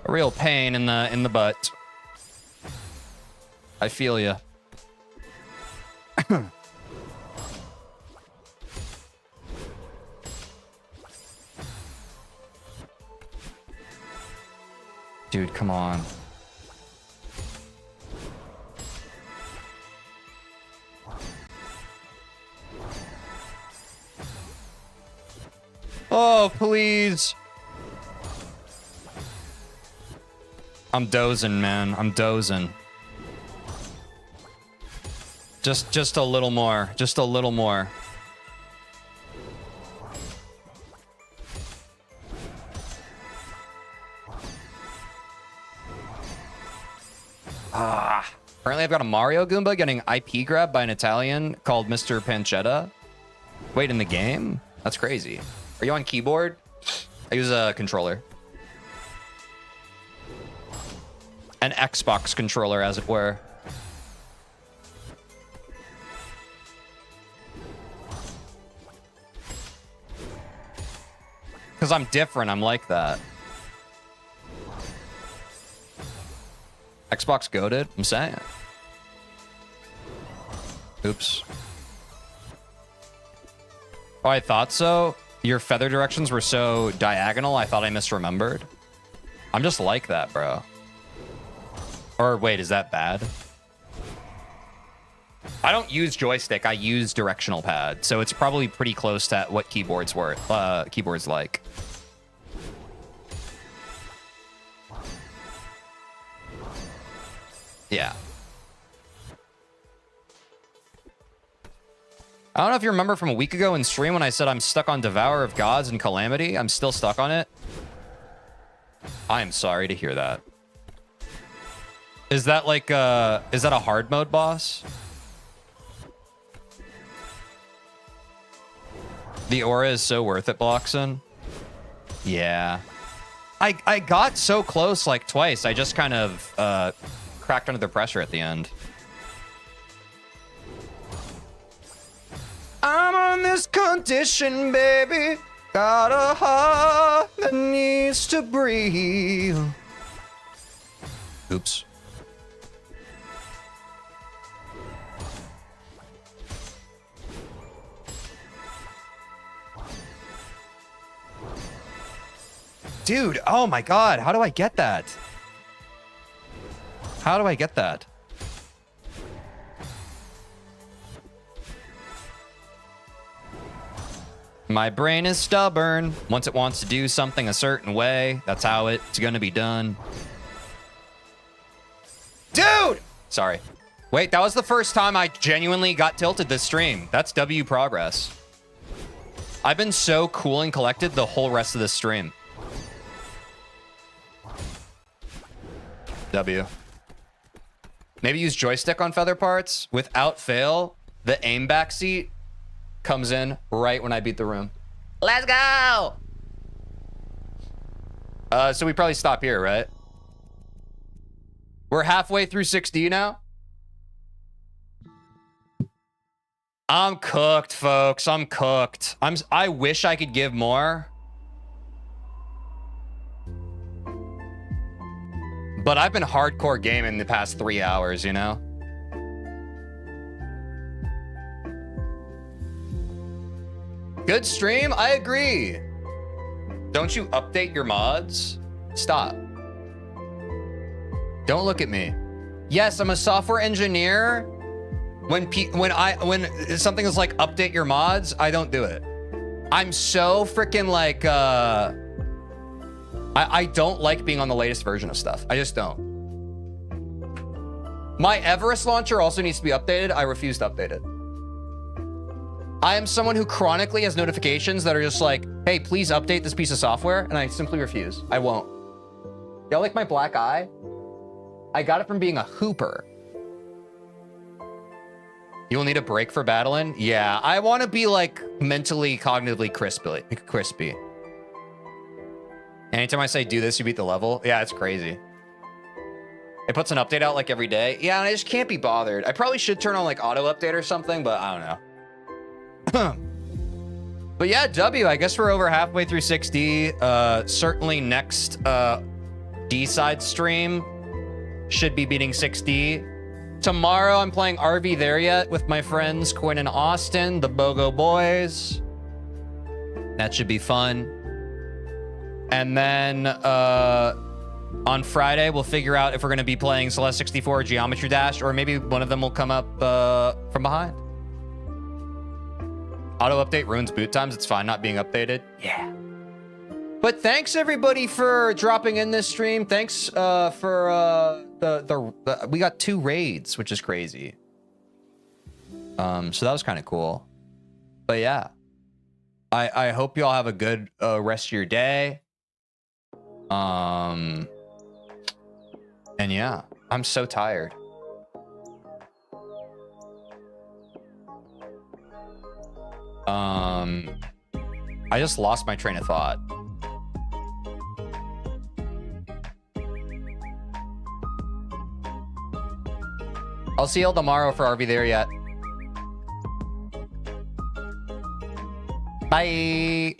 A real pain in the butt. I feel ya. Dude, come on. Oh, please. I'm dozing, man. I'm dozing. Just a little more. Just a little more. Apparently I've got a Mario Goomba getting IP grabbed by an Italian called Mr. Pancetta. Wait, in the game? That's crazy. Are you on keyboard? I use a controller. An Xbox controller, as it were. Because I'm different, I'm like that. Xbox goated? I'm saying. Oops. Oh, I thought so? Your feather directions were so diagonal, I thought I misremembered. I'm just like that, bro. Or wait, is that bad? I don't use joystick, I use directional pad. So it's probably pretty close to what keyboards like. Yeah. I don't know if you remember from a week ago in stream when I said I'm stuck on Devourer of Gods and Calamity. I'm still stuck on it. I am sorry to hear that. Is that like is that a hard mode boss? The aura is so worth it, Bloxen. Yeah. I got so close like twice. I just kind of cracked under the pressure at the end. I'm on this condition, baby. Got a heart that needs to breathe. Oops. Dude, oh my god, how do I get that? How do I get that? My brain is stubborn. Once it wants to do something a certain way, that's how it's gonna be done. Dude! Sorry. Wait, that was the first time I genuinely got tilted this stream. That's W progress. I've been so cool and collected the whole rest of this stream. W. Maybe use joystick on feather parts. Without fail, the aim back seat comes in right when I beat the room. Let's go! So we probably stop here, right? We're halfway through 6D now. I'm cooked, folks. I'm cooked. I wish I could give more. But I've been hardcore gaming the past 3 hours, you know? Good stream, I agree. Don't you update your mods? Stop. Don't look at me. Yes, I'm a software engineer. When something is like update your mods, I don't do it. I'm so freaking like I don't like being on the latest version of stuff. I just don't. My Everest launcher also needs to be updated. I refuse to update it. I am someone who chronically has notifications that are just like, hey, please update this piece of software, and I simply refuse. I won't. Y'all like my black eye? I got it from being a hooper. You will need a break for battling? Yeah, I want to be like mentally, cognitively crispy. Anytime I say do this, you beat the level. Yeah, it's crazy. It puts an update out like every day. Yeah, and I just can't be bothered. I probably should turn on like auto update or something, but I don't know. But yeah, W, I guess we're over halfway through 6D. Certainly next D-side stream should be beating 6D. Tomorrow I'm playing RV There Yet with my friends Quinn and Austin, the BOGO boys. That should be fun. And then on Friday we'll figure out if we're going to be playing Celeste 64 or Geometry Dash, or maybe one of them will come up from behind. Auto update ruins boot times. It's fine not being updated. Yeah. But thanks everybody for dropping in this stream. Thanks for we got 2 raids, which is crazy. So that was kind of cool. But yeah, I hope you all have a good rest of your day. And yeah, I'm so tired. I just lost my train of thought. I'll see you all tomorrow for RV There Yet. Bye.